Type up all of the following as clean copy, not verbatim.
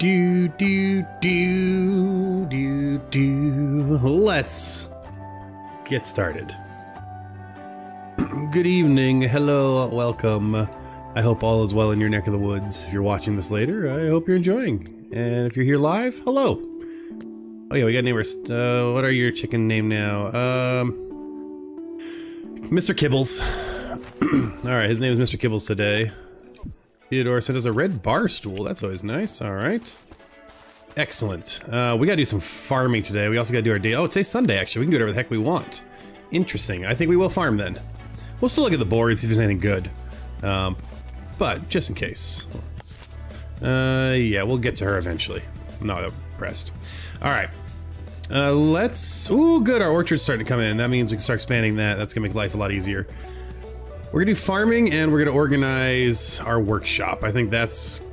do do do do do. Let's get started. Good evening, hello, welcome. I hope all is well in your neck of the woods. If you're watching this later, I hope you're enjoying. And if you're here live, hello. Oh yeah, we got neighbors. What are your chicken name now? Mr. Kibbles. Alright, his name is Mr. Kibbles today. Theodore sent us a red bar stool. That's always nice. Alright. Excellent. We gotta do some farming today. We also gotta do our day. Oh, today's Sunday, actually. We can do whatever the heck we want. Interesting. I think we will farm then. We'll still look at the board and see if there's anything good. But just in case. Yeah, we'll get to her eventually. I'm not impressed. Alright. Let's... Ooh, good. Our orchard's starting to come in. That means we can start expanding that. That's gonna make life a lot easier. We're gonna do farming and we're gonna organize our workshop. I think that's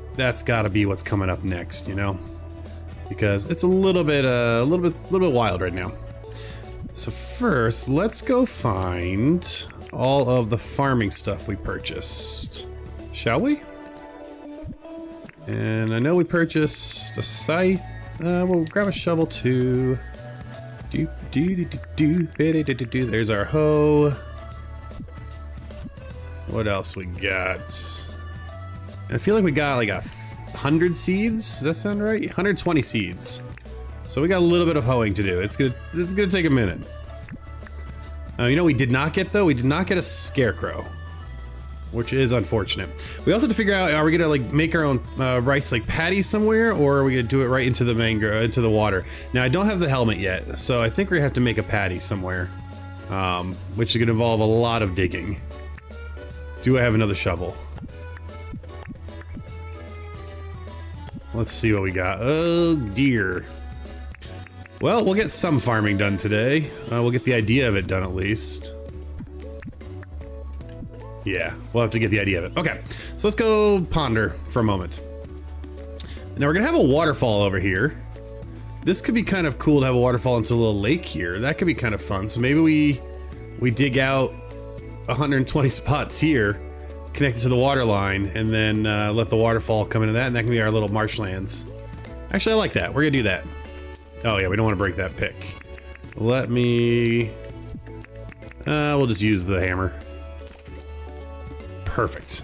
gotta be what's coming up next, you know? Because it's a little bit wild right now. So first, let's go find all of the farming stuff we purchased. Shall we? And I know we purchased a scythe. We'll grab a shovel too. There's our hoe. What else we got? I feel like we got like 100 seeds. Does that sound right? 120 seeds. So we got a little bit of hoeing to do. It's gonna take a minute. You know what we did not get though? We did not get a scarecrow, which is unfortunate. We also have to figure out: are we gonna like make our own rice like patties somewhere, or are we gonna do it right into the into the water? Now I don't have the helmet yet, so I think we're gonna have to make a patty somewhere, which is gonna involve a lot of digging. Do I have another shovel? Let's see what we got. Oh dear. Well, we'll get some farming done today. We'll get the idea of it done at least. Yeah, we'll have to get the idea of it. Okay, so let's go ponder for a moment. Now we're gonna have a waterfall over here. This could be kind of cool to have a waterfall into a little lake here. That could be kind of fun. So maybe we dig out 120 spots here, connected to the water line, and then let the waterfall come into that, and that can be our little marshlands. Actually, I like that. We're gonna do that. Oh yeah, we don't want to break that pick. Let me... we'll just use the hammer. Perfect.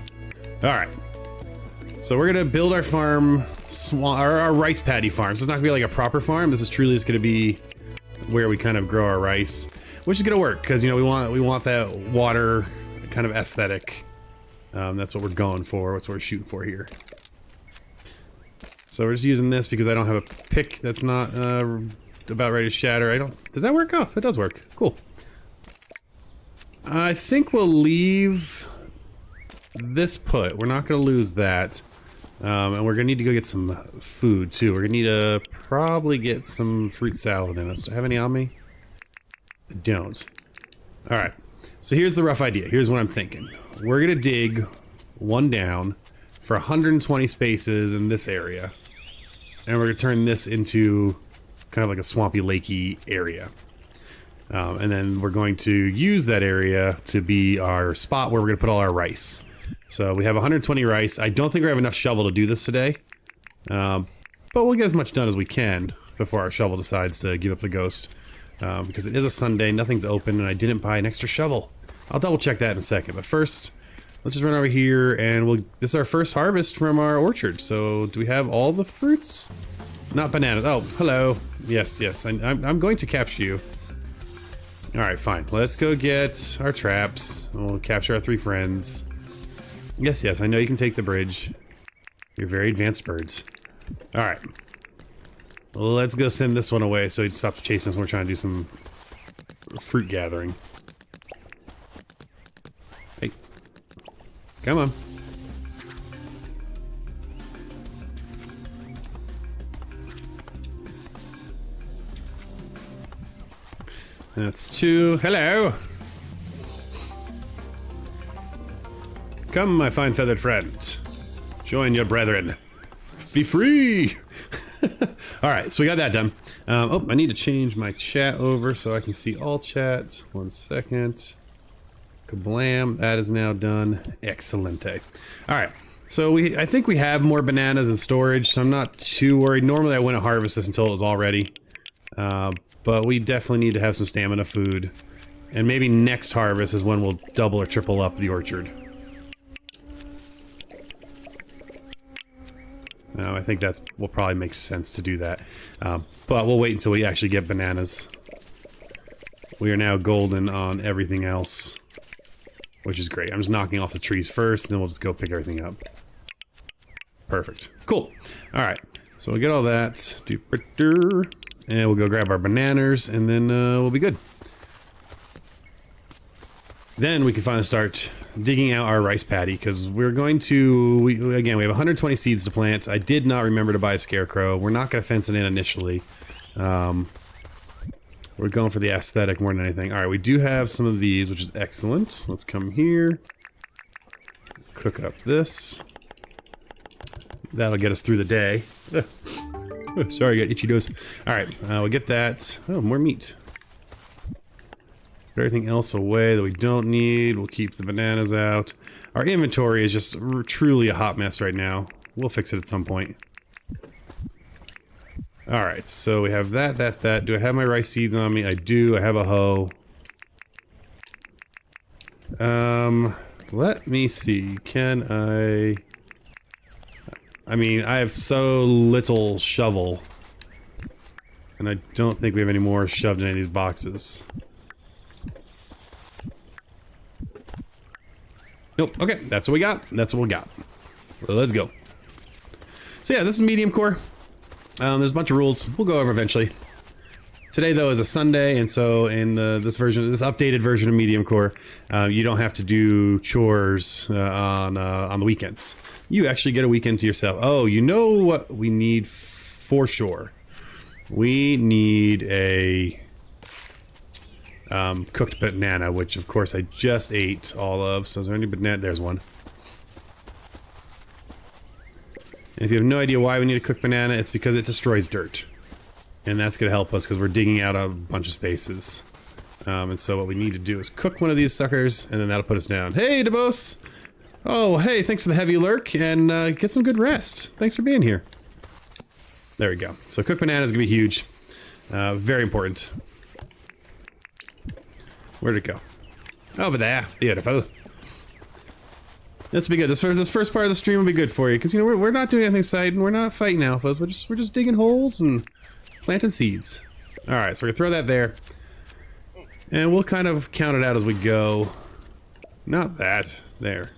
Alright. So we're gonna build our farm, our rice paddy farm. So it's not gonna be like a proper farm. This is truly just gonna be where we kind of grow our rice. Which is gonna work, because you know we want that water kind of aesthetic. That's what we're going for. That's what we're shooting for here. So we're just using this because I don't have a pick that's not about ready to shatter. Does that work? Oh, it does work. Cool. I think we'll leave this put. We're not gonna lose that. And we're gonna need to go get some food too. We're gonna need to probably get some fruit salad in us. Do I have any on me? I don't. Alright, so here's the rough idea. Here's what I'm thinking. We're gonna dig one down for 120 spaces in this area. And we're gonna turn this into kind of like a swampy, lakey area. And then we're going to use that area to be our spot where we're gonna put all our rice. So we have 120 rice. I don't think we have enough shovel to do this today. But we'll get as much done as we can before our shovel decides to give up the ghost. Because it is a Sunday, nothing's open, and I didn't buy an extra shovel. I'll double check that in a second, but first, let's just run over here and this is our first harvest from our orchard. So, do we have all the fruits? Not bananas. Oh, hello. Yes, I'm going to capture you. Alright, fine. Let's go get our traps. We'll capture our 3 friends. Yes, I know you can take the bridge. You're very advanced birds. Alright. Let's go send this one away so he stops chasing us when we're trying to do some fruit gathering. Hey. Come on. That's 2. Hello! Come, my fine feathered friend. Join your brethren. Be free! Alright, so we got that done. Oh, I need to change my chat over so I can see all chat. 1 second. Kablam, that is now done. Excellente. Alright, So I think we have more bananas in storage, so I'm not too worried. Normally I wouldn't harvest this until it was all ready. But we definitely need to have some stamina food. And maybe next harvest is when we'll double or triple up the orchard. I think that will probably make sense to do that. But we'll wait until we actually get bananas. We are now golden on everything else, which is great. I'm just knocking off the trees first, and then we'll just go pick everything up. Perfect. Cool. Alright, so we'll get all that. And we'll go grab our bananas, and then we'll be good. Then we can finally start digging out our rice paddy, because we're going to... Again, we have 120 seeds to plant. I did not remember to buy a scarecrow. We're not going to fence it in initially. We're going for the aesthetic more than anything. Alright, we do have some of these, which is excellent. Let's come here. Cook up this. That'll get us through the day. Sorry, I got itchy nose. Alright, we'll get that. Oh, more meat. Put everything else away that we don't need. We'll keep the bananas out. Our inventory is just truly a hot mess right now. We'll fix it at some point. Alright, so we have that. Do I have my rice seeds on me? I do. I have a hoe. Let me see. Can I mean, I have so little shovel. And I don't think we have any more shoved in any of these boxes. Nope. Okay, that's what we got. That's what we got. Well, let's go. So yeah, this is medium core. There's a bunch of rules. We'll go over eventually. Today, though, is a Sunday, and so in this updated version of medium core, you don't have to do chores on the weekends. You actually get a weekend to yourself. Oh, you know what we need for sure? We need a cooked banana, which of course I just ate all of. So is there any banana? There's one. And if you have no idea why we need a cooked banana, it's because it destroys dirt. And that's going to help us because we're digging out a bunch of spaces. And so what we need to do is cook one of these suckers, and then that'll put us down. Hey, DeBose! Oh, hey, thanks for the heavy lurk, and get some good rest. Thanks for being here. There we go. So cooked banana is going to be huge. Very important. Where'd it go? Over there. Beautiful. This will be good. This first part of the stream will be good for you, because you know we're not doing anything exciting. We're not fighting alphas. We're just digging holes and planting seeds. All right, so we're gonna throw that there, and we'll kind of count it out as we go. Not that there.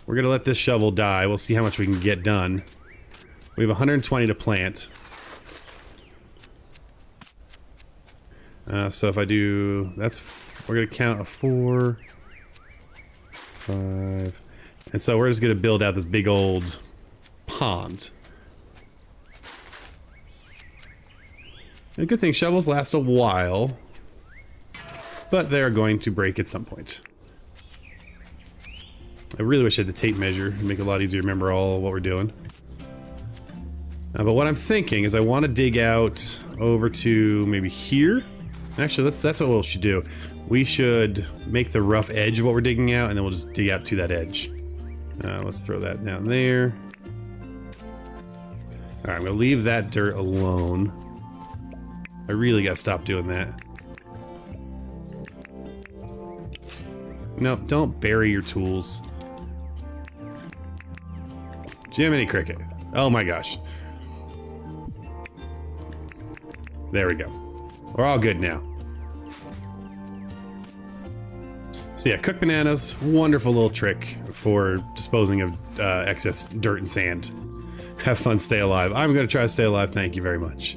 We're gonna let this shovel die. We'll see how much we can get done. We have 120 to plant. So if I do, we're gonna count a 4, 5, and so we're just gonna build out this big old pond. And a good thing, shovels last a while, but they're going to break at some point. I really wish I had the tape measure. It'd make it a lot easier to remember all what we're doing. But what I'm thinking is I want to dig out over to maybe here. Actually, that's what we should do. We should make the rough edge of what we're digging out, and then we'll just dig out to that edge. Let's throw that down there. Alright, I'm gonna leave that dirt alone. I really gotta stop doing that. No, don't bury your tools. Jiminy Cricket. Oh my gosh. There we go. We're all good now. So yeah, cooked bananas, wonderful little trick for disposing of excess dirt and sand. Have fun, stay alive. I'm gonna try to stay alive, thank you very much.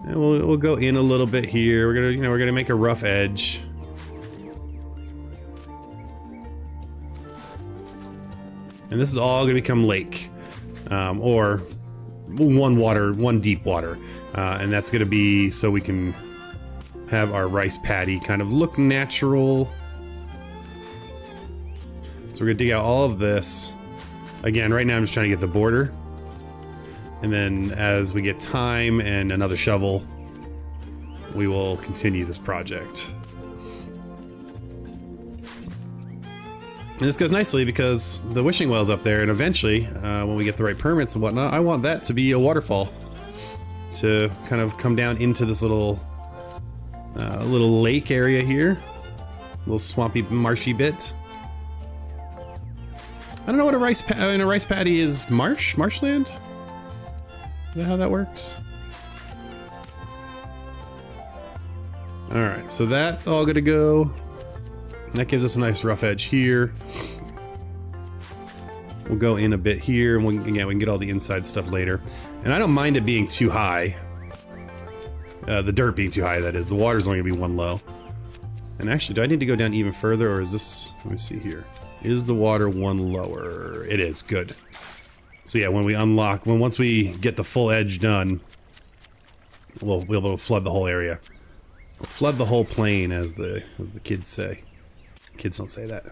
And we'll go in a little bit here. We're gonna make a rough edge. And this is all gonna become lake. Or one deep water. And that's gonna be so we can have our rice paddy kind of look natural. So we're gonna dig out all of this. Again, right now I'm just trying to get the border. And then as we get time and another shovel, we will continue this project. And this goes nicely because the wishing well's up there, and eventually, when we get the right permits and whatnot, I want that to be a waterfall to kind of come down into this little lake area here, little swampy, marshy bit. I don't know what a rice paddy is. Marshland? Is that how that works? All right, so that's all gonna go. That gives us a nice rough edge here. We'll go in a bit here, and we can get all the inside stuff later. And I don't mind it being too high. The dirt being too high, that is. The water's only gonna be one low. And actually, do I need to go down even further, or is this... Let me see here. Is the water one lower? It is, good. So yeah, when we unlock... once we get the full edge done, we'll be able to flood the whole area. We'll flood the whole plane, as the kids say. Kids don't say that.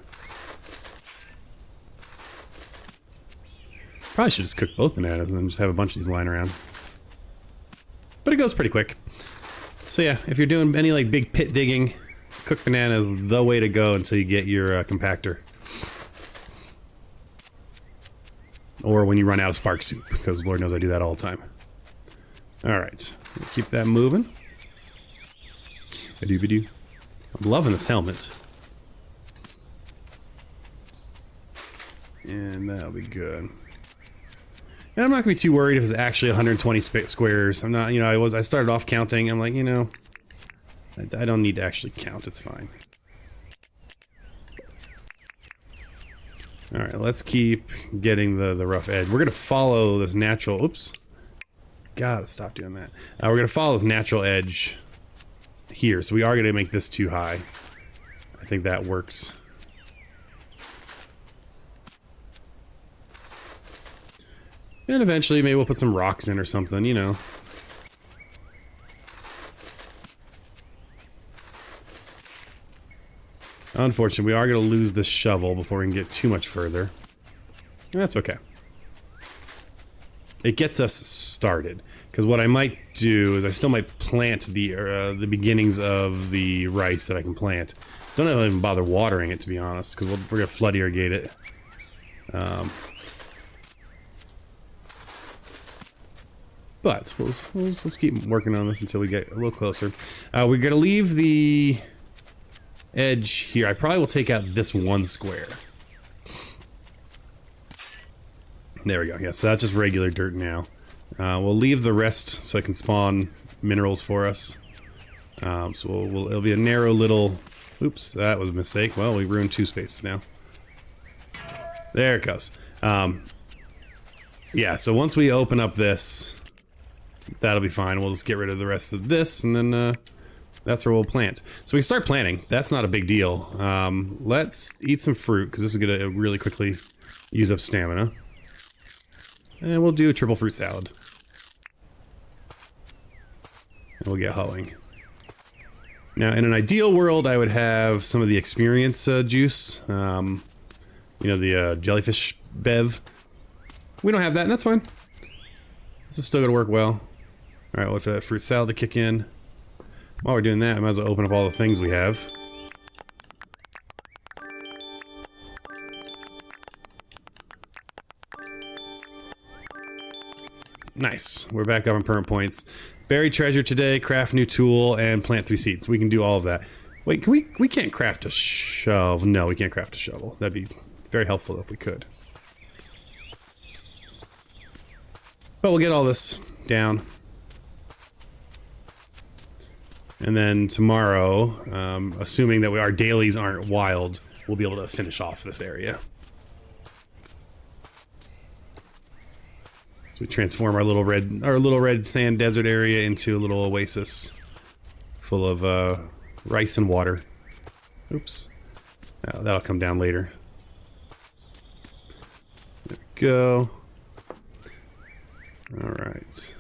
Probably should just cook both bananas and then just have a bunch of these lying around. But it goes pretty quick. So yeah, if you're doing any like big pit digging, cooked banana is the way to go until you get your compactor. Or when you run out of spark soup, because Lord knows I do that all the time. Alright, keep that moving. I'm loving this helmet. And that'll be good. And I'm not gonna be too worried if it's actually 120 squares. I'm not, you know, I started off counting. I'm like, you know, I don't need to actually count. It's fine. All right, let's keep getting the rough edge. We're gonna follow this natural. Oops. Gotta stop doing that. We're gonna follow this natural edge here. So we are gonna make this too high. I think that works. And eventually, maybe we'll put some rocks in or something, you know. Unfortunately, we are going to lose this shovel before we can get too much further. That's okay. It gets us started. Because what I might do is I still might plant the beginnings of the rice that I can plant. Don't even bother watering it, to be honest, because we're going to flood irrigate it. But let's keep working on this until we get a little closer. We're going to leave the edge here. I probably will take out this one square. There we go. Yeah, so that's just regular dirt now. We'll leave the rest so it can spawn minerals for us. So it'll be a narrow little... Oops, that was a mistake. Well, we ruined two spaces now. There it goes. Yeah, so once we open up this... That'll be fine. We'll just get rid of the rest of this, and then that's where we'll plant. So we can start planting. That's not a big deal. Let's eat some fruit, because this is going to really quickly use up stamina. And we'll do a triple fruit salad. And we'll get hoeing. Now, in an ideal world, I would have some of the experience juice. You know, the jellyfish bev. We don't have that, and that's fine. This is still going to work well. Alright, we'll wait for that fruit salad to kick in. While we're doing that, I might as well open up all the things we have. Nice. We're back up on permanent points. Bury treasure today, craft new tool, and plant 3 seeds. We can do all of that. Wait, can we can't craft a shovel. No, we can't craft a shovel. That'd be very helpful if we could. But we'll get all this down. And then tomorrow, assuming that our dailies aren't wild, we'll be able to finish off this area. So we transform our little red sand desert area into a little oasis full of rice and water. Oops. That'll come down later. There we go. All right.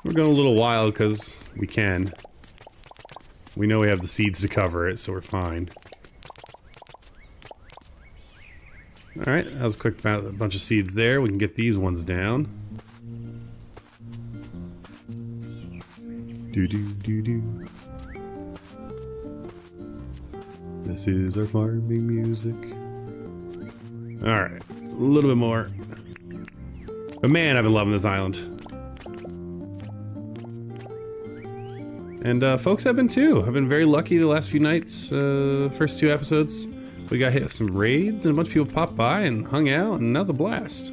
We're going a little wild because we can. We know we have the seeds to cover it, so we're fine. Alright, that was a quick bunch of seeds there. We can get these ones down. Do do do do. This is our farming music. Alright, a little bit more. But man, I've been loving this island. And folks have been too. I've been very lucky the last few nights, first 2 episodes. We got hit with some raids and a bunch of people popped by and hung out, and that was a blast.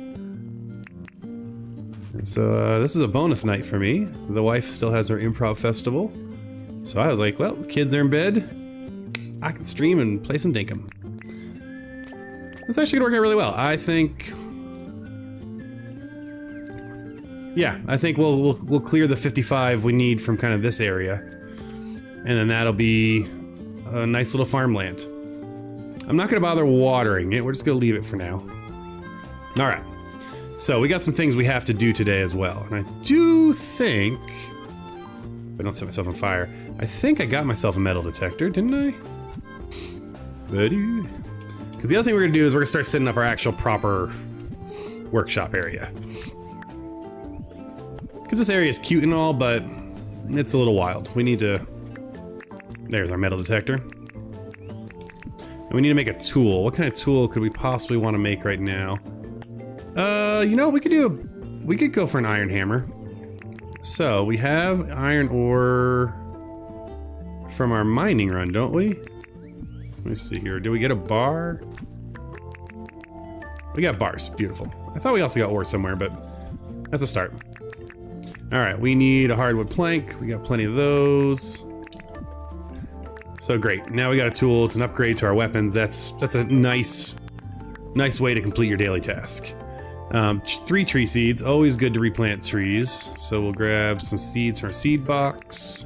And so this is a bonus night for me. The wife still has her improv festival. So I was like, well, kids are in bed. I can stream and play some Dinkum. It's actually gonna work out really well. I think... yeah, I think we'll clear the 55 we need from kind of this area. And then that'll be a nice little farmland. I'm not gonna bother watering it, we're just gonna leave it for now. Alright. So we got some things we have to do today as well. And I do think... I don't set myself on fire. I think I got myself a metal detector, didn't I? Buddy. Because the other thing we're gonna do is we're gonna start setting up our actual proper workshop area. Because this area is cute and all, but it's a little wild. We need to... there's our metal detector. And we need to make a tool. What kind of tool could we possibly want to make right now? You know, we could go for an iron hammer. So, we have iron ore from our mining run, don't we? Let me see here. Did we get a bar? We got bars. Beautiful. I thought we also got ore somewhere, but that's a start. Alright, we need a hardwood plank. We got plenty of those. So great. Now we got a tool. It's an upgrade to our weapons. That's a nice way to complete your daily task. 3 tree seeds. Always good to replant trees. So we'll grab some seeds from our seed box.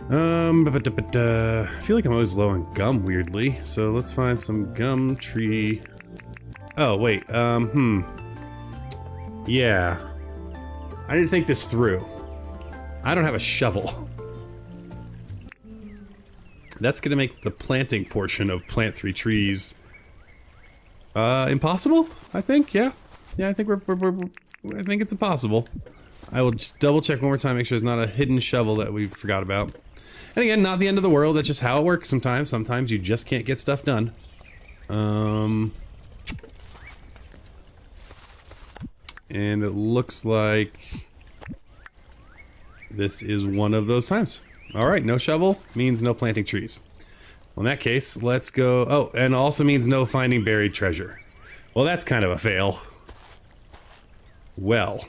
I feel like I'm always low on gum, weirdly. So let's find some gum tree. Oh, wait. Yeah. I didn't think this through. I don't have a shovel. That's gonna make the planting portion of plant 3 trees impossible, I think. Yeah, I think I think it's impossible. I will just double check one more time, make sure there's not a hidden shovel that we forgot about. And again, not the end of the world. That's just how it works sometimes. Sometimes you just can't get stuff done. And it looks like this is one of those times. Alright, no shovel means no planting trees. Well, in that case, let's go... oh, and also means no finding buried treasure. Well, that's kind of a fail. Well.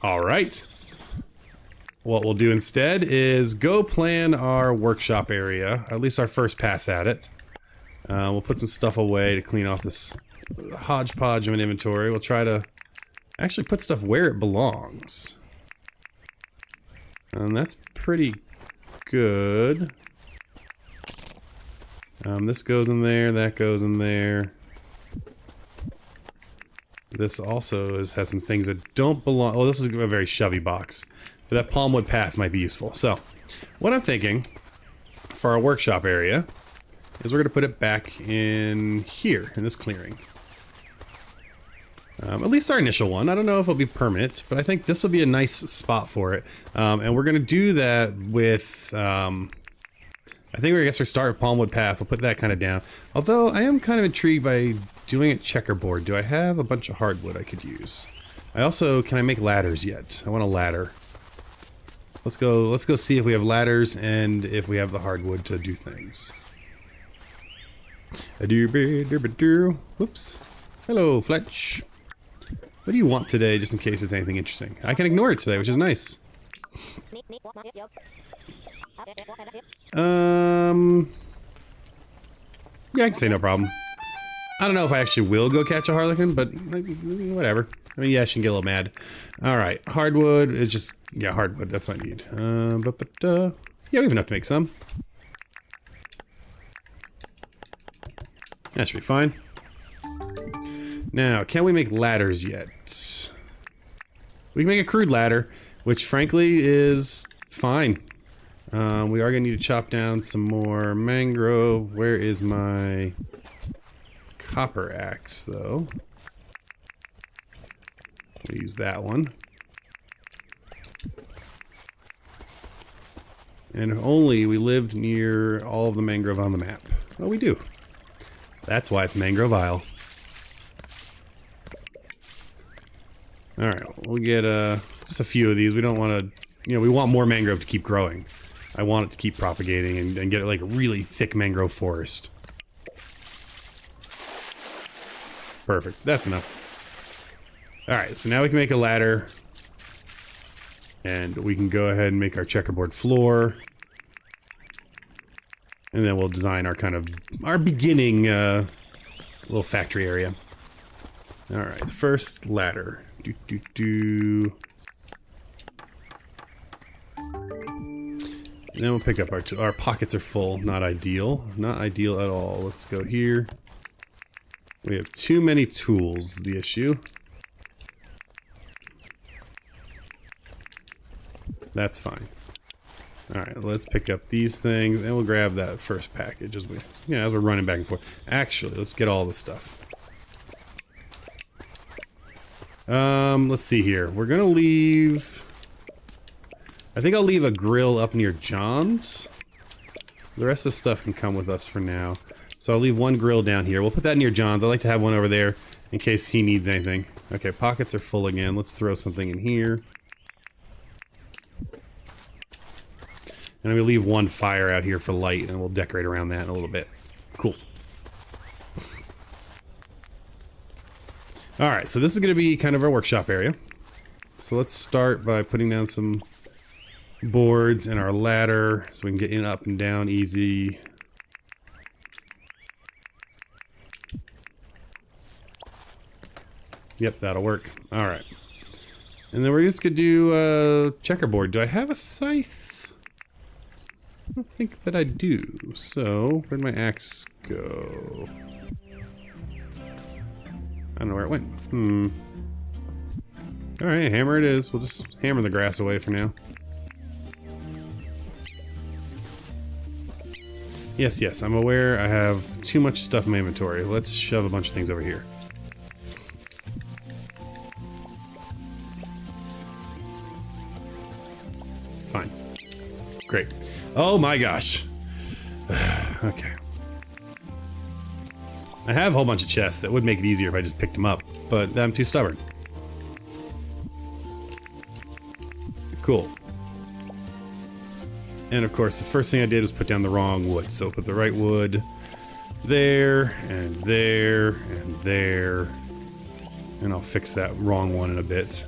Alright. What we'll do instead is go plan our workshop area, at least our first pass at it. We'll put some stuff away to clean off this hodgepodge of an inventory. We'll try to actually put stuff where it belongs. And that's pretty good. This goes in there, that goes in there. This also has some things that don't belong. Oh, this is a very shovey box. But that palmwood path might be useful. So, what I'm thinking for our workshop area is we're going to put it back in here, in this clearing. At least our initial one. I don't know if it'll be permanent, but I think this will be a nice spot for it. And we're going to do that with... I think we're start with palmwood path. We'll put that kind of down. Although, I am kind of intrigued by doing it checkerboard. Do I have a bunch of hardwood I could use? I also... can I make ladders yet? I want a ladder. Let's go see if we have ladders and if we have the hardwood to do things. Whoops. Hello, Fletch. What do you want today, just in case it's anything interesting? I can ignore it today, which is nice. Yeah, I can say no problem. I don't know if I actually will go catch a harlequin, but whatever. I mean, yeah, she can get a little mad. Alright, hardwood is just... yeah, hardwood, that's what I need. Yeah, we have enough to make some. That should be fine. Now, can we make ladders yet? We can make a crude ladder, which frankly is fine. We are going to need to chop down some more mangrove. Where is my copper axe, though? We'll use that one. And if only we lived near all of the mangrove on the map. Well, we do. That's why it's Mangrove Isle. Alright, we'll get just a few of these. We don't want to, you know, we want more mangrove to keep growing. I want it to keep propagating and get like a really thick mangrove forest. Perfect, that's enough. Alright, so now we can make a ladder. And we can go ahead and make our checkerboard floor. And then we'll design our beginning little factory area. Alright, first ladder. And then we'll pick up our pockets are full. Not ideal. Not ideal at all. Let's go here. We have too many tools, the issue. That's fine. Alright, let's pick up these things and we'll grab that first package as we're running back and forth. Actually, let's get all this stuff. Let's see here. We're gonna leave... I think I'll leave a grill up near John's. The rest of the stuff can come with us for now. So I'll leave one grill down here. We'll put that near John's. I like to have one over there in case he needs anything. Okay, pockets are full again. Let's throw something in here. And I'm gonna leave one fire out here for light, and we'll decorate around that in a little bit. Cool. Alright, so this is gonna be kind of our workshop area. So let's start by putting down some boards and our ladder so we can get in, up, and down easy. Yep, that'll work. Alright. And then we're just gonna do checkerboard. Do I have a scythe? I don't think that I do. So, where'd my axe go? I don't know where it went. Alright, hammer it is. We'll just hammer the grass away for now. Yes, I'm aware I have too much stuff in my inventory. Let's shove a bunch of things over here. Fine. Great. Oh my gosh. Okay. I have a whole bunch of chests that would make it easier if I just picked them up, but I'm too stubborn. Cool. And of course, the first thing I did was put down the wrong wood. So put the right wood there, and there, and there. And I'll fix that wrong one in a bit.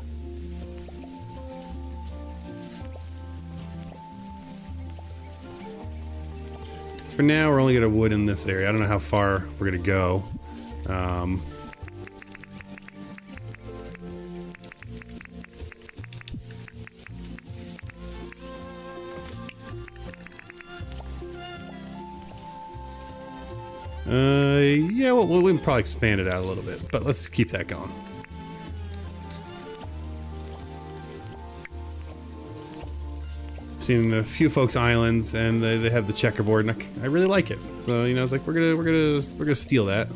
For now, we're only gonna wood in this area. I don't know how far we're gonna go. Yeah, well, we can probably expand it out a little bit, but let's keep that going. Seen a few folks' islands, and they have the checkerboard, and I really like it. So you know, it's like we're gonna steal that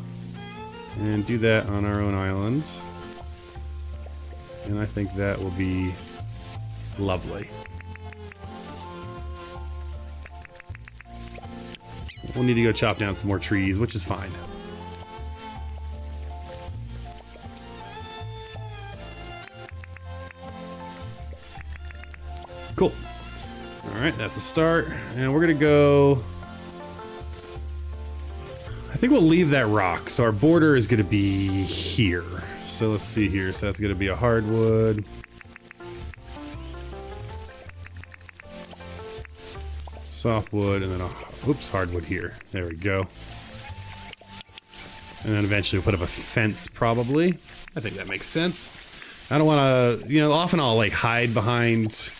and do that on our own island, and I think that will be lovely. We'll need to go chop down some more trees, which is fine. Cool. Alright, that's a start. And we're gonna go... I think we'll leave that rock. So our border is gonna be here. So let's see here. So that's gonna be a hardwood. Softwood, and then a... oops, hardwood here. There we go. And then eventually we'll put up a fence, probably. I think that makes sense. I don't want to... you know, often I'll, like, hide behind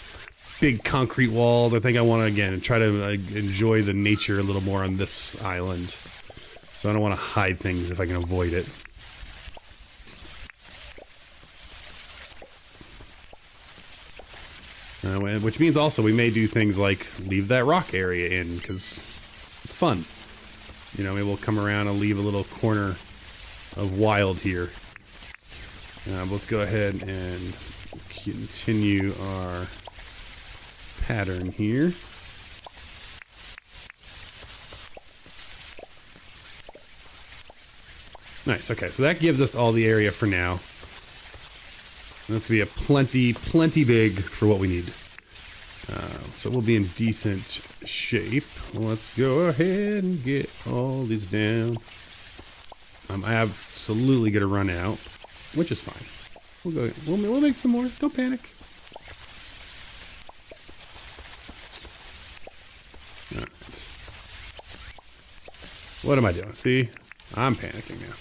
big concrete walls. I think I want to, again, try to enjoy the nature a little more on this island. So I don't want to hide things if I can avoid it. Which means also we may do things like leave that rock area in, because it's fun. You know, maybe we'll come around and leave a little corner of wild here. Let's go ahead and continue our pattern here. Nice, okay, so that gives us all the area for now. And that's gonna be plenty big for what we need. So we'll be in decent shape. Let's go ahead and get all these down. I'm absolutely gonna run out, which is fine. We'll make some more. Don't panic. All right. What am I doing? See, I'm panicking now.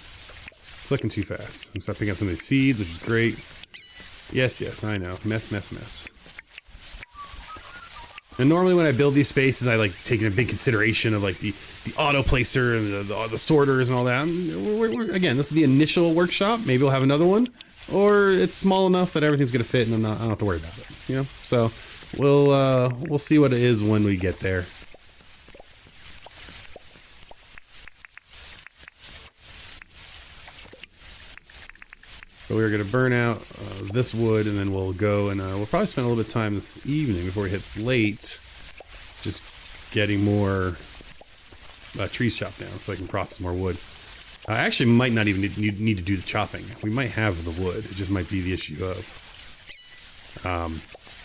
Clicking too fast. I'm start picking up some of these seeds, which is great. Yes, I know. Mess. And normally when I build these spaces, I like take in a big consideration of like the auto placer and the sorters and all that. And again, this is the initial workshop. Maybe we'll have another one, or it's small enough that everything's gonna fit, and I don't have to worry about it. You know, so we'll see what it is when we get there. But we're gonna burn out this wood, and then we'll go and we'll probably spend a little bit of time this evening before it hits late, just getting more trees chopped down so I can process more wood. I actually might not even need to do the chopping. We might have the wood. It just might be the issue of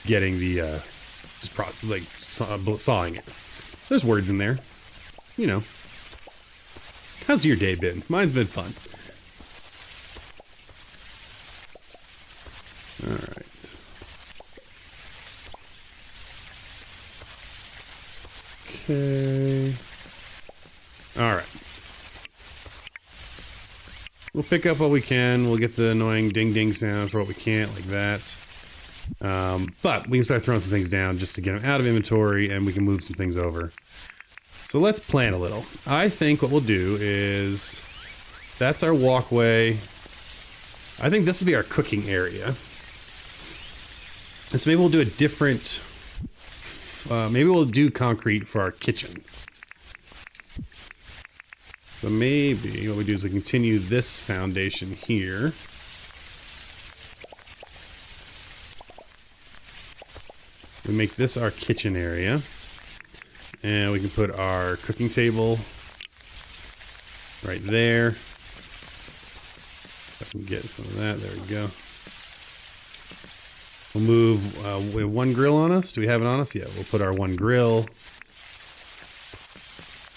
getting the sawing it. There's words in there, you know. How's your day been? Mine's been fun. Alright. Okay. Alright. We'll pick up what we can. We'll get the annoying ding-ding sound for what we can't, like that. But we can start throwing some things down just to get them out of inventory, and we can move some things over. So let's plan a little. I think what we'll do is... That's our walkway. I think this will be our cooking area. And so maybe we'll do a different... maybe we'll do concrete for our kitchen. So maybe what we do is we continue this foundation here. We make this our kitchen area. And we can put our cooking table right there. If I can get some of that, there we go. We'll move, we have one grill on us. Do we have it on us? Yeah, we'll put our one grill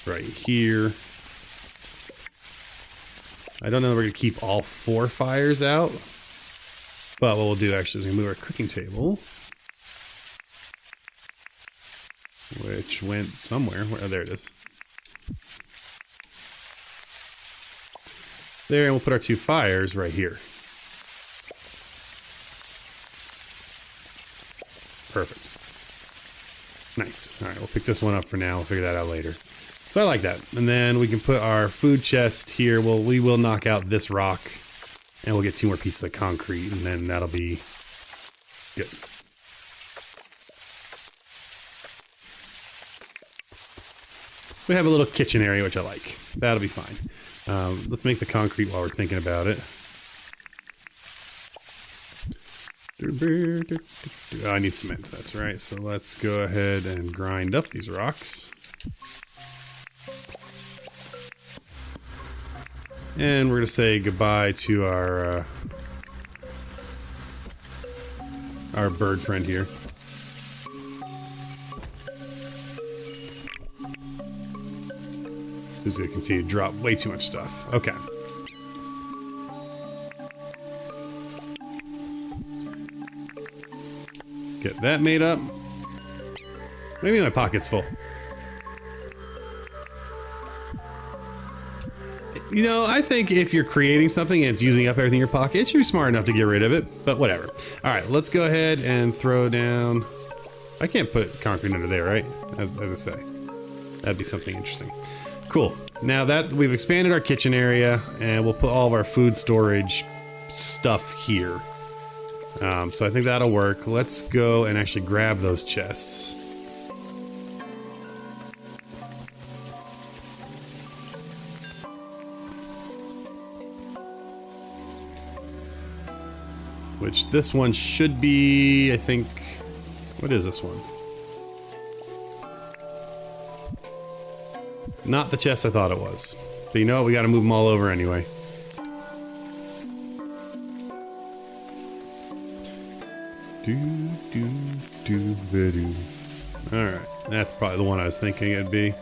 right here. I don't know if we're going to keep all 4 fires out. But what we'll do actually is we move our cooking table. Which went somewhere. Oh, there it is. There, and we'll put our 2 fires right here. Perfect. Nice. Alright, we'll pick this one up for now. We'll figure that out later. So I like that. And then we can put our food chest here. Well, we will knock out this rock. And we'll get 2 more pieces of concrete. And then that'll be good. So we have a little kitchen area, which I like. That'll be fine. Let's make the concrete while we're thinking about it. Oh, I need cement, that's right. So let's go ahead and grind up these rocks. And we're going to say goodbye to our bird friend here. Who's going to continue to drop way too much stuff. Okay. Get that made up. Maybe my pocket's full. You know, I think if you're creating something and it's using up everything in your pocket, it should be smart enough to get rid of it, but whatever. Alright, let's go ahead and throw down... I can't put concrete under there, right? As I say. That'd be something interesting. Cool. Now that we've expanded our kitchen area, and we'll put all of our food storage stuff here. So I think that'll work. Let's go and actually grab those chests. Which this one should be, I think... What is this one? Not the chest I thought it was. But you know what? We gotta move them all over anyway. Alright, that's probably the one I was thinking it'd be.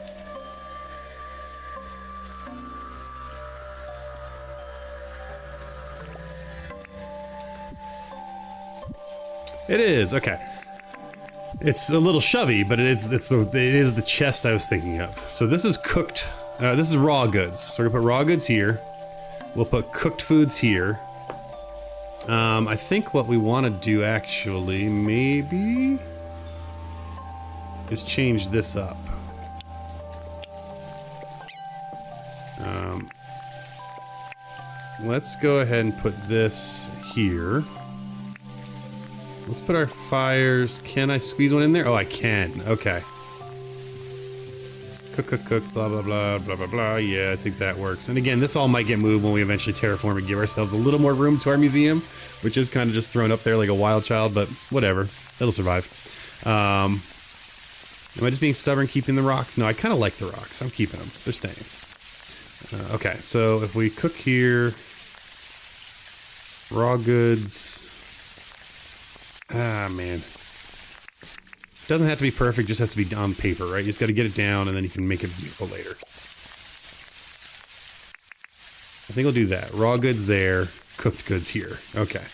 It is, okay. It's a little shovey, but it is the chest I was thinking of. So this is cooked, this is raw goods. So we're gonna put raw goods here. We'll put cooked foods here. I think what we want to do actually, maybe, is change this up. Let's go ahead and put this here. Let's put our fires. Can I squeeze one in there? Oh, I can. Okay. Cook, blah, blah, blah, blah, blah, blah. Yeah, I think that works. And again, this all might get moved when we eventually terraform and give ourselves a little more room to our museum, which is kind of just thrown up there like a wild child, but whatever. It'll survive. Am I just being stubborn keeping the rocks? No, I kind of like the rocks. I'm keeping them. They're staying. Okay, so if we cook here, raw goods. Ah, man. Doesn't have to be perfect, just has to be on paper, right? You just got to get it down and then you can make it beautiful later. I think we'll do that. Raw goods there, cooked goods here. Okay.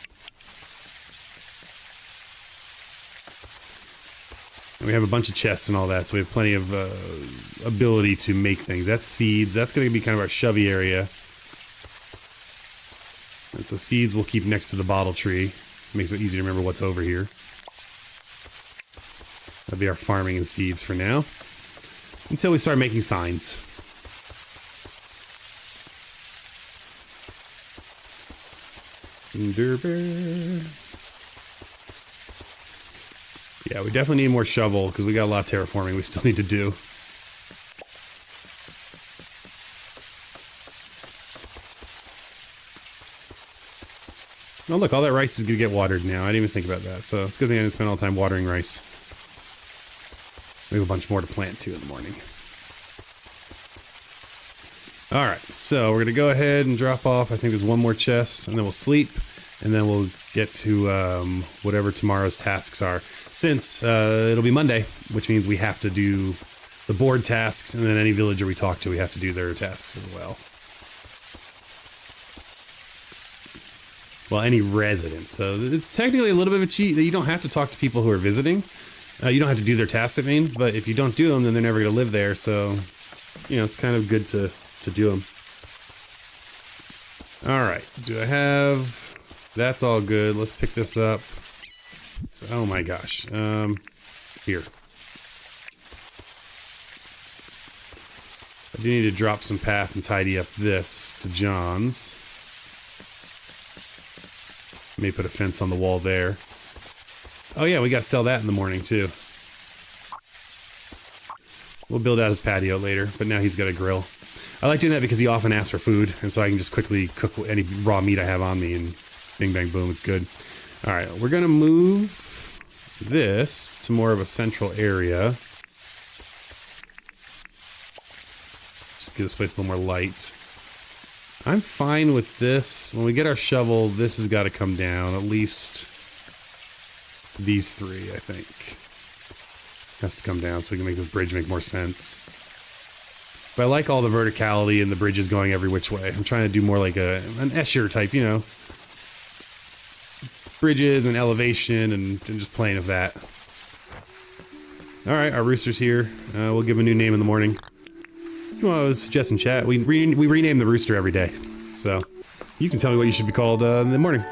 And we have a bunch of chests and all that, so we have plenty of ability to make things. That's seeds. That's going to be kind of our shovey area. And so seeds we'll keep next to the bottle tree. Makes it easy to remember what's over here. That'll be our farming and seeds for now. Until we start making signs. Yeah, we definitely need more shovel because we got a lot of terraforming we still need to do. Oh look, all that rice is gonna get watered now. I didn't even think about that, so it's a good thing I didn't spend all the time watering rice. We have a bunch more to plant too in the morning. Alright, so we're gonna go ahead and drop off. I think there's one more chest, and then we'll sleep, and then we'll get to whatever tomorrow's tasks are. Since it'll be Monday, which means we have to do the board tasks, and then any villager we talk to, we have to do their tasks as well. Well, any residents. So it's technically a little bit of a cheat that you don't have to talk to people who are visiting. You don't have to do their tasks, I mean, but if you don't do them, then they're never going to live there. So, you know, it's kind of good to do them. All right. Do I have... That's all good. Let's pick this up. So, oh my gosh. Here. I do need to drop some path and tidy up this to John's. May put a fence on the wall there. Oh yeah, we gotta sell that in the morning too. We'll build out his patio later, but now he's got a grill. I like doing that because he often asks for food, and so I can just quickly cook any raw meat I have on me, and bing bang boom, it's good. Alright, we're gonna move this to more of a central area. Just give this place a little more light. I'm fine with this. When we get our shovel, this has got to come down. At least these three, I think. Has to come down so we can make this bridge make more sense. But I like all the verticality and the bridges going every which way. I'm trying to do more like an Escher type, you know. Bridges and elevation and just playing with that. Alright, our rooster's here. We'll give him a new name in the morning. Well, I was suggesting chat. We rename the rooster every day, so you can tell me what you should be called in the morning.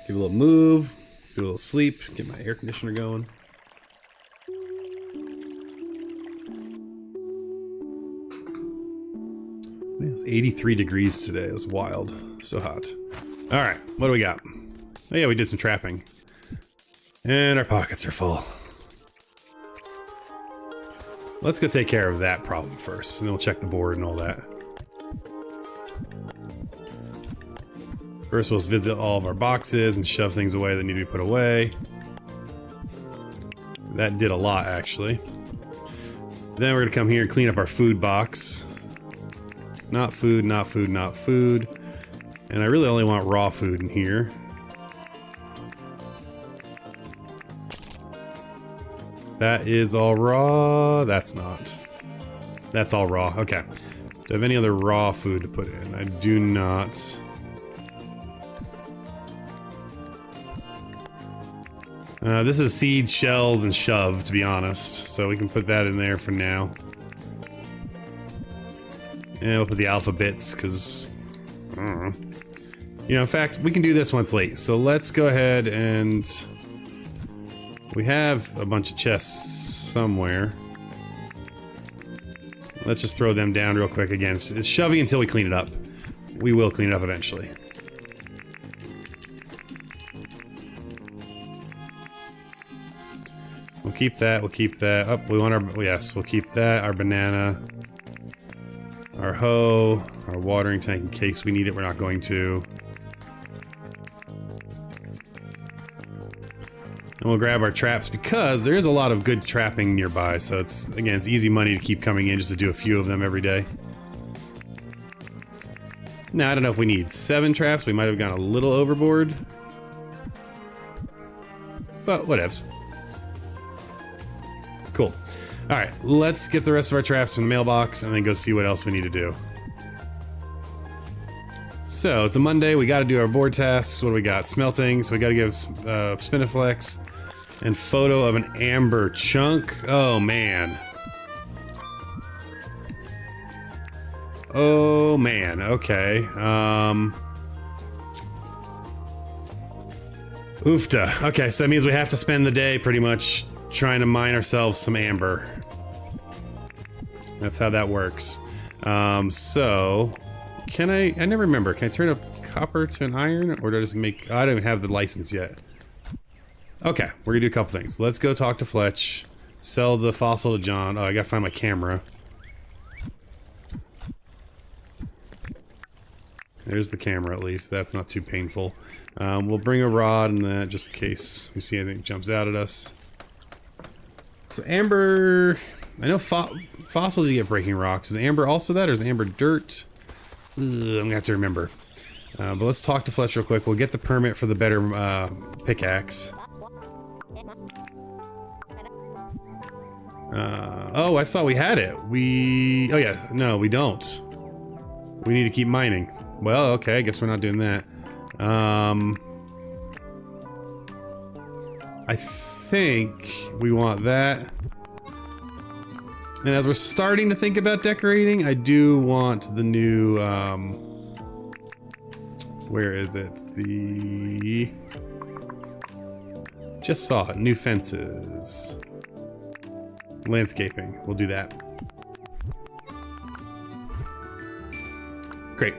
Give a little move, do a little sleep, get my air conditioner going. It was 83 degrees today. It was wild, so hot. All right, what do we got? Oh yeah, we did some trapping. And our pockets are full. Let's go take care of that problem first, and then we'll check the board and all that. First, we'll visit all of our boxes and shove things away that need to be put away. That did a lot, actually. Then we're gonna come here and clean up our food box. Not food, not food, not food. And I really only want raw food in here. That is all raw. That's not. That's all raw. Okay. Do I have any other raw food to put in? I do not. This is seeds, shells, and shove, to be honest. So we can put that in there for now. And we'll put the alpha bits, because... I don't know. You know, in fact, we can do this once late. So let's go ahead and... We have a bunch of chests somewhere. Let's just throw them down real quick again. It's shoving until we clean it up. We will clean it up eventually. We'll keep that, we'll keep that. Oh, we want our... Yes, we'll keep that. Our banana. Our hoe. Our watering tank in case we need it. We're not going to. And we'll grab our traps because there is a lot of good trapping nearby. So it's, again, it's easy money to keep coming in just to do a few of them every day. Now, I don't know if we need 7 traps. We might have gone a little overboard. But whatevs. Cool. Alright, let's get the rest of our traps from the mailbox and then go see what else we need to do. So, it's a Monday, we gotta do our board tasks. What do we got? Smelting, so we gotta give Spiniflex and photo of an amber chunk. Oh man. Oh man, okay. Oofta. Okay, so that means we have to spend the day pretty much trying to mine ourselves some amber. That's how that works. So can I never remember, can I turn a copper to an iron, or do I just make... I don't even have the license yet. Okay, we're gonna do a couple things. Let's go talk to Fletch, sell the fossil to John. Oh, I gotta find my camera. There's the camera, at least. That's not too painful. We'll bring a rod in that just in case we see anything that jumps out at us. So amber, I know fossils you get breaking rocks. Is amber also that, or is amber dirt? Ugh, I'm gonna have to remember. But let's talk to Fletch real quick. We'll get the permit for the better pickaxe. Oh, I thought we had it. Oh yeah, no, we don't. We need to keep mining. Well, okay, I guess we're not doing that. I think we want that. And as we're starting to think about decorating, I do want the new, where is it? Just saw it, new fences. Landscaping, we'll do that. Great.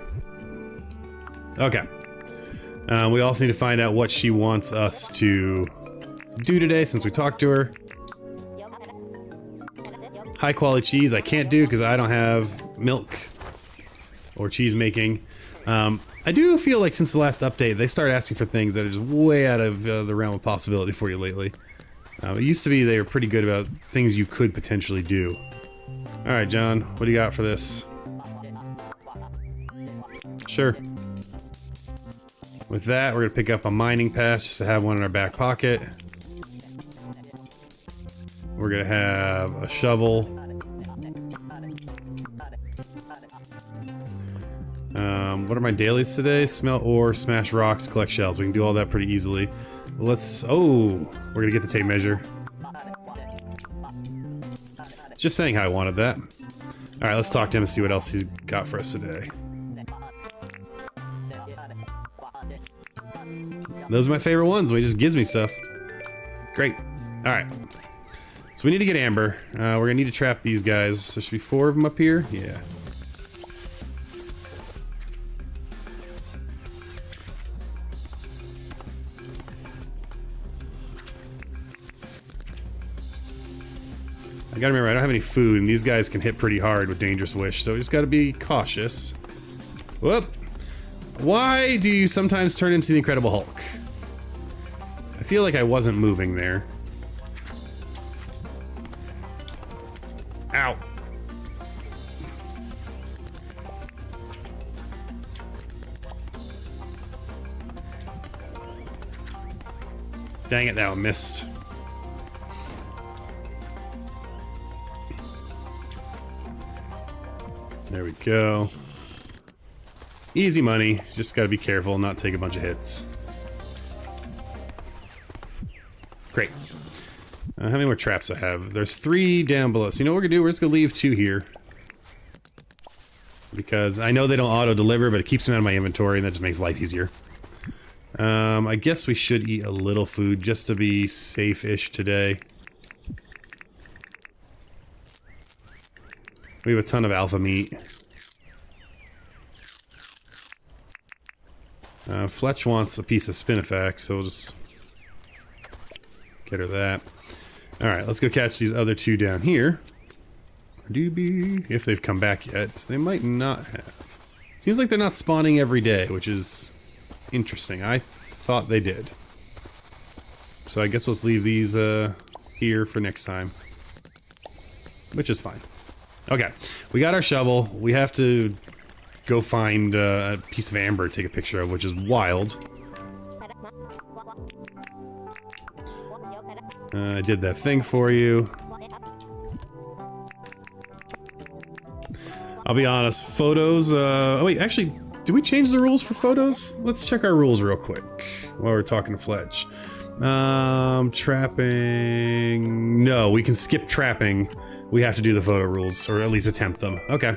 Okay. We also need to find out what she wants us to do today since we talked to her. High quality cheese I can't do because I don't have milk or cheese making. I do feel like since the last update they started asking for things that are just way out of the realm of possibility for you lately. It used to be they were pretty good about things you could potentially do. Alright, John, what do you got for this? Sure. With that, we're gonna pick up a mining pass just to have one in our back pocket. We're gonna have a shovel. What are my dailies today? Smelt ore, smash rocks, collect shells. We can do all that pretty easily. Let's... Oh! We're gonna get the tape measure. Just saying how I wanted that. Alright, let's talk to him and see what else he's got for us today. Those are my favorite ones when he just gives me stuff. Great. Alright. So we need to get amber. We're gonna need to trap these guys. There should be 4 of them up here. Yeah. I gotta remember, I don't have any food, and these guys can hit pretty hard with Dangerous Wish, so we just gotta be cautious. Whoop! Why do you sometimes turn into the Incredible Hulk? I feel like I wasn't moving there. Ow. Dang it, that one missed. There we go. Easy money. Just gotta be careful and not take a bunch of hits. Great. How many more traps I have? There's 3 down below. So you know what we're gonna do? We're just gonna leave 2 here. Because I know they don't auto-deliver, but it keeps them out of my inventory and that just makes life easier. I guess we should eat a little food just to be safe-ish today. We have a ton of alpha meat. Fletch wants a piece of spinifex, so we'll just get her that. Alright, let's go catch these other 2 down here. If they've come back yet. They might not have. Seems like they're not spawning every day, which is interesting. I thought they did. So I guess let's leave these here for next time. Which is fine. Okay, we got our shovel. We have to go find a piece of amber to take a picture of, which is wild. I did that thing for you. I'll be honest, photos, oh wait, actually, did we change the rules for photos? Let's check our rules real quick while we're talking to Fletch. Trapping... No, we can skip trapping. We have to do the photo rules, or at least attempt them. Okay.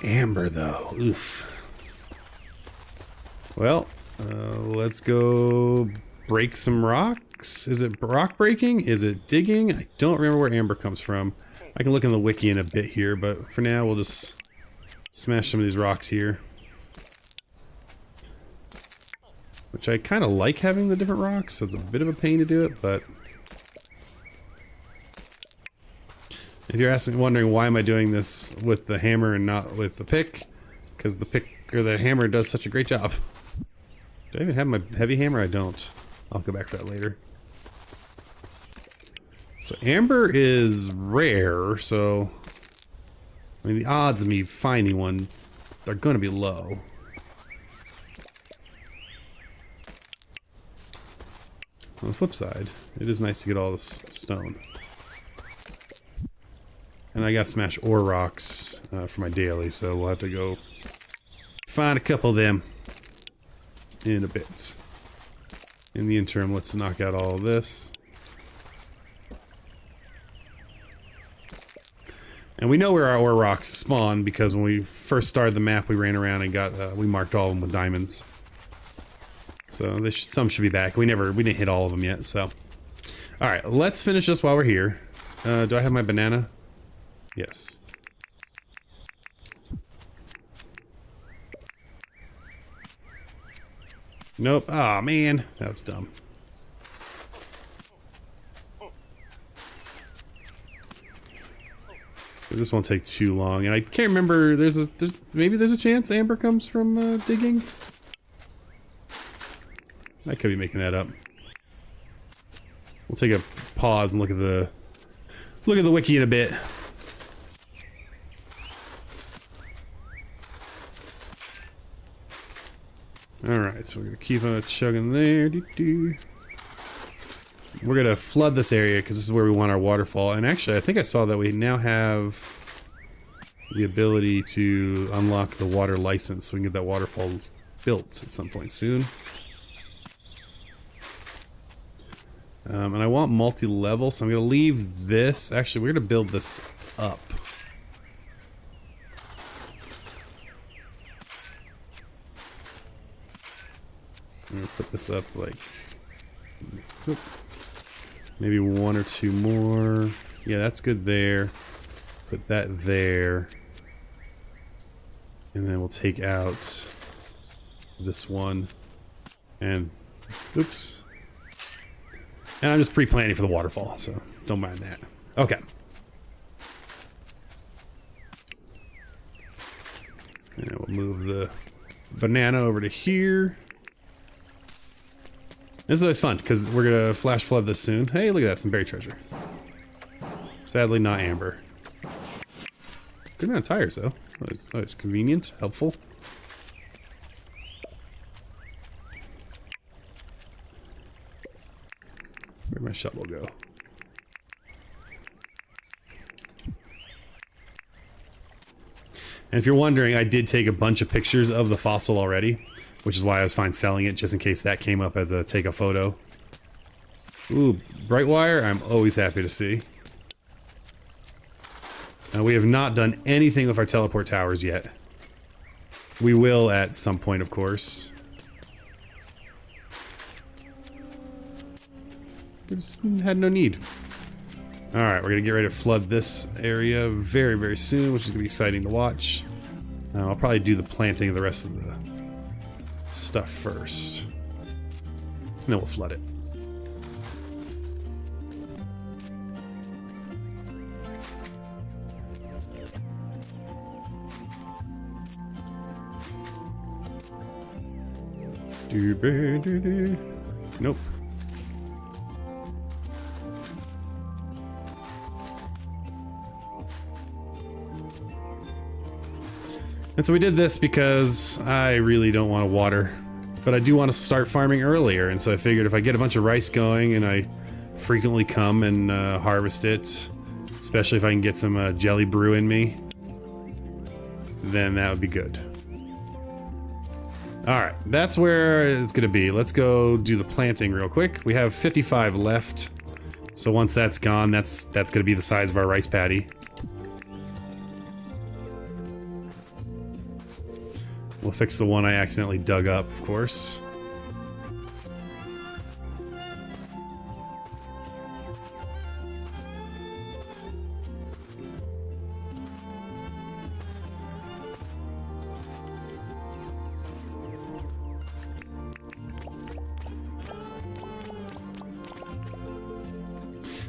Amber, though. Oof. Well, let's go break some rocks. Is it rock breaking? Is it digging? I don't remember where amber comes from. I can look in the wiki in a bit here, but for now we'll just smash some of these rocks here. Which I kind of like having the different rocks, so it's a bit of a pain to do it, but... If you're wondering why am I doing this with the hammer and not with the pick, because the pick, or the hammer does such a great job. Do I even have my heavy hammer? I don't. I'll go back to that later. So amber is rare, so... I mean, the odds of me finding one are going to be low. On the flip side, it is nice to get all this stone. And I got smash ore rocks for my daily, so we'll have to go find a couple of them in a bit. In the interim, let's knock out all of this. And we know where our ore rocks spawn because when we first started the map, we ran around and got we marked all of them with diamonds. So some should be back. We didn't hit all of them yet. So, all right, let's finish this while we're here. Do I have my banana? Yes. Nope. Ah, man, that was dumb. This won't take too long, and I can't remember. Maybe there's a chance amber comes from digging. I could be making that up. We'll take a pause and look at the wiki in a bit. Alright, so we're gonna keep on chugging there. We're gonna flood this area because this is where we want our waterfall. And actually, I think I saw that we now have the ability to unlock the water license so we can get that waterfall built at some point soon. And I want multi-level, so I'm gonna leave this. Actually, we're gonna build this up. I'm gonna put this up like maybe 1 or 2 more. Yeah, that's good there. Put that there. And then we'll take out this one. And oops. And I'm just pre-planning for the waterfall, so don't mind that. Okay. And we'll move the banana over to here. This is always fun, because we're going to flash flood this soon. Hey, look at that, some berry treasure. Sadly, not amber. Good amount of tires, though. Always convenient, helpful. shovel go? And if you're wondering, I did take a bunch of pictures of the fossil already, which is why I was fine selling it, just in case that came up as a take a photo. Ooh, bright wire, I'm always happy to see. We have not done anything with our teleport towers yet. We will at some point, of course. We just had no need. Alright, we're gonna get ready to flood this area very, very soon, which is gonna be exciting to watch. I'll probably do the planting of the rest of the stuff first. And then we'll flood it. Nope. And so we did this because I really don't want to water, but I do want to start farming earlier, and so I figured if I get a bunch of rice going and I frequently come and harvest it, especially if I can get some jelly brew in me, then that would be good. Alright, that's where it's going to be. Let's go do the planting real quick. We have 55 left, so once that's gone, that's going to be the size of our rice paddy. We'll fix the one I accidentally dug up, of course.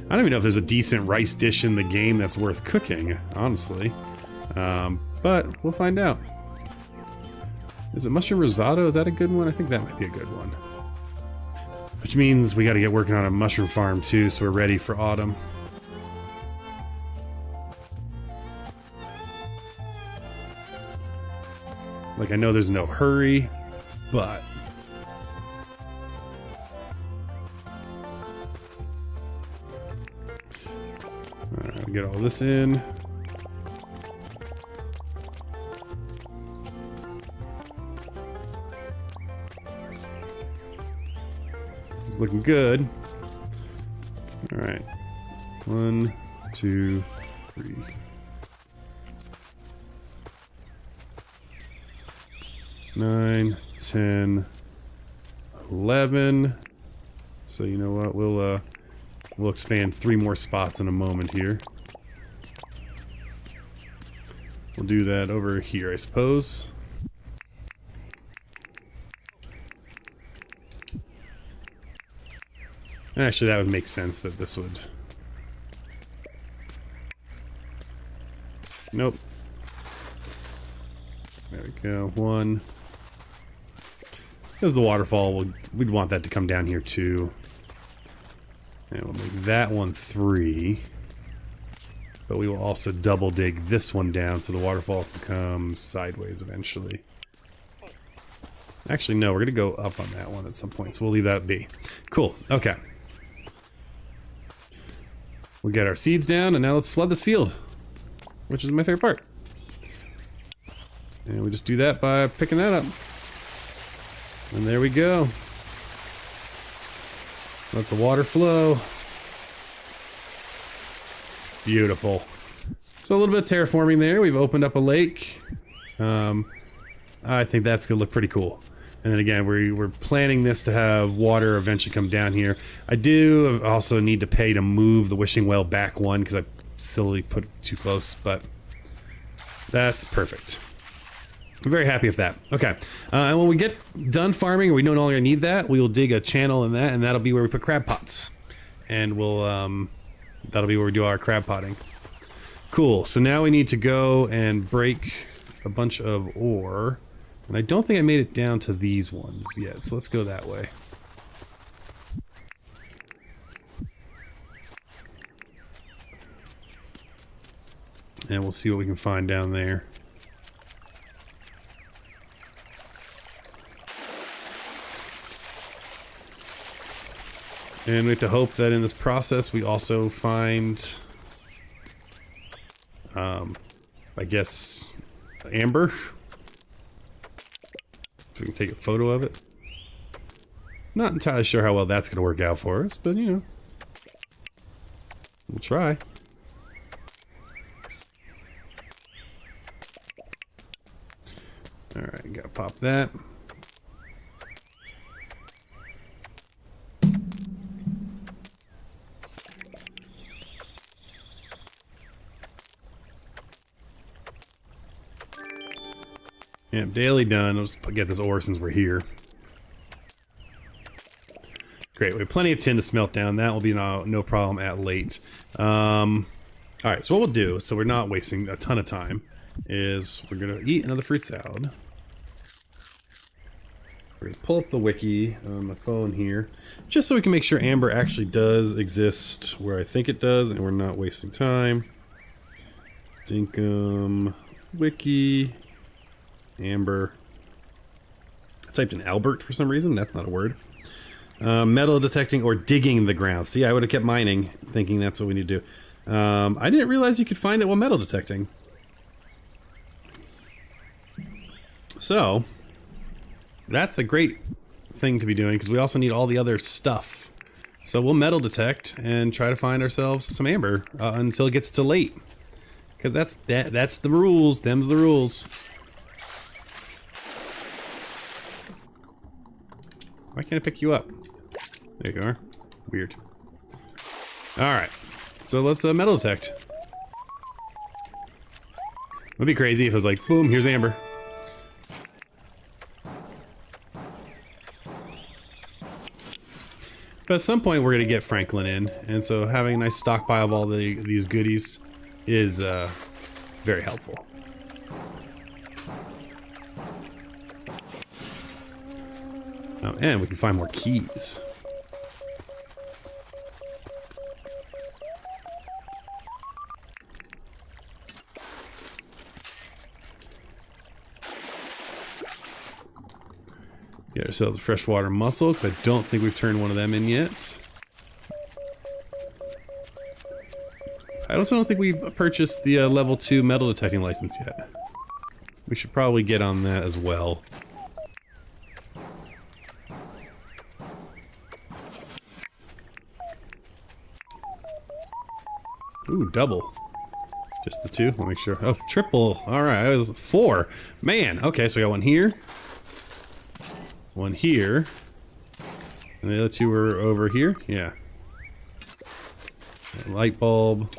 I don't even know if there's a decent rice dish in the game that's worth cooking, honestly. But we'll find out. Is it mushroom risotto? Is that a good one? I think that might be a good one. Which means we got to get working on a mushroom farm too, so we're ready for autumn. Like, I know there's no hurry, but... Alright, I'll get all this in. This is looking good. Alright. 1, 2, 3. 9, 10, 11. So you know what? We'll expand 3 more spots in a moment here. We'll do that over here, I suppose. Actually, that would make sense that this would... Nope. There we go. 1. Because the waterfall, we'd want that to come down here too. And we'll make that one 3. But we will also double dig this one down so the waterfall can come sideways eventually. Actually, no, we're going to go up on that one at some point, so we'll leave that be. Cool, okay. We'll get our seeds down, and now let's flood this field, which is my favorite part. And we just do that by picking that up. And there we go. Let the water flow. Beautiful. So a little bit of terraforming there. We've opened up a lake. I think that's gonna look pretty cool. And then again, we're planning this to have water eventually come down here. I do also need to pay to move the wishing well back 1 because I silly put it too close, but that's perfect. I'm very happy with that. Okay, and when we get done farming, we no longer need that, we will dig a channel in that, and that'll be where we put crab pots. And we'll, that'll be where we do our crab potting. Cool, so now we need to go and break a bunch of ore. And I don't think I made it down to these ones yet, so let's go that way. And we'll see what we can find down there. And we have to hope that in this process we also find, I guess, amber. If we can take a photo of it. Not entirely sure how well that's going to work out for us, but you know, we'll try. Alright, gotta pop that. Yep, daily done. Let's get this ore since we're here. Great, we have plenty of tin to smelt down. That will be no problem at late. Alright, so what we'll do, so we're not wasting a ton of time, is we're going to eat another fruit salad. We're going to pull up the wiki on my phone here, just so we can make sure amber actually does exist where I think it does, and we're not wasting time. Dinkum, wiki, amber. I typed in Albert for some reason, that's not a word. Metal detecting or digging the ground. See, I would have kept mining, thinking that's what we need to do. I didn't realize you could find it while metal detecting. So, that's a great thing to be doing, because we also need all the other stuff. So we'll metal detect and try to find ourselves some amber until it gets too late. Because that's the rules, them's the rules. Why can't I pick you up? There you are. Weird. Alright, so let's metal detect. It'd be crazy if it was like, boom, here's amber. But at some point we're going to get Franklin in, and so having a nice stockpile of all these goodies is very helpful. Oh, and we can find more keys. Get ourselves a freshwater mussel, because I don't think we've turned one of them in yet. I also don't think we purchased the level 2 metal detecting license yet. We should probably get on that as well. Ooh, double. Just the two? Let me make sure. Oh, triple. Alright, it was 4. Man, okay, so we got one here. One here. And the other two were over here? Yeah. Light bulb.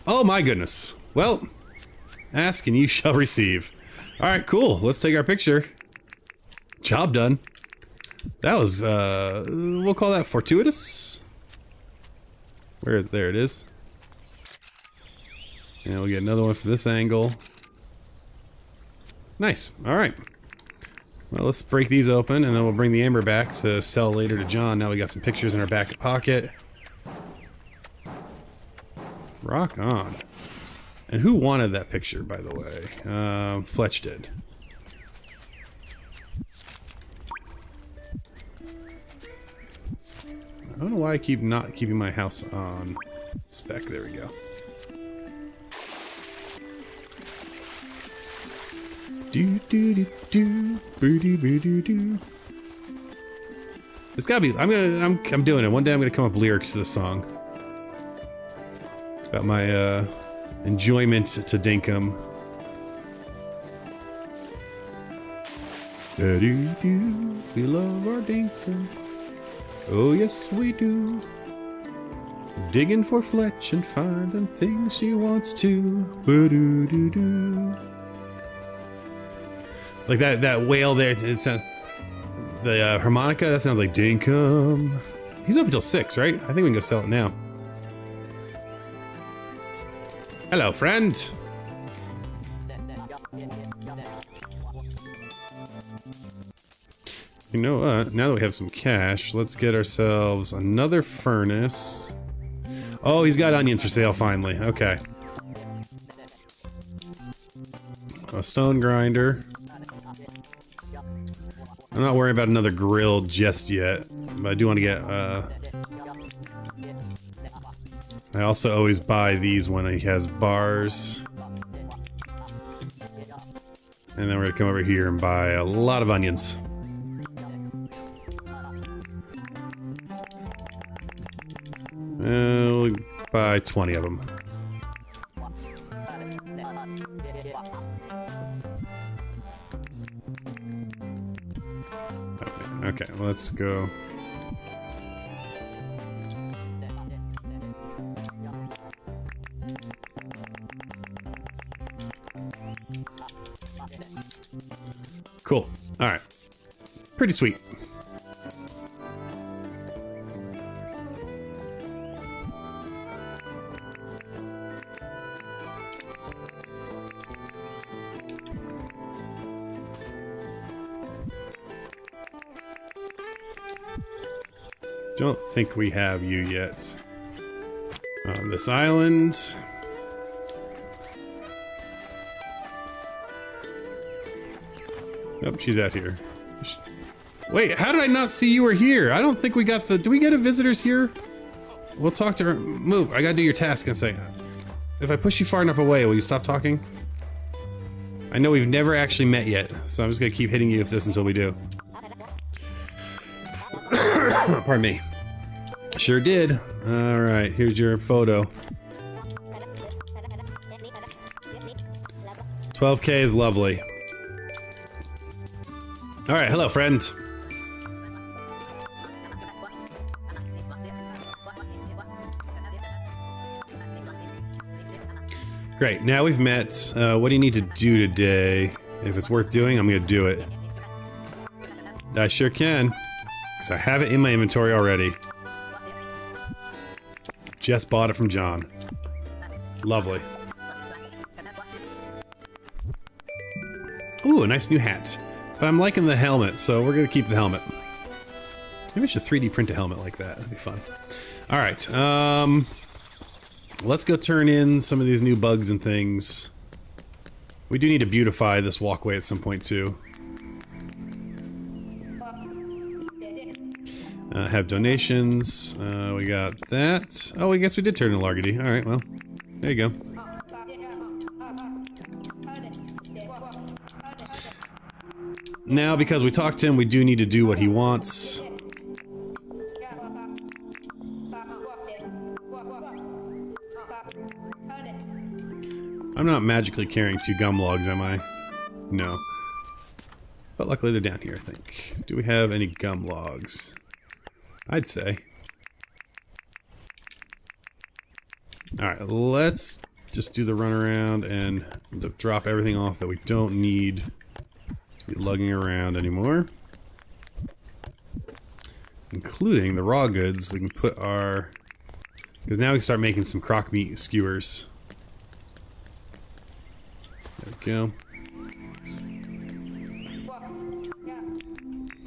Oh my goodness. Well, ask and you shall receive. Alright, cool. Let's take our picture. Job done. That was, we'll call that fortuitous. Where is, there it is. And we'll get another one from this angle. Nice. Alright. Well, let's break these open, and then we'll bring the amber back to sell later to John. Now we got some pictures in our back pocket. Rock on. And who wanted that picture, by the way? Fletch did. I don't know why I keep not keeping my house on spec. There we go. Do do do do boo do boo do do. It's gotta be. I'm doing it. One day I'm gonna come up with lyrics to the song. About my enjoyment to Dinkum. Do do do. We love our Dinkum. Oh yes we do. Digging for Fletch and finding things she wants to. Boo do do do. Like that whale there, it's the harmonica, that sounds like Dinkum. He's up until 6, right? I think we can go sell it now. Hello, friend. You know what? Now that we have some cash, let's get ourselves another furnace. Oh, he's got onions for sale finally. Okay. A stone grinder. I'm not worrying about another grill just yet, but I do want to get I also always buy these when he has bars. And then we're gonna come over here and buy a lot of onions. We'll buy 20 of them. Okay, let's go. Cool. Alright. Pretty sweet. Don't think we have you yet on this island. Oh, she's out here. Wait, how did I not see you were here? I don't think we got the... Do we get a visitors here? We'll talk to her. Move, I gotta do your task in a second. If I push you far enough away, will you stop talking? I know we've never actually met yet, so I'm just gonna keep hitting you with this until we do. Pardon me. Sure did. Alright, here's your photo. 12K is lovely. Alright, hello friend. Great, now we've met. What do you need to do today? If it's worth doing, I'm gonna do it. I sure can. Because I have it in my inventory already. Just bought it from John. Lovely. Ooh, a nice new hat. But I'm liking the helmet, so we're gonna keep the helmet. Maybe I should 3D print a helmet like that. That'd be fun. Alright, let's go turn in some of these new bugs and things. We do need to beautify this walkway at some point, too. Have donations. We got that. Oh, I guess we did turn in Largady. Alright, well, there you go. Now, because we talked to him, we do need to do what he wants. I'm not magically carrying 2 gum logs, am I? No. But luckily they're down here, I think. Do we have any gum logs? I'd say. Alright, let's just do the runaround and drop everything off that we don't need to be lugging around anymore. Including the raw goods. We can put our... Because now we can start making some crock meat skewers. There we go.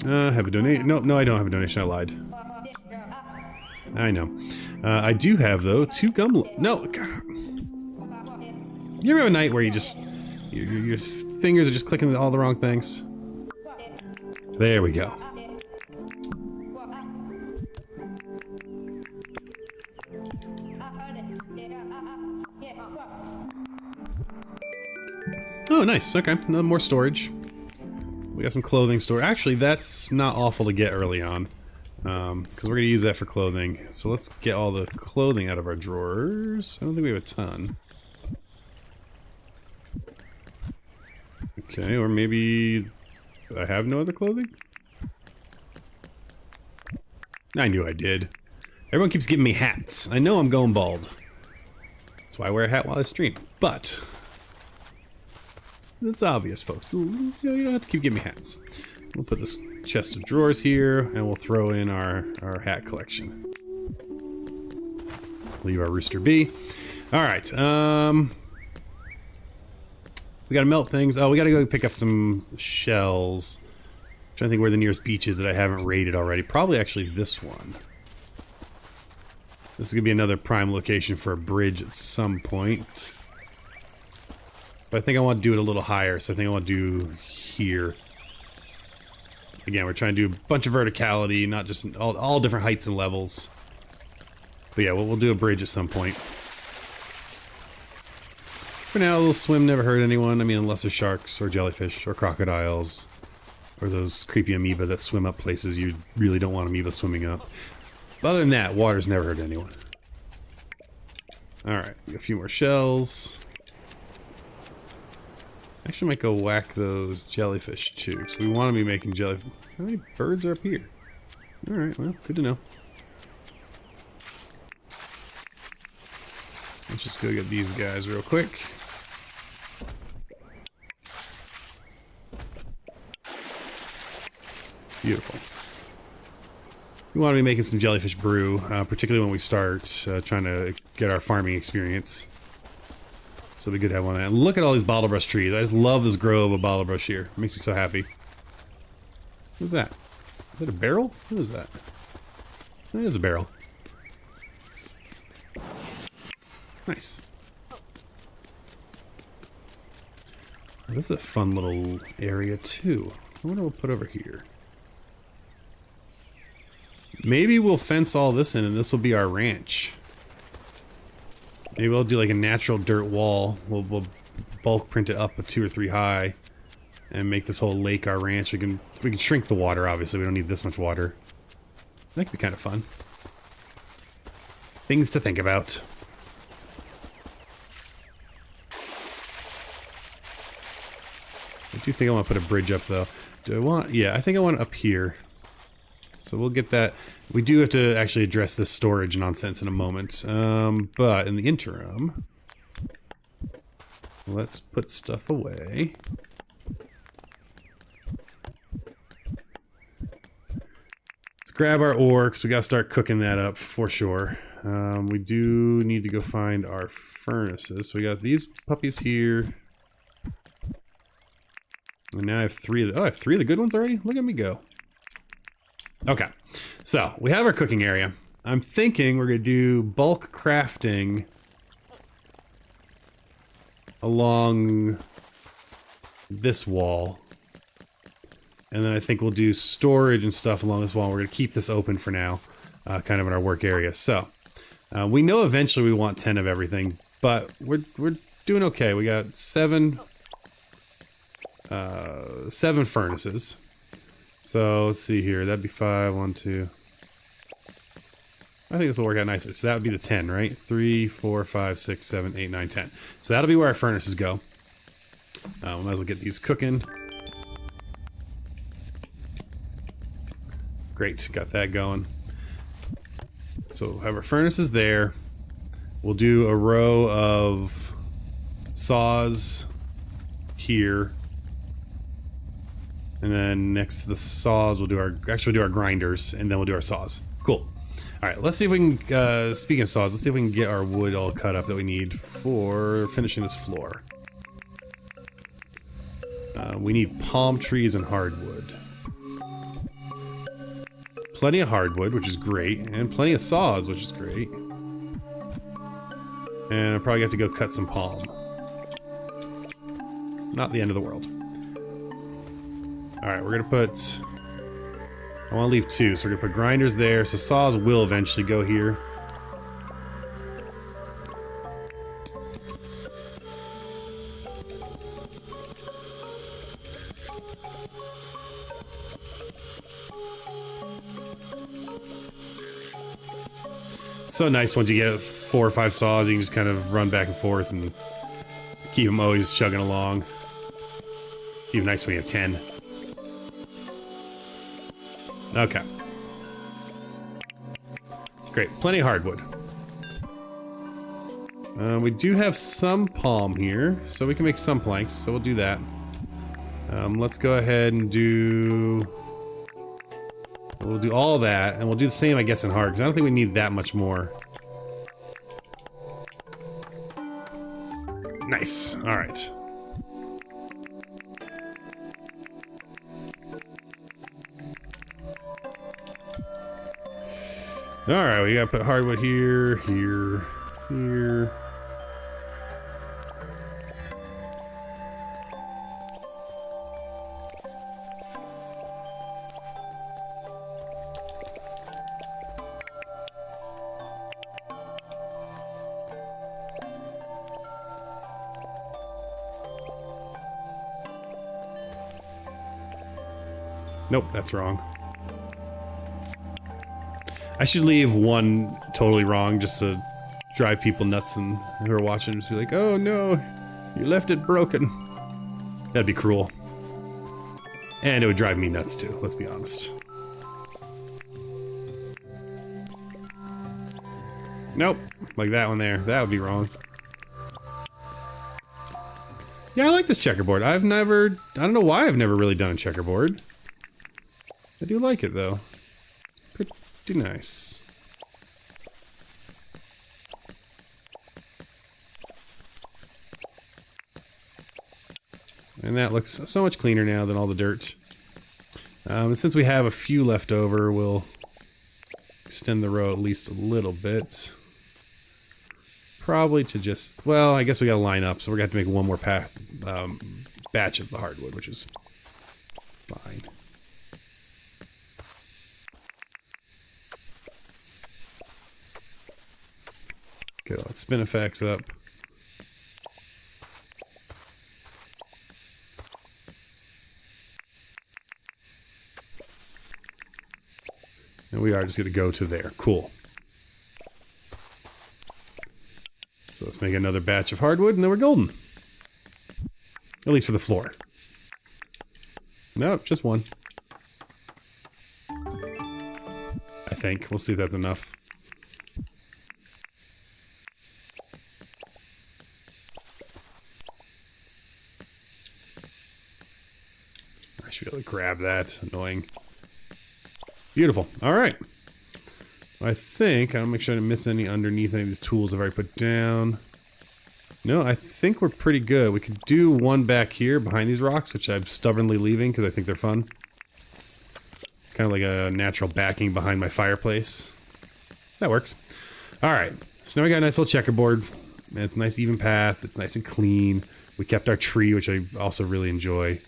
Have a donation. No, I don't have a donation. I lied. I know. I do have, though, 2 gum... No! God. You ever have a night where you just... Your fingers are just clicking all the wrong things? There we go. Oh, nice. Okay. No more storage. We got some clothing store. Actually, that's not awful to get early on. Because we're going to use that for clothing. So let's get all the clothing out of our drawers. I don't think we have a ton. Okay, or maybe... I have no other clothing? I knew I did. Everyone keeps giving me hats. I know I'm going bald. That's why I wear a hat while I stream. But... it's obvious, folks. You don't have to keep giving me hats. We'll put this chest of drawers here, and we'll throw in our hat collection. Leave our rooster be. Alright, we gotta melt things. Oh, we gotta go pick up some shells. I'm trying to think where the nearest beach is that I haven't raided already. Probably actually this one. This is gonna be another prime location for a bridge at some point. But I think I want to do it a little higher, so I think I want to do here. Again, we're trying to do a bunch of verticality, not just all different heights and levels. But yeah, we'll do a bridge at some point. For now, a little swim never hurt anyone. I mean, unless there's sharks or jellyfish or crocodiles or those creepy amoeba that swim up places you really don't want amoeba swimming up. But other than that, water's never hurt anyone. Alright, a few more shells. Actually might go whack those jellyfish too, because we want to be making jellyfish. How many birds are up here? Alright, well, good to know. Let's just go get these guys real quick. Beautiful. We want to be making some jellyfish brew, particularly when we start trying to get our farming experience. So it'd be good to have one of that. And look at all these bottle brush trees. I just love this grove of bottle brush here. It makes me so happy. What's that? Is that a barrel? What is that? That is a barrel. Nice. Oh, this is a fun little area too. I wonder what we'll put over here. Maybe we'll fence all this in and this will be our ranch. Maybe we'll do like a natural dirt wall. We'll bulk print it up a 2 or 3 high and make this whole lake our ranch. We can shrink the water, obviously. We don't need this much water. That could be kind of fun. Things to think about. I do think I want to put a bridge up though. Do I want? Yeah, I think I want it up here. So we'll get that. We do have to actually address this storage nonsense in a moment. But in the interim, let's put stuff away. Let's grab our ore, because we gotta start cooking that up for sure. We do need to go find our furnaces. So we got these puppies here. And now I have 3 of the, oh, I have 3 of the good ones already? Look at me go. Okay, so we have our cooking area. I'm thinking we're gonna do bulk crafting along this wall. And then I think we'll do storage and stuff along this wall. We're gonna keep this open for now, kind of in our work area. So, we know eventually we want 10 of everything, but we're doing okay. We got 7 furnaces. So let's see here. That'd be 5, 1, 2. I think this will work out nicely. So that would be the 10, right? 3, 4, 5, 6, 7, 8, 9, 10. So that'll be where our furnaces go. We might as well get these cooking. Great, got that going. So we'll have our furnaces there. We'll do a row of saws here. And then next to the saws, we'll do our grinders, and then we'll do our saws. Cool. All right, let's see if we can, speaking of saws, let's see if we can get our wood all cut up that we need for finishing this floor. We need palm trees and hardwood. Plenty of hardwood, which is great, and plenty of saws, which is great. And I'll probably have to go cut some palm. Not the end of the world. Alright, we're gonna put... I want to leave 2, so we're gonna put grinders there, so saws will eventually go here. So nice once you get 4 or 5 saws, you can just kind of run back and forth and keep them always chugging along. It's even nice when you have 10. Okay. Great, plenty of hardwood. We do have some palm here, so we can make some planks, so we'll do that. Let's go ahead and do... We'll do all that, and we'll do the same, I guess, in hard, because I don't think we need that much more. Nice. Alright. Alright, we gotta put hardwood here, here, here. Nope, that's wrong. I should leave one totally wrong just to drive people nuts and who are watching just be like, oh no, you left it broken. That'd be cruel. And it would drive me nuts too, let's be honest. Nope, like that one there. That would be wrong. Yeah, I like this checkerboard. I don't know why I've never really done a checkerboard. I do like it though. It's pretty nice. And that looks so much cleaner now than all the dirt. And since we have a few left over, we'll extend the row at least a little bit. Probably to just, well, I guess we gotta line up, so we're gonna have to make one more batch of the hardwood, which is fine. Okay, let's spin effects up. And we are just gonna go to there. Cool. So let's make another batch of hardwood and then we're golden. At least for the floor. Nope, just one. I think. We'll see if that's enough. I should be able to grab that. Annoying. Beautiful. Alright. I think, I'll make sure I didn't miss any underneath any of these tools I've already put down. No, I think we're pretty good. We could do one back here behind these rocks, which I'm stubbornly leaving because I think they're fun. Kind of like a natural backing behind my fireplace. That works. Alright, so now we got a nice little checkerboard. And it's a nice even path, it's nice and clean. We kept our tree, which I also really enjoy.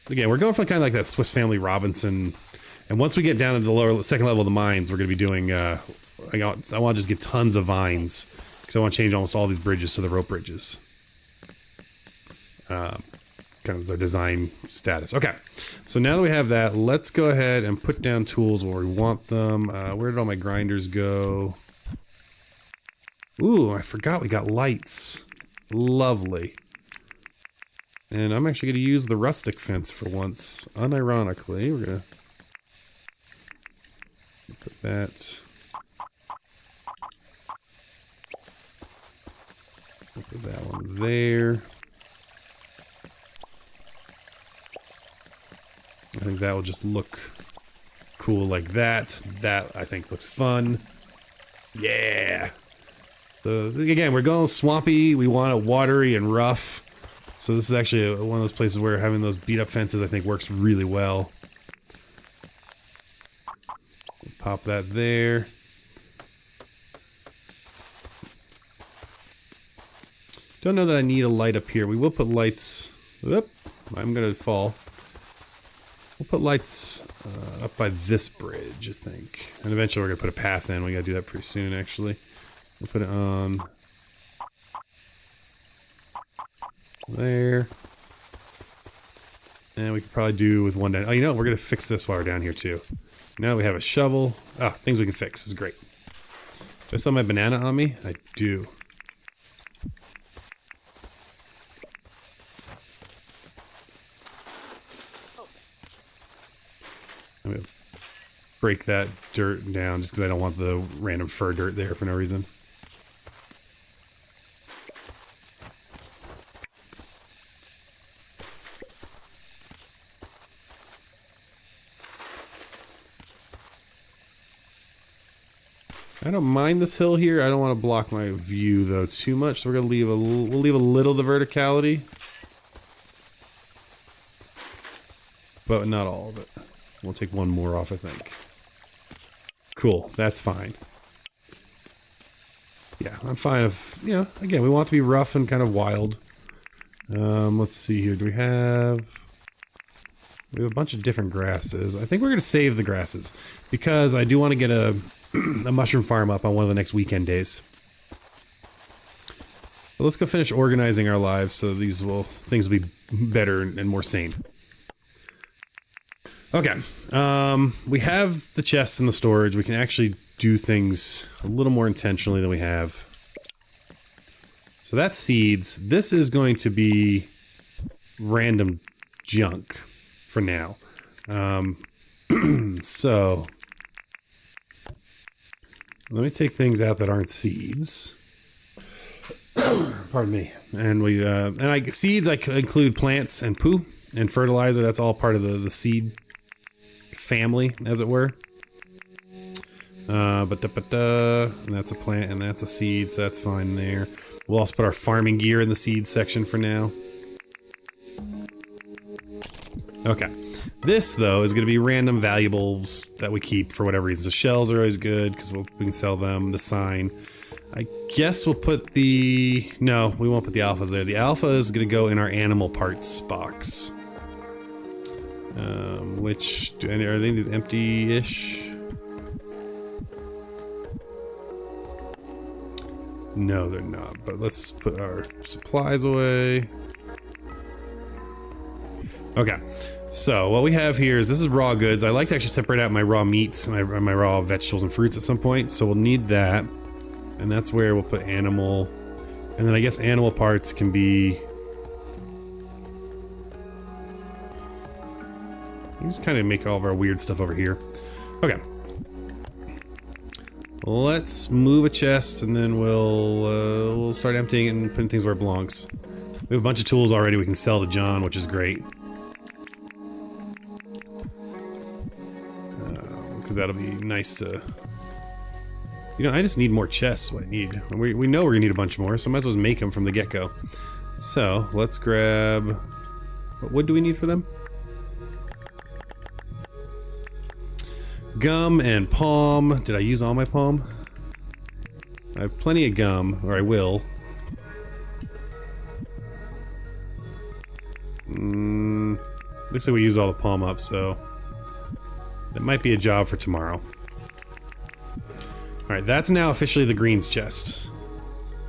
Again, we're going for kind of like that Swiss Family Robinson. And once we get down into the second level of the mines, we're going to be doing, I want to just get tons of vines. Because I want to change almost all these bridges to the rope bridges. Kind of as our design status. Okay, so now that we have that, let's go ahead and put down tools where we want them. Where did all my grinders go? Ooh, I forgot we got lights. Lovely. And I'm actually going to use the rustic fence for once. Unironically, we're going to put that. Put that one there. I think that will just look cool like that. That, I think, looks fun. Yeah! So, again, we're going swampy. We want it watery and rough. So this is actually one of those places where having those beat-up fences, I think, works really well. Pop that there. Don't know that I need a light up here. We will put lights... Whoop, I'm gonna fall. We'll put lights up by this bridge, I think. And eventually we're gonna put a path in. We gotta do that pretty soon, actually. We'll put it on... there. And we could probably do with one down. Oh, you know what? We're gonna fix this while we're down here, too. Now we have a shovel. Ah, things we can fix. This is great. Do I still have my banana on me? I do. I'm gonna break that dirt down just because I don't want the random fur dirt there for no reason. I don't mind this hill here. I don't want to block my view though too much, so we're gonna leave we'll leave a little of the verticality, but not all of it. We'll take one more off, I think. Cool, that's fine. Yeah, I'm fine if, you know, again, we want it to be rough and kind of wild. Let's see here. We have a bunch of different grasses. I think we're gonna save the grasses because I do want to get a mushroom farm up on one of the next weekend days. But let's go finish organizing our lives so things will be better and more sane. Okay. We have the chests and the storage. We can actually do things a little more intentionally than we have. So that's seeds. This is going to be random junk for now. So let me take things out that aren't seeds. Pardon me. And seeds, I include plants and poo and fertilizer. That's all part of the seed family, as it were. And that's a plant and that's a seed, so that's fine there. We'll also put our farming gear in the seed section for now. Okay. This, though, is going to be random valuables that we keep for whatever reason. So shells are always good, because we can sell them. The sign. I guess we'll put the... No, we won't put the alphas there. The alpha is going to go in our animal parts box. Are these empty-ish? No, they're not. But let's put our supplies away. Okay. So what we have here is this is raw goods. I like to actually separate out my raw meats, my raw vegetables and fruits at some point. So we'll need that. And that's where we'll put animal. And then I guess animal parts can be... We just kind of make all of our weird stuff over here. Okay. Let's move a chest and then we'll start emptying it and putting things where it belongs. We have a bunch of tools already we can sell to John, which is great. Because that'll be nice to... You know, I just need more chests, what I need. We know we're gonna need a bunch more, so I might as well just make them from the get-go. So, let's grab... What wood do we need for them? Gum and palm. Did I use all my palm? I have plenty of gum, or I will. Looks like we used all the palm up, so... That might be a job for tomorrow. Alright, that's now officially the greens chest.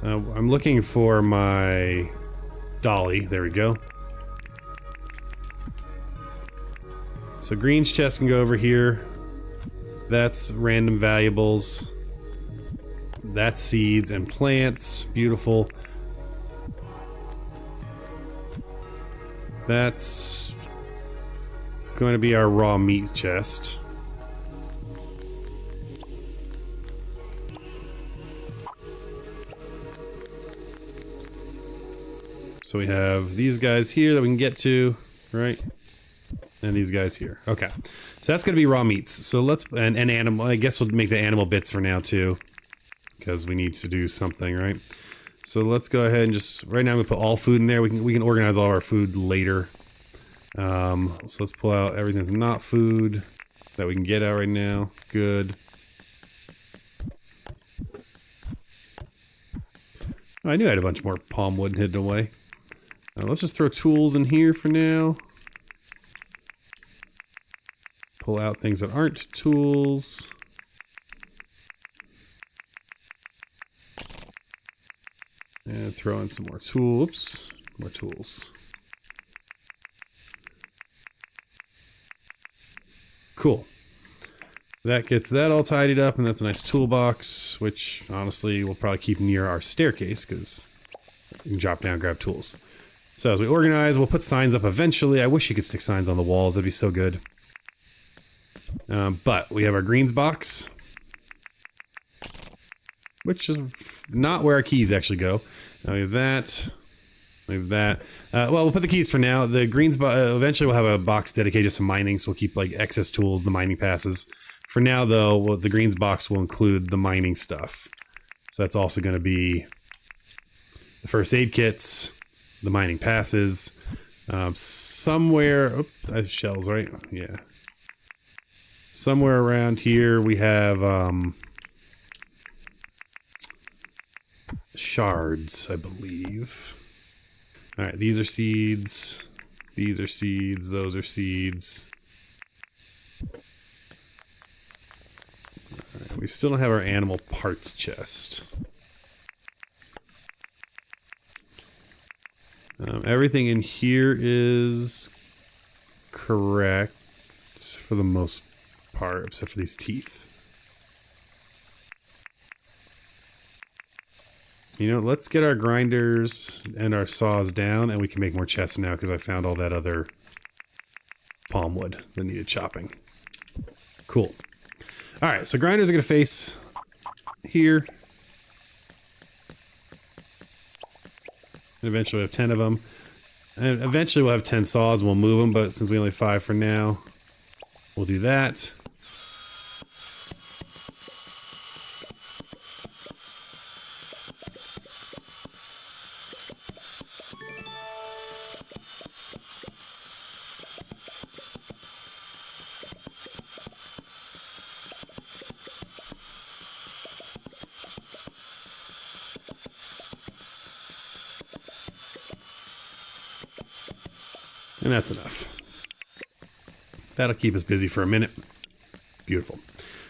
I'm looking for my dolly. There we go. So greens chest can go over here. That's random valuables. That's seeds and plants. Beautiful. That's going to be our raw meat chest. So we have these guys here that we can get to, right? And these guys here. Okay. So that's going to be raw meats. So let's... And animal... I guess we'll make the animal bits for now, too. Because we need to do something, right? So let's go ahead and just... Right now we put all food in there. We can organize all of our food later. So let's pull out everything that's not food that we can get out right now. Good. Oh, I knew I had a bunch more palm wood hidden away. Let's just throw tools in here for now. Pull out things that aren't tools. And throw in some more tools. Oops, more tools. Cool. That gets that all tidied up, and that's a nice toolbox, which honestly we'll probably keep near our staircase because you can drop down and grab tools. So as we organize, we'll put signs up eventually. I wish you could stick signs on the walls. That'd be so good. But we have our greens box, which is not where our keys actually go. Now we have that. We have that. Well, we'll put the keys for now. The greens eventually we'll have a box dedicated to mining, so we'll keep like excess tools, the mining passes. For now, though, the greens box will include the mining stuff. So that's also going to be the first aid kits, the mining passes, somewhere. Oh, I have shells, right? Yeah. Somewhere around here we have shards, I believe. All right, these are seeds. These are seeds. Those are seeds. All right, we still don't have our animal parts chest. Everything in here is correct. for the most part, except for these teeth. You know, let's get our grinders and our saws down, and we can make more chests now because I found all that other palm wood that needed chopping. Cool. Alright, so grinders are going to face here. And eventually we'll have 10 of them. And eventually we'll have 10 saws and we'll move them, but since we only have 5 for now, we'll do that. And that's enough. That'll keep us busy for a minute. Beautiful.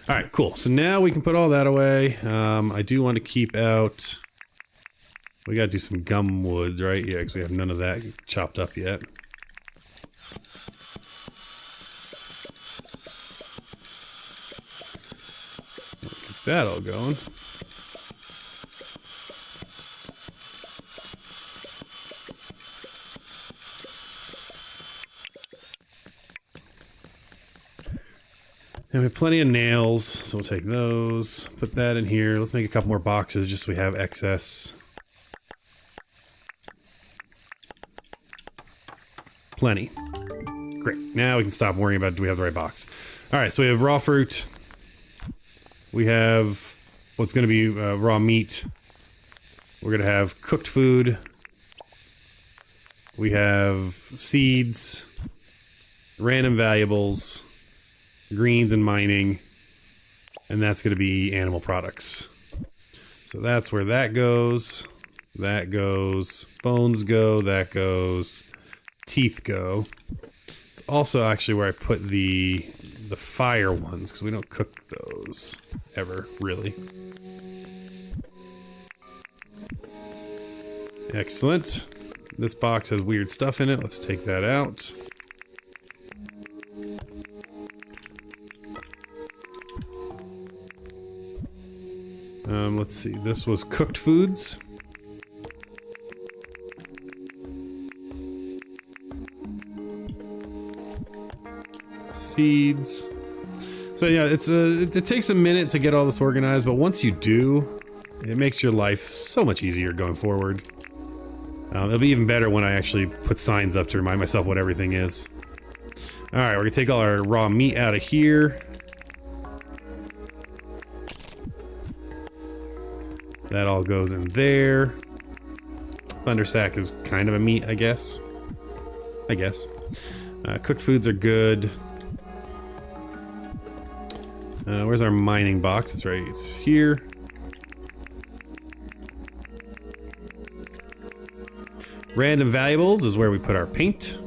All right, cool. So now we can put all that away. I do want to keep out... We got to do some gum wood, right? Yeah, because we have none of that chopped up yet. Get that all going. And we have plenty of nails, so we'll take those, put that in here. Let's make a couple more boxes just so we have excess. Plenty. Great. Now we can stop worrying about do we have the right box. Alright, so we have raw fruit. We have what's going to be raw meat. We're going to have cooked food. We have seeds, random valuables, greens and mining, and that's going to be animal products. So that's where that goes, bones go, that goes, teeth go. It's also actually where I put the fire ones, because we don't cook those ever, really. Excellent. This box has weird stuff in it. Let's take that out. Let's see, this was cooked foods. Seeds. So yeah, it takes a minute to get all this organized, but once you do, it makes your life so much easier going forward. It'll be even better when I actually put signs up to remind myself what everything is. Alright, we're gonna take all our raw meat out of here. That all goes in there. Thunder sack is kind of a meat, I guess. Cooked foods are good. Where's our mining box? It's right here. Random valuables is where we put our paint.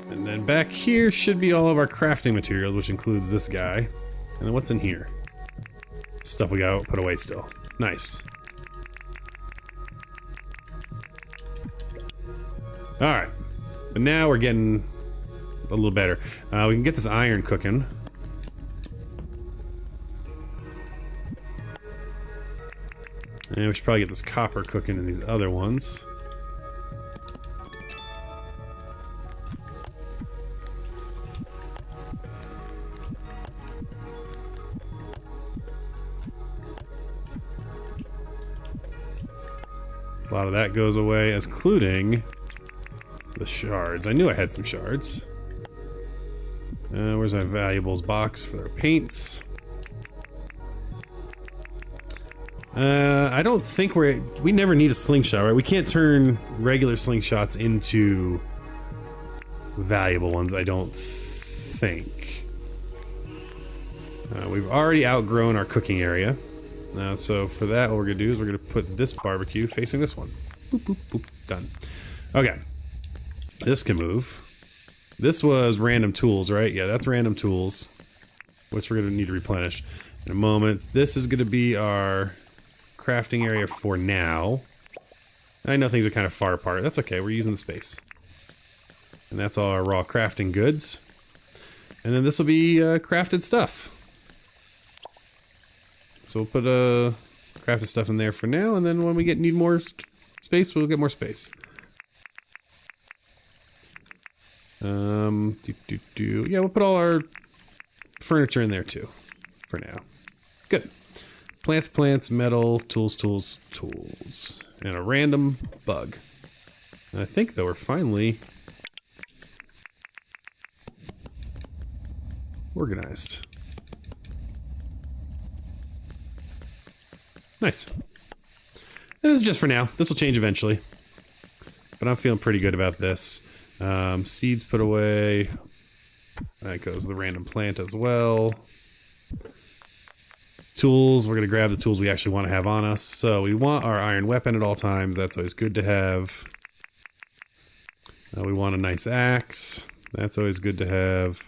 And then back here should be all of our crafting materials, which includes this guy. And then what's in here? Stuff we gotta put away still. Nice. Alright. But now we're getting a little better. We can get this iron cooking. And we should probably get this copper cooking in these other ones. A lot of that goes away, including the shards. I knew I had some shards. Where's our valuables box for our paints? I don't think we never need a slingshot, right? We can't turn regular slingshots into valuable ones, I don't think. We've already outgrown our cooking area. So for that, what we're gonna do is we're gonna put this barbecue facing this one. Boop, boop, boop. Done. Okay. This can move. This was random tools, right? Yeah, that's random tools, which we're gonna need to replenish in a moment. This is gonna be our crafting area for now. I know things are kind of far apart. That's okay, we're using the space. And that's all our raw crafting goods. And then this will be crafted stuff. So we'll put crafted stuff in there for now, and then when we need more space, we'll get more space. Yeah, we'll put all our furniture in there too, for now. Good. Plants, metal, tools, and a random bug. And I think that we're finally organized. Nice. And this is just for now. This will change eventually. But I'm feeling pretty good about this. Seeds put away. That goes the random plant as well. Tools, we're going to grab the tools we actually want to have on us. So we want our iron weapon at all times. That's always good to have. We want a nice axe. That's always good to have.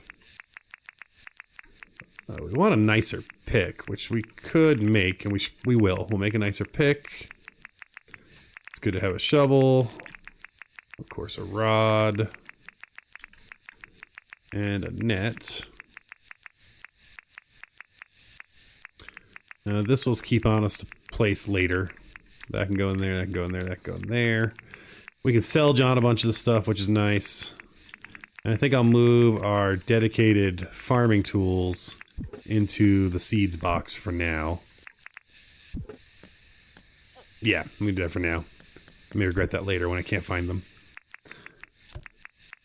We want a nicer pick, which we could make, and we will. We'll make a nicer pick. It's good to have a shovel. Of course, a rod. And a net. This will keep on us to place later. That can go in there, that can go in there, that can go in there. We can sell John a bunch of the stuff, which is nice. And I think I'll move our dedicated farming tools into the seeds box for now. Yeah, I'm gonna do that for now. I may regret that later when I can't find them.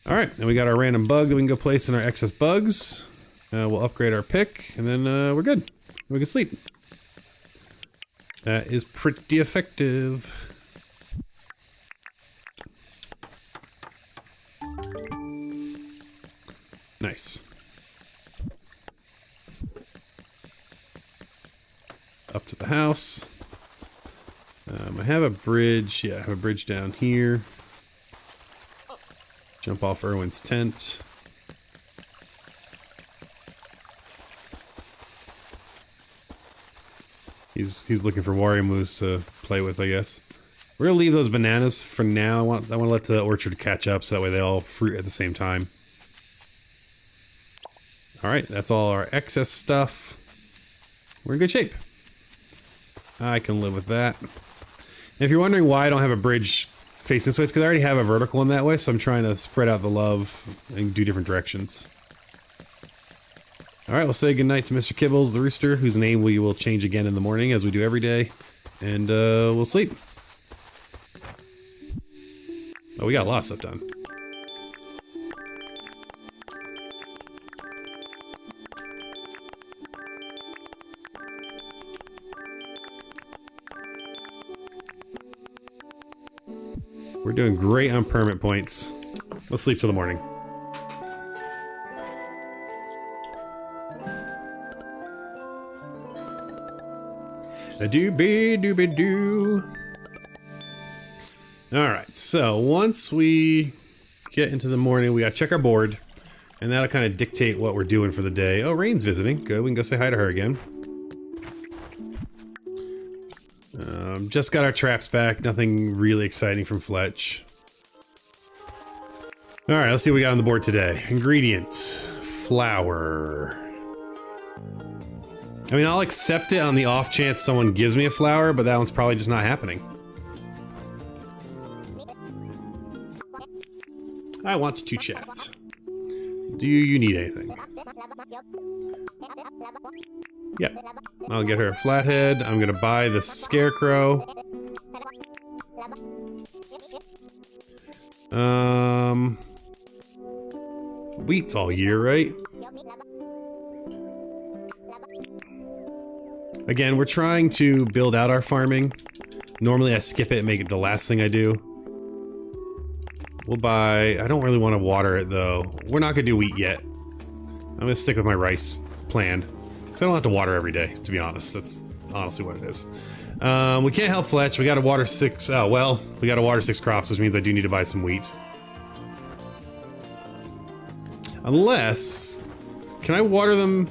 Alright, and we got our random bug that we can go place in our excess bugs. We'll upgrade our pick, and then we're good. We can sleep. That is pretty effective. Nice. Up to the house. I have a bridge. Yeah, I have a bridge down here. Jump off Erwin's tent. He's looking for warrior moves to play with, I guess. We're gonna leave those bananas for now. I want to let the orchard catch up so that way they all fruit at the same time. Alright, that's all our excess stuff. We're in good shape. I can live with that. And if you're wondering why I don't have a bridge facing this way, it's because I already have a vertical one that way, so I'm trying to spread out the love and do different directions. Alright, we'll say goodnight to Mr. Kibbles, the rooster, whose name we will change again in the morning, as we do every day. And, we'll sleep. Oh, we got a lot of stuff done. We're doing great on permit points. Let's sleep till the morning. A doobie doobie doo. Alright, so once we get into the morning, we gotta check our board, and that'll kind of dictate what we're doing for the day. Oh, Rain's visiting. Good, we can go say hi to her again. Just got our traps back. Nothing really exciting from Fletch. Alright, let's see what we got on the board today. Ingredients. Flour. I mean, I'll accept it on the off chance someone gives me a flower, but that one's probably just not happening. I want to chat. Do you need anything? Yep. I'll get her a flathead. I'm gonna buy this scarecrow. Wheat's all year, right? Again, we're trying to build out our farming. Normally I skip it and make it the last thing I do. We'll buy... I don't really want to water it though. We're not gonna do wheat yet. I'm gonna stick with my rice plan. Because I don't have to water every day, to be honest. That's honestly what it is. We can't help Fletch. We gotta water 6... Oh, well, we gotta water 6 crops, which means I do need to buy some wheat. Unless... Can I water them...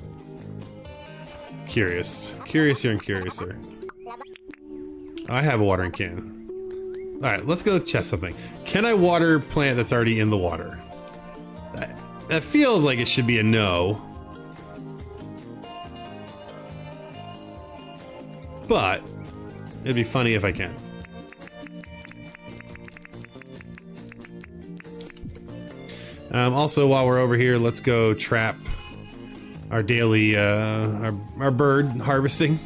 Curious. Curiouser and curiouser. I have a watering can. Alright, let's go test something. Can I water plant that's already in the water? That feels like it should be a no. But it'd be funny if I can. Also, while we're over here, let's go trap our daily, our bird harvesting.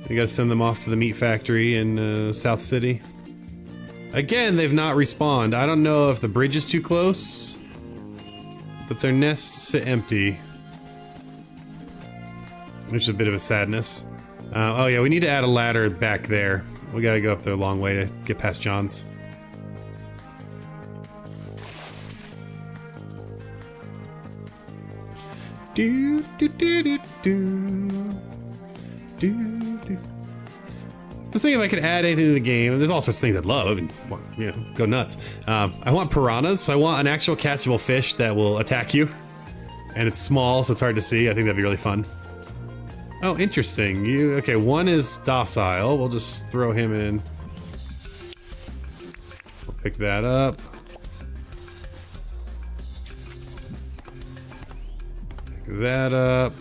We gotta send them off to the meat factory in South City. Again, they've not respawned. I don't know if the bridge is too close, but their nests sit empty, which is a bit of a sadness. Oh yeah, we need to add a ladder back there. We gotta go up there a long way to get past John's. Do do do do do do do. Let's think if I could add anything to the game. There's all sorts of things I'd love and, you know, go nuts. I want piranhas, so I want an actual catchable fish that will attack you. And it's small, so it's hard to see. I think that'd be really fun. Oh, interesting. Okay, one is docile. We'll just throw him in. We'll pick that up. Pick that up.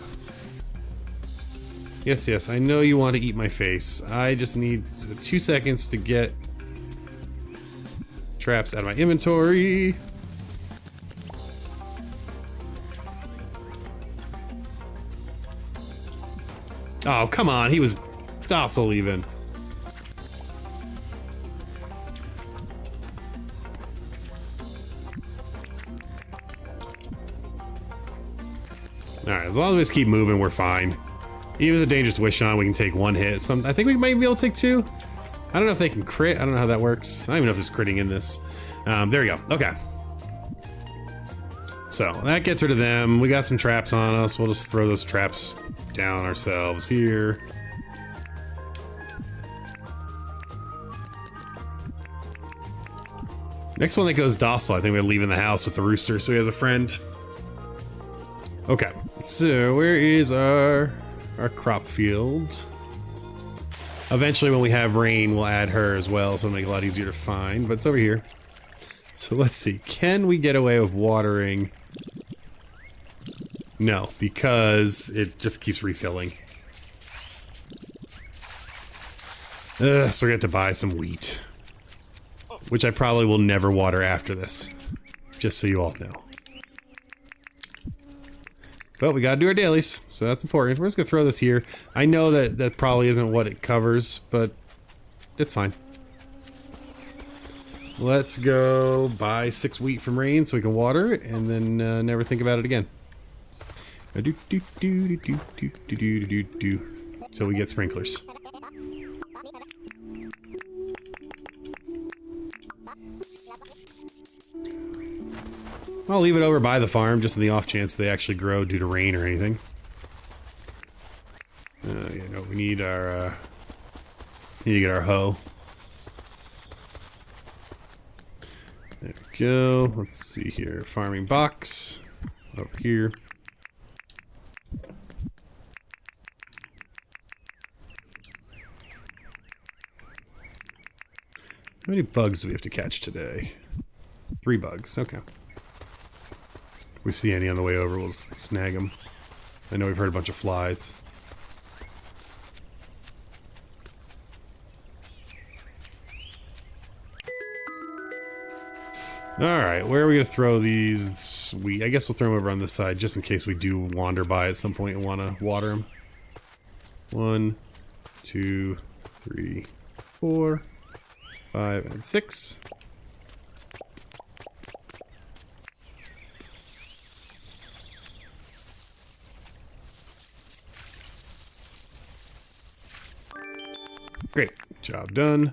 Yes, yes, I know you want to eat my face. I just need 2 seconds to get traps out of my inventory. Oh, come on, he was docile even. Alright, as long as we just keep moving, we're fine. Even with the Dangerous Wish on, we can take one hit. I think we might be able to take two. I don't know if they can crit. I don't know how that works. I don't even know if there's critting in this. There we go. Okay. So, that gets rid of them. We got some traps on us. We'll just throw those traps down ourselves here. Next one that goes docile, I think we're leaving the house with the rooster so he has a friend. Okay, so where is our crop field? Eventually when we have rain, we'll add her as well, so it'll make it a lot easier to find, but it's over here. So let's see, can we get away with watering? No, because it just keeps refilling. So we're gonna have to buy some wheat. Which I probably will never water after this. Just so you all know. But we gotta do our dailies, so that's important. We're just gonna throw this here. I know that that probably isn't what it covers, but it's fine. Let's go buy 6 wheat from rain so we can water it, and then never think about it again. So we get sprinklers. I'll leave it over by the farm just in the off chance they actually grow due to rain or anything. Yeah, no, we need our need to get our hoe. There we go. Let's see here. Farming box up here. How many bugs do we have to catch today? 3 bugs. Okay. If we see any on the way over, we'll snag them. I know we've heard a bunch of flies. Alright, where are we going to throw these? I guess we'll throw them over on this side, just in case we do wander by at some point and want to water them. 1, 2, 3, 4, 5, and 6. Great, job done.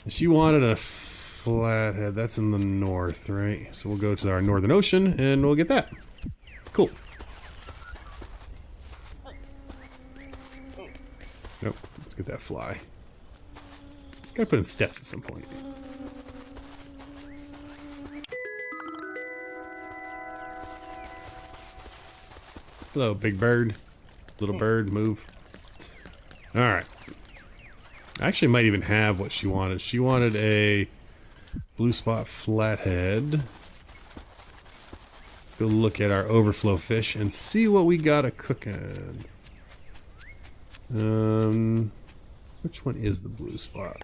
She wanted a flathead. That's in the north, right? So we'll go to our northern ocean and we'll get that. Cool. Nope, let's get that fly. Gotta put in steps at some point. Hello, big bird. Little bird, move. Alright. I actually might even have what she wanted. She wanted a blue spot flathead. Let's go look at our overflow fish and see what we got a cooking. Which one is the blue spot?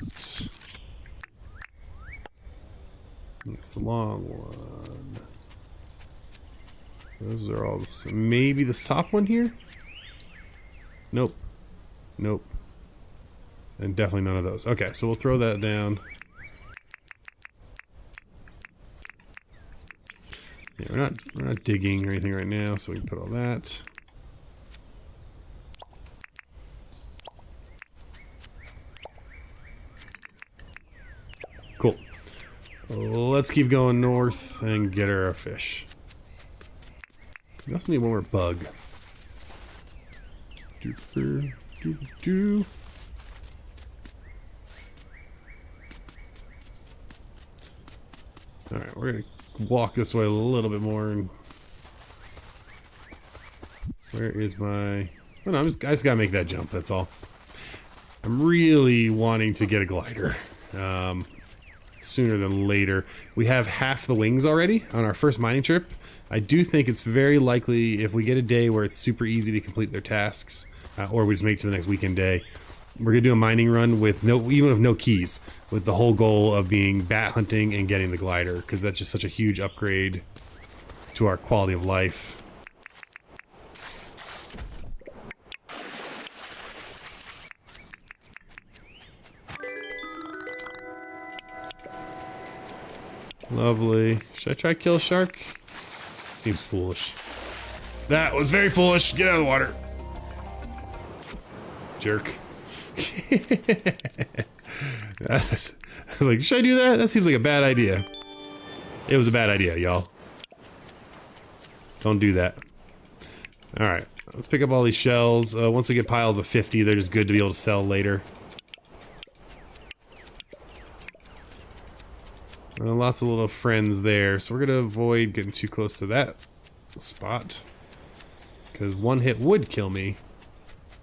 It's the long one. Those are all the same. Maybe this top one here? Nope. Nope. And definitely none of those. Okay, so we'll throw that down. Yeah, we're not digging or anything right now, so we can put all that. Cool. Let's keep going north and get her a fish. We also need one more bug. Dooper, dooper, doo. Alright, we're gonna walk this way a little bit more. And where is my... Oh no, I just gotta make that jump, that's all. I'm really wanting to get a glider. Sooner than later. We have half the wings already on our first mining trip. I do think it's very likely if we get a day where it's super easy to complete their tasks, or we just make it to the next weekend day, we're gonna do a mining run with even with no keys, with the whole goal of being bat hunting and getting the glider, because that's just such a huge upgrade to our quality of life. Lovely. Should I try to kill a shark? Seems foolish. That was very foolish. Get out of the water. Jerk. I was like, should I do that? That seems like a bad idea. It was a bad idea, y'all. Don't do that. Alright, let's pick up all these shells. Once we get piles of 50, they're just good to be able to sell later. Lots of little friends there, so we're gonna avoid getting too close to that spot, because one hit would kill me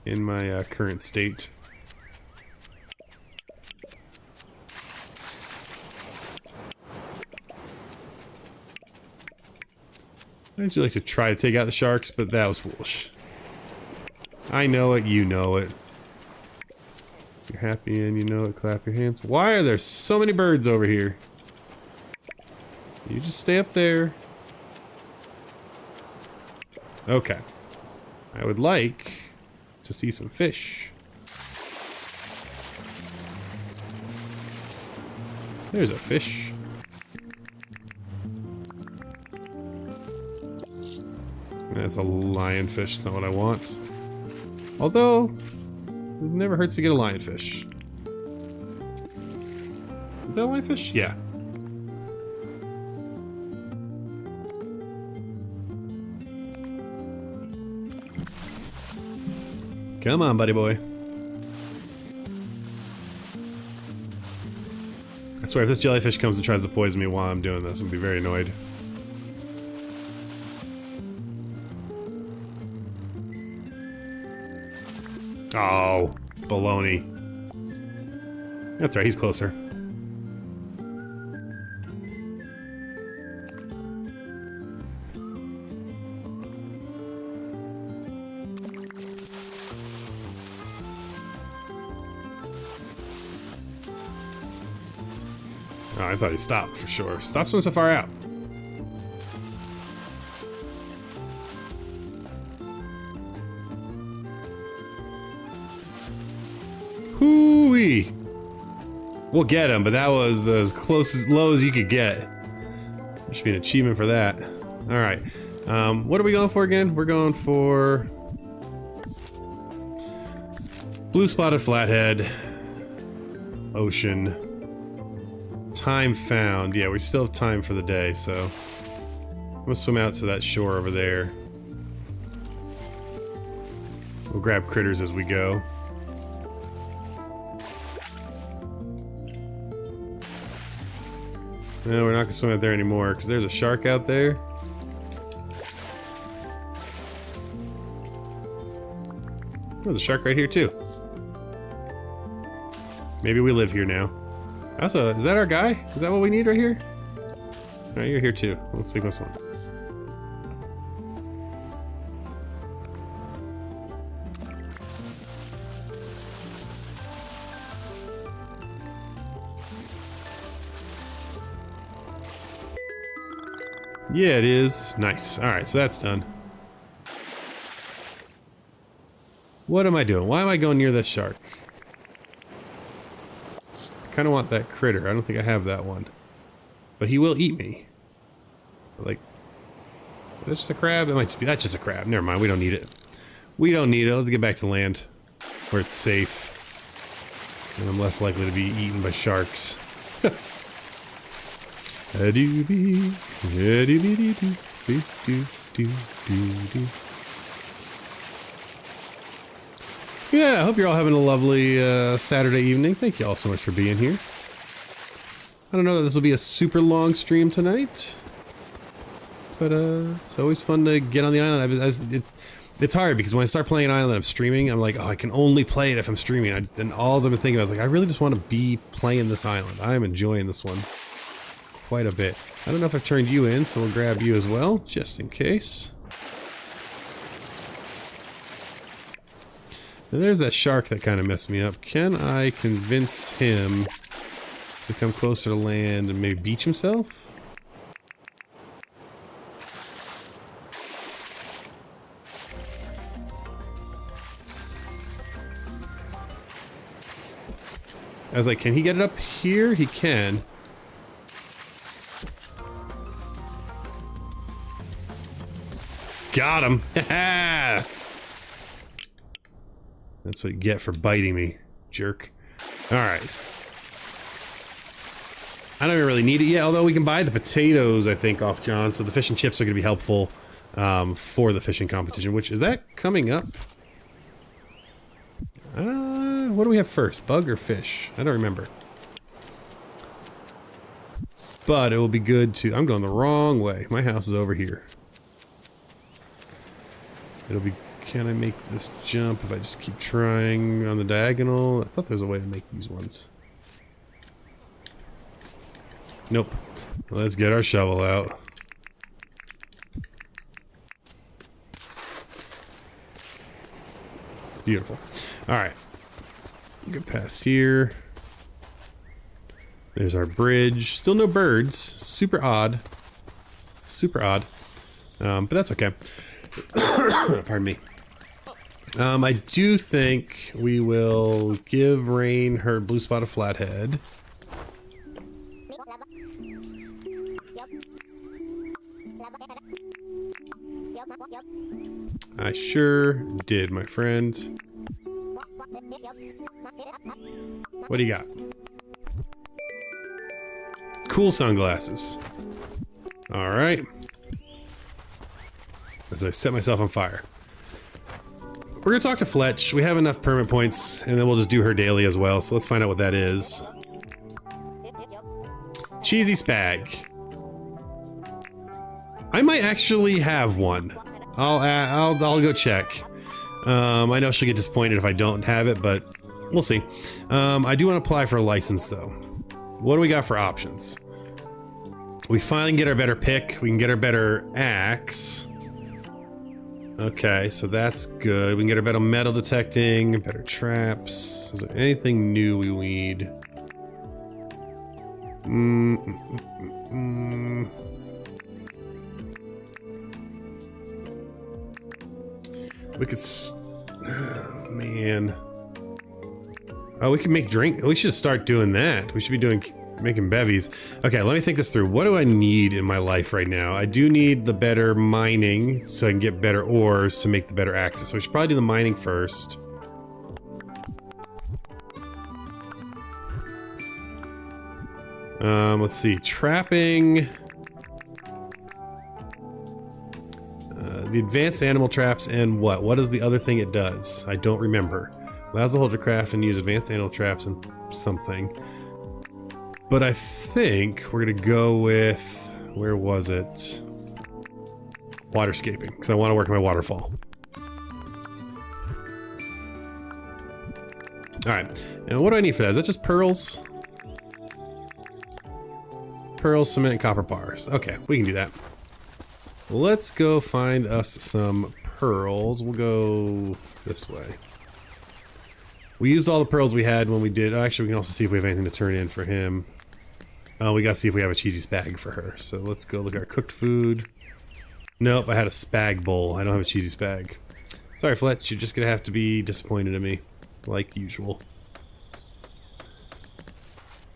in my current state. I usually like to try to take out the sharks, but that was foolish. I know it, you know it. You're happy and you know it, clap your hands. Why are there so many birds over here? You just stay up there. Okay. I would like to see some fish. There's a fish. That's a lionfish, it's not what I want. Although, it never hurts to get a lionfish. Is that a lionfish? Yeah. Come on, buddy boy. I swear, if this jellyfish comes and tries to poison me while I'm doing this, I'm gonna be very annoyed. Oh, baloney. That's right, he's closer. Oh, I thought he stopped for sure. Stop swimming so far out. Hoo-wee! We'll get him, but that was as close as low as you could get. There should be an achievement for that. Alright. What are we going for again? We're going for blue spotted flathead. Ocean. Time found. Yeah, we still have time for the day, so I'm gonna swim out to that shore over there. We'll grab critters as we go. No, we're not gonna swim out there anymore because there's a shark out there. There's a shark right here too. Maybe we live here now. Also, is that our guy? Is that what we need right here? Alright, you're here too. Let's take this one. Yeah, it is. Nice. Alright, so that's done. What am I doing? Why am I going near that shark? I kind of want that critter. I don't think I have that one. But he will eat me. Like, is that just a crab? It might just be, that's just a crab. Never mind, we don't need it. We don't need it. Let's get back to land. Where it's safe. And I'm less likely to be eaten by sharks. Yeah, I hope you're all having a lovely Saturday evening. Thank you all so much for being here. I don't know that this will be a super long stream tonight, but it's always fun to get on the island. It's hard because when I start playing an island I'm streaming, I'm like, oh, I can only play it if I'm streaming. And all I've been thinking about is like, I really just want to be playing this island. I'm enjoying this one quite a bit. I don't know if I've turned you in, so we'll grab you as well, just in case. And there's that shark that kind of messed me up. Can I convince him to come closer to land and maybe beach himself? I was like, can he get it up here? He can. Got him! Haha! That's what you get for biting me, jerk. Alright. I don't even really need it yet, although we can buy the potatoes, I think, off John, so the fish and chips are going to be helpful for the fishing competition, which, is that coming up? What do we have first, bug or fish? I don't remember. But it will be good to... I'm going the wrong way. My house is over here. It'll be... Can I make this jump if I just keep trying on the diagonal? I thought there was a way to make these ones. Nope. Let's get our shovel out. Beautiful. Alright. Get past here. There's our bridge. Still no birds. Super odd. Super odd. But that's okay. Pardon me. I do think we will give Rain her blue spotted flathead. I sure did, my friend. What do you got? Cool sunglasses. Alright. As I set myself on fire. We're gonna talk to Fletch. We have enough permit points, and then we'll just do her daily as well, so let's find out what that is. Cheesy Spag. I might actually have one. I'll go check. I know she'll get disappointed if I don't have it, but we'll see. I do want to apply for a license, though. What do we got for options? We finally can get our better pick. We can get our better axe. Okay, so that's good. We can get our better metal detecting, better traps. Is there anything new we need? We could... man. Oh, we can make drink. We should start doing that. We should be doing... making bevies. Okay, let me think this through. What do I need in my life right now? I do need the better mining so I can get better ores to make the better axes. So we should probably do the mining first. Let's see. Trapping. The advanced animal traps and what? What is the other thing it does? I don't remember. Allows the holder to craft and use advanced animal traps and something. But I think we're gonna go with... where was it? Waterscaping, because I want to work my waterfall. Alright, and what do I need for that? Is that just pearls? Pearls, cement, and copper bars. Okay, we can do that. Let's go find us some pearls. We'll go this way. We used all the pearls we had when we did. Oh, actually, we can also see if we have anything to turn in for him. Oh, we gotta see if we have a cheesy spag for her. So let's go look at our cooked food. Nope, I had a spag bowl. I don't have a cheesy spag. Sorry, Fletch, you're just gonna have to be disappointed in me, like usual.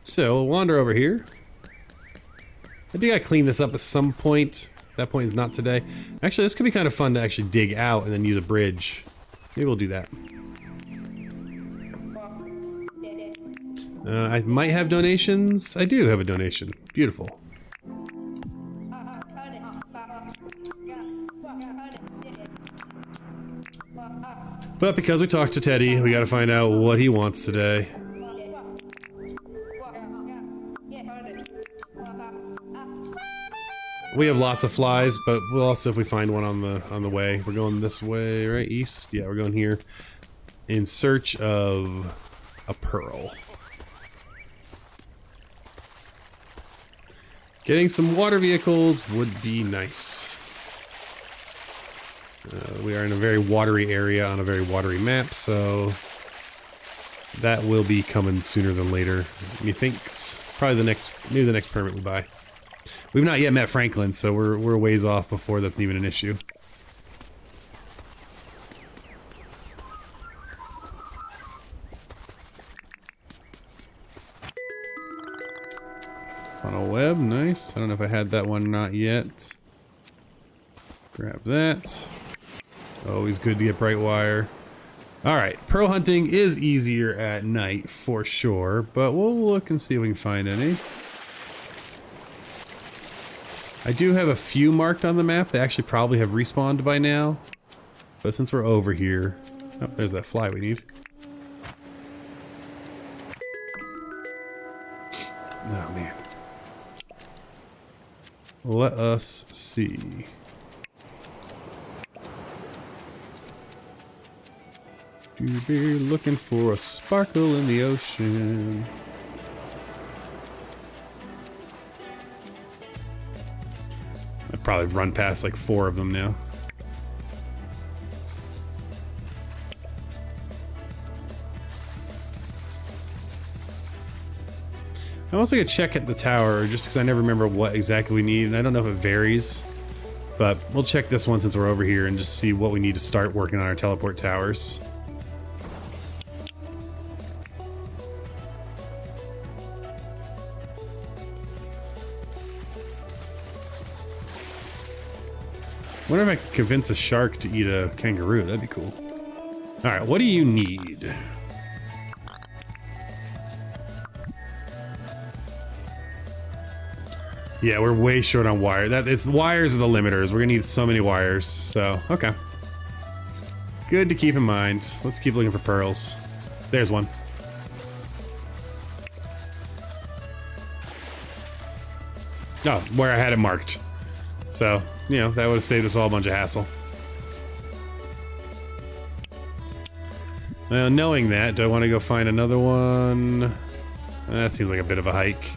So, we'll wander over here. I do gotta clean this up at some point. That point is not today. Actually, this could be kind of fun to actually dig out and then use a bridge. Maybe we'll do that. I might have donations. I do have a donation. Beautiful. But because we talked to Teddy, we gotta find out what he wants today. We have lots of flies, but we'll also, if we find one on the way. We're going this way, right? East? Yeah, we're going here. In search of a pearl. Getting some water vehicles would be nice. We are in a very watery area on a very watery map, so that will be coming sooner than later. Methinks probably maybe the next permit we buy. We've not yet met Franklin, so we're a ways off before that's even an issue. Funnel web, nice. I don't know if I had that one, not yet. Grab that. Always good to get bright wire. Alright, pearl hunting is easier at night for sure, but we'll look and see if we can find any. I do have a few marked on the map. They actually probably have respawned by now. But since we're over here... Oh, there's that fly we need. Oh, man. Let us see. Do be looking for a sparkle in the ocean. I've probably run past like 4 of them now. I also could check at the tower just because I never remember what exactly we need, and I don't know if it varies. But we'll check this one since we're over here and just see what we need to start working on our teleport towers. I wonder if I could convince a shark to eat a kangaroo. That'd be cool. Alright, what do you need? Yeah, we're way short on wire. Wires are the limiters. We're gonna need so many wires, so, okay. Good to keep in mind. Let's keep looking for pearls. There's one. Oh, where I had it marked. So, you know, that would have saved us all a bunch of hassle. Now, knowing that, do I want to go find another one? That seems like a bit of a hike.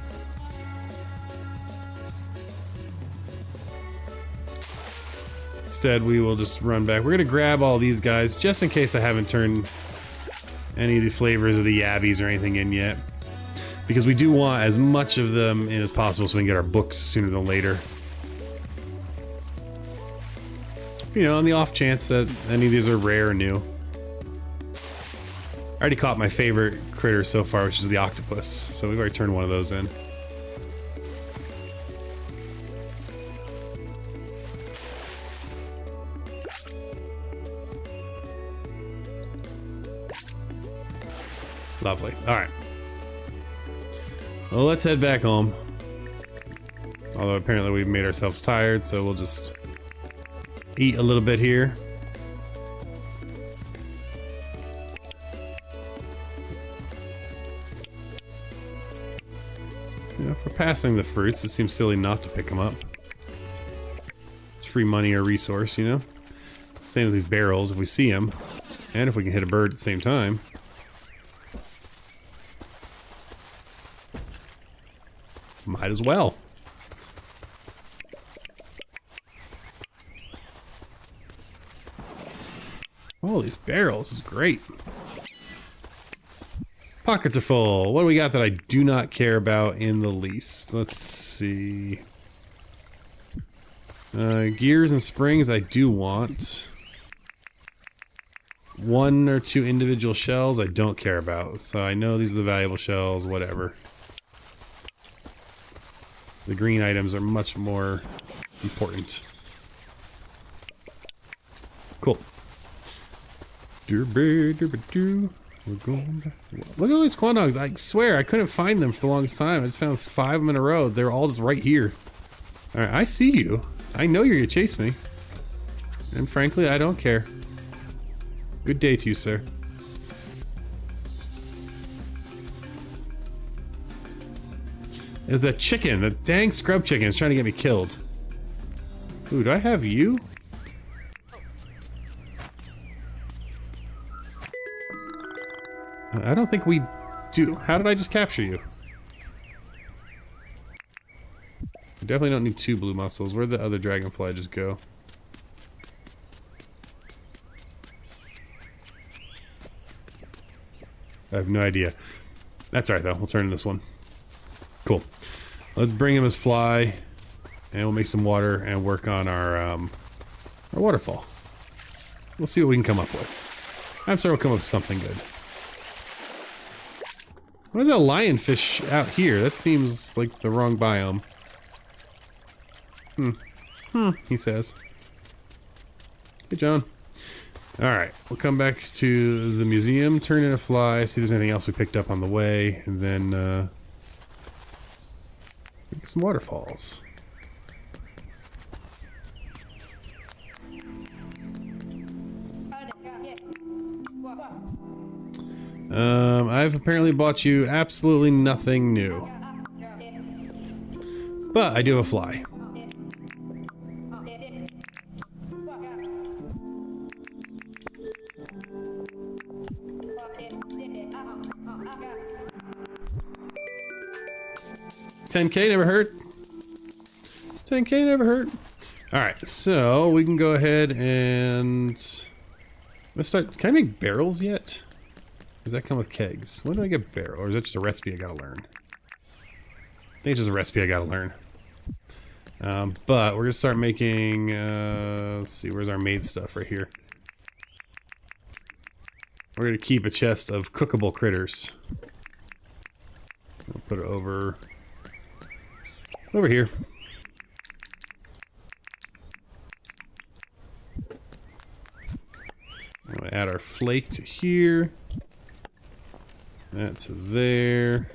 Instead, we will just run back. We're going to grab all these guys, just in case I haven't turned any of the flavors of the yabbies or anything in yet. Because we do want as much of them in as possible so we can get our books sooner than later. You know, on the off chance that any of these are rare or new. I already caught my favorite critter so far, which is the octopus. So we've already turned one of those in. Lovely. Alright. Well, let's head back home. Although apparently we've made ourselves tired, so we'll just eat a little bit here. You know, if we're passing the fruits, it seems silly not to pick them up. It's free money or resource, you know? Same with these barrels, if we see them, and if we can hit a bird at the same time. Might as well. Oh, these barrels is great. Pockets are full. What do we got that I do not care about in the least? Let's see. Gears and springs I do want. 1 or 2 individual shells I don't care about. So I know these are the valuable shells, whatever. The green items are much more important. Cool. We're going back. Look at all these quandogs. I swear I couldn't find them for the longest time. I just found 5 of them in a row. They're all just right here. Alright, I see you. I know you're gonna chase me. And frankly, I don't care. Good day to you, sir. It was that chicken. That dang scrub chicken is trying to get me killed. Ooh, do I have you? I don't think we do. How did I just capture you? I definitely don't need 2 blue mussels. Where'd the other dragonfly just go? I have no idea. That's alright though. We'll turn to this one. Cool. Let's bring him as fly, and we'll make some water and work on our waterfall. We'll see what we can come up with. I'm sure we'll come up with something good. What is that lionfish out here? That seems like the wrong biome. He says. Hey, John. Alright, we'll come back to the museum, turn in a fly, see if there's anything else we picked up on the way, and then, make some waterfalls. I've apparently bought you absolutely nothing new. But I do have a fly. $10K never hurt. 10K never hurt. Alright, so we can go ahead and let's start. Can I make barrels yet? Does that come with kegs? When do I get barrel? Or is that just a recipe I gotta learn? I think it's just a recipe I gotta learn. But we're gonna start making, let's see, where's our made stuff? Right here. We're gonna keep a chest of cookable critters. I'll put it over here. We'll add our flake to here. That to there.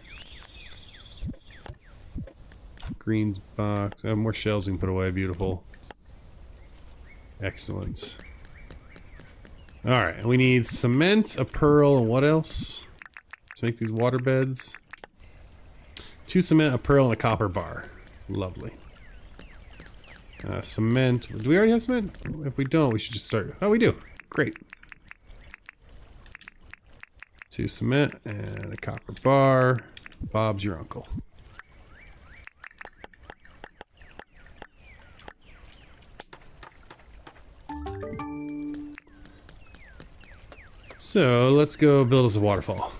Greens box. Oh, more shells we can put away. Beautiful. Excellent. Alright, we need cement, a pearl, and what else? To make these water beds. 2 cement, a pearl, and a copper bar. Lovely. Cement. Do we already have cement? If we don't, we should just start. Oh, we do. Great. 2 cement and a copper bar. Bob's your uncle. So let's go build us a waterfall.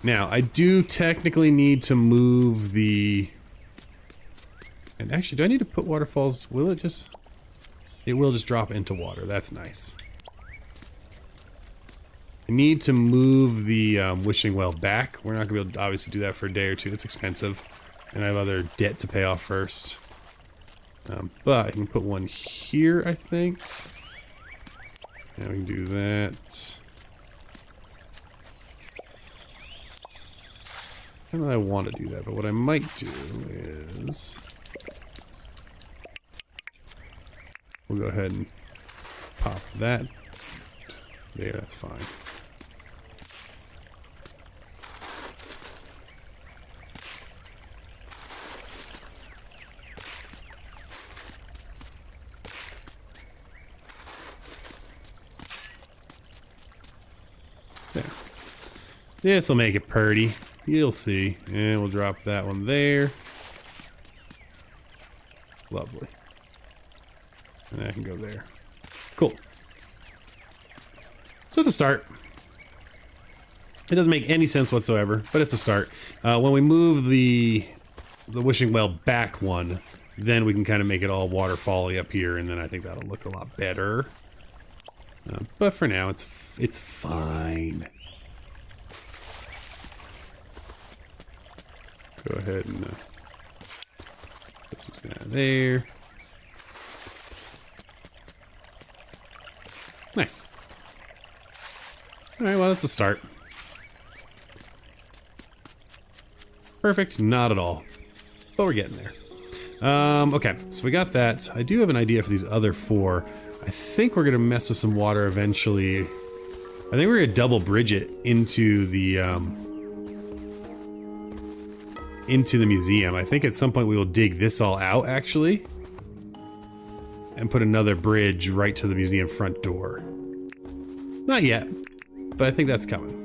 Now, I do technically need to move the... And actually, do I need to put waterfalls? Will it just... It will just drop into water. That's nice. I need to move the wishing well back. We're not going to be able to obviously do that for a day or two. It's expensive. And I have other debt to pay off first. But I can put one here, I think. Yeah, we can do that. I don't know if I want to do that, but what I might do is... We'll go ahead and pop that. There, that's fine. This'll make it purty. You'll see. And we'll drop that one there. Lovely. And I can go there. Cool. So it's a start. It doesn't make any sense whatsoever, but it's a start. When we move the wishing well back one, then we can kind of make it all waterfally up here, and then I think that'll look a lot better. But for now, it's fine. Go ahead and put something out there. Nice. All right, well, that's a start. Perfect, not at all, but we're getting there. Okay, so we got that. I do have an idea for these other 4. I think we're gonna mess with some water eventually. I think we're gonna double bridge it into the museum. I think at some point we will dig this all out, actually, and put another bridge right to the museum front door. Not yet, but I think that's coming.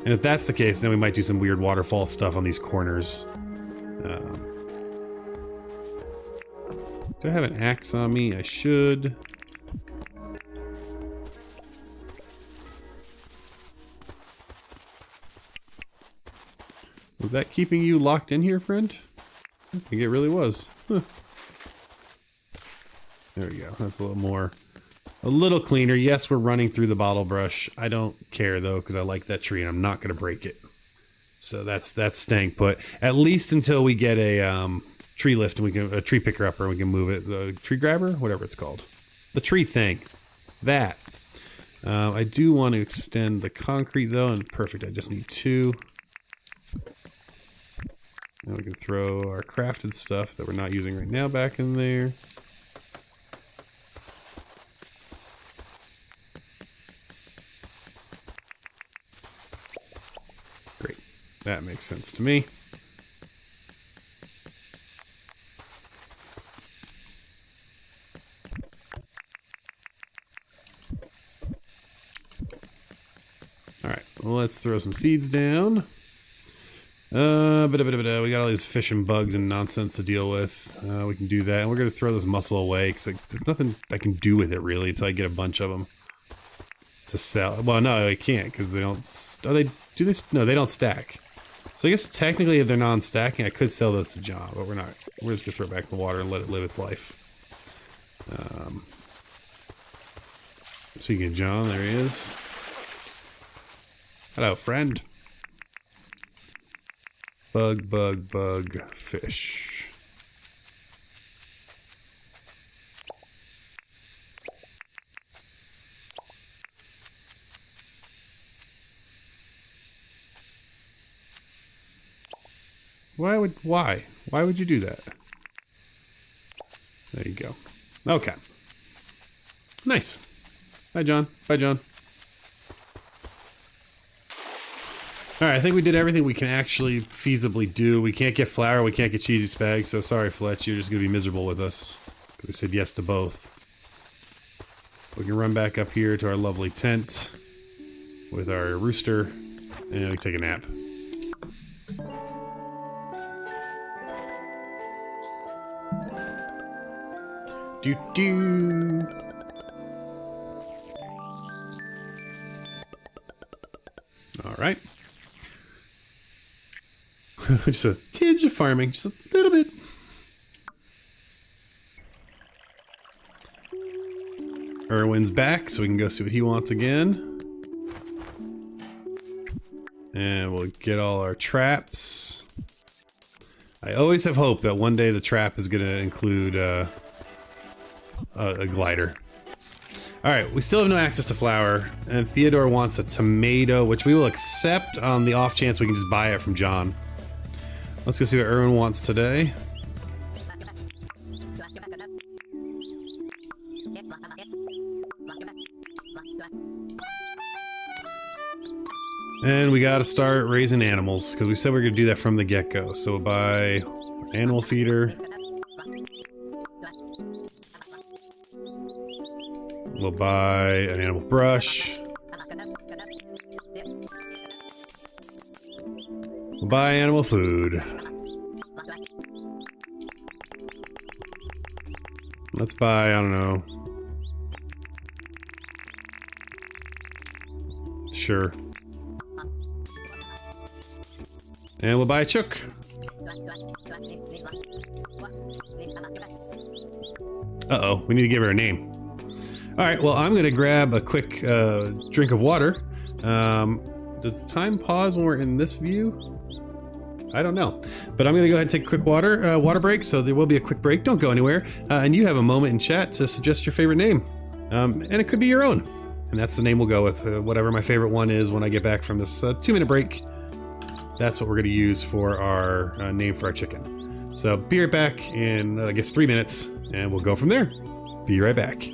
And if that's the case, then we might do some weird waterfall stuff on these corners. Do I have an axe on me? I should. Was that keeping you locked in here, friend? I think it really was. Huh. There we go. That's a little cleaner. Yes, we're running through the bottle brush. I don't care though, because I like that tree and I'm not going to break it. So that's staying put. At least until we get a tree lift and we can a tree picker upper and we can move it. The tree grabber, whatever it's called. The tree thing. That. I do want to extend the concrete though, and perfect. I just need 2. Now we can throw our crafted stuff that we're not using right now back in there. Great. That makes sense to me. Alright, well, let's throw some seeds down. We got all these fish and bugs and nonsense to deal with. We can do that, and we're gonna throw this mussel away because there's nothing I can do with it really until I get a bunch of them to sell. Well, no, I can't because they don't. No, they don't stack. So I guess technically, if they're non-stacking, I could sell those to John, but we're not. We're just gonna throw it back in the water and let it live its life. Speaking of John, there he is. Hello, friend. Bug, fish. Why would you do that? There you go. Okay. Nice. Bye, John. Bye, John. Alright, I think we did everything we can actually feasibly do. We can't get flour, we can't get cheesy spag, so sorry, Fletch, you're just gonna be miserable with us. We said yes to both. We can run back up here to our lovely tent with our rooster, and we take a nap. Doo-doo! Alright. Just a tinge of farming, just a little bit. Erwin's back, so we can go see what he wants again. And we'll get all our traps. I always have hope that one day the trap is going to include a glider. Alright, we still have no access to flour, and Theodore wants a tomato, which we will accept on the off chance we can just buy it from John. Let's go see what Erwin wants today. And we gotta start raising animals, because we said we were gonna do that from the get-go. So we'll buy animal feeder. We'll buy an animal brush. We'll buy animal food. Let's buy, I don't know. Sure. And we'll buy a chook. Uh-oh, we need to give her a name. Alright, well, I'm going to grab a quick drink of water. Does time pause when we're in this view? I don't know. But I'm going to go ahead and take a quick water break, so there will be a quick break. Don't go anywhere. And you have a moment in chat to suggest your favorite name. And it could be your own. And that's the name we'll go with. Whatever my favorite one is when I get back from this 2-minute break. That's what we're going to use for our name for our chicken. So be right back in, I guess, 3 minutes, and we'll go from there. Be right back.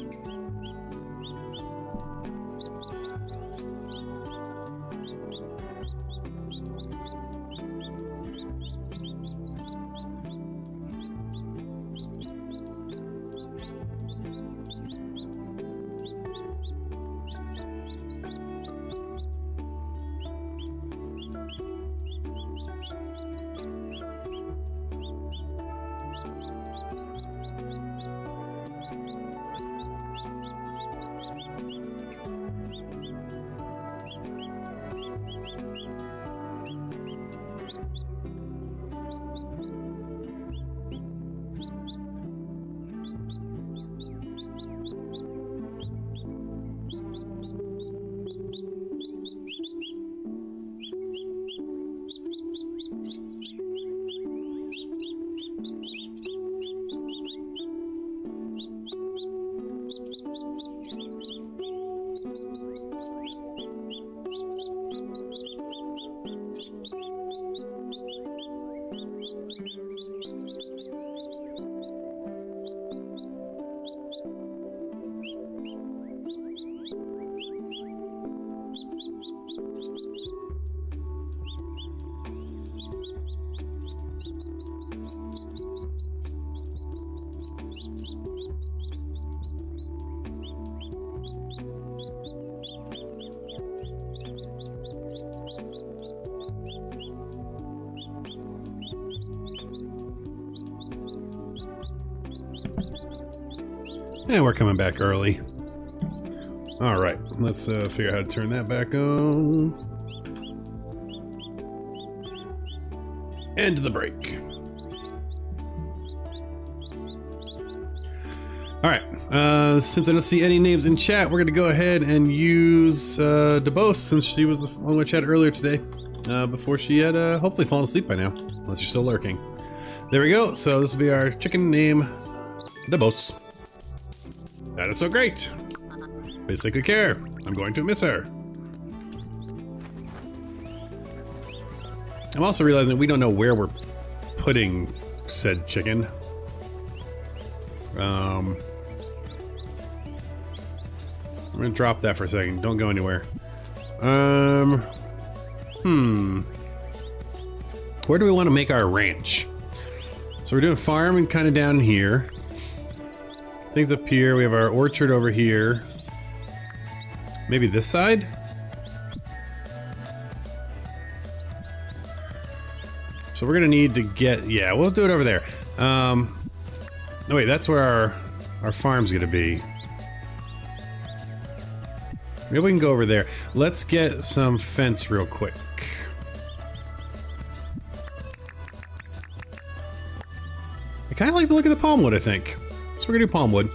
And we're coming back early. All right, let's figure out how to turn that back on. End the break. All right, since I don't see any names in chat, we're gonna go ahead and use DeBose, since she was on my chat earlier today, before she had hopefully fallen asleep by now, unless you're still lurking. There we go. So this will be our chicken name, DeBose. That is so great. Basically good care. I'm going to miss her. I'm also realizing we don't know where we're putting said chicken. I'm gonna drop that for a second. Don't go anywhere. Where do we want to make our ranch? So we're doing farming kind of down here. Things up here. We have our orchard over here. Maybe this side? So we're gonna need to get, yeah, we'll do it over there. Oh wait, that's where our farm's gonna be. Maybe we can go over there. Let's get some fence real quick. I kind of like the look of the palm wood, I think. So we're gonna do palm wood.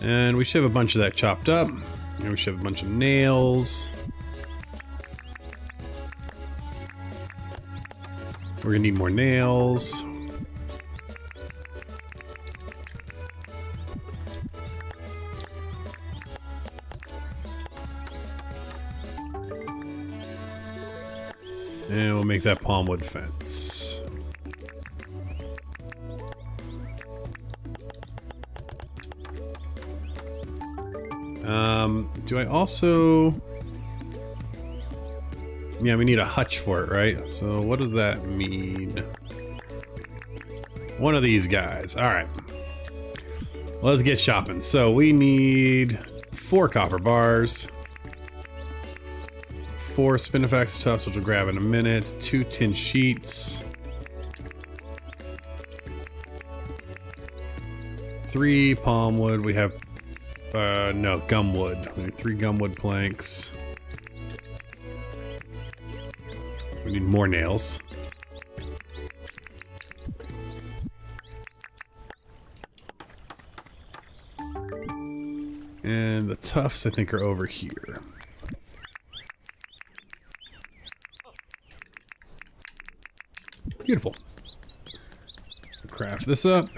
And we should have a bunch of that chopped up. And we should have a bunch of nails. We're gonna need more nails. And we'll make that palm wood fence. Do I also... Yeah, we need a hutch for it, right? So what does that mean? One of these guys. All right. Let's get shopping. So we need 4 copper bars, 4 spinifex tufts, which we'll grab in a minute. 2 tin sheets. 3 palm wood. We have, no, gum wood. We need 3 gum wood planks. We need more nails. And the tufts, I think, are over here. Beautiful. Craft this up.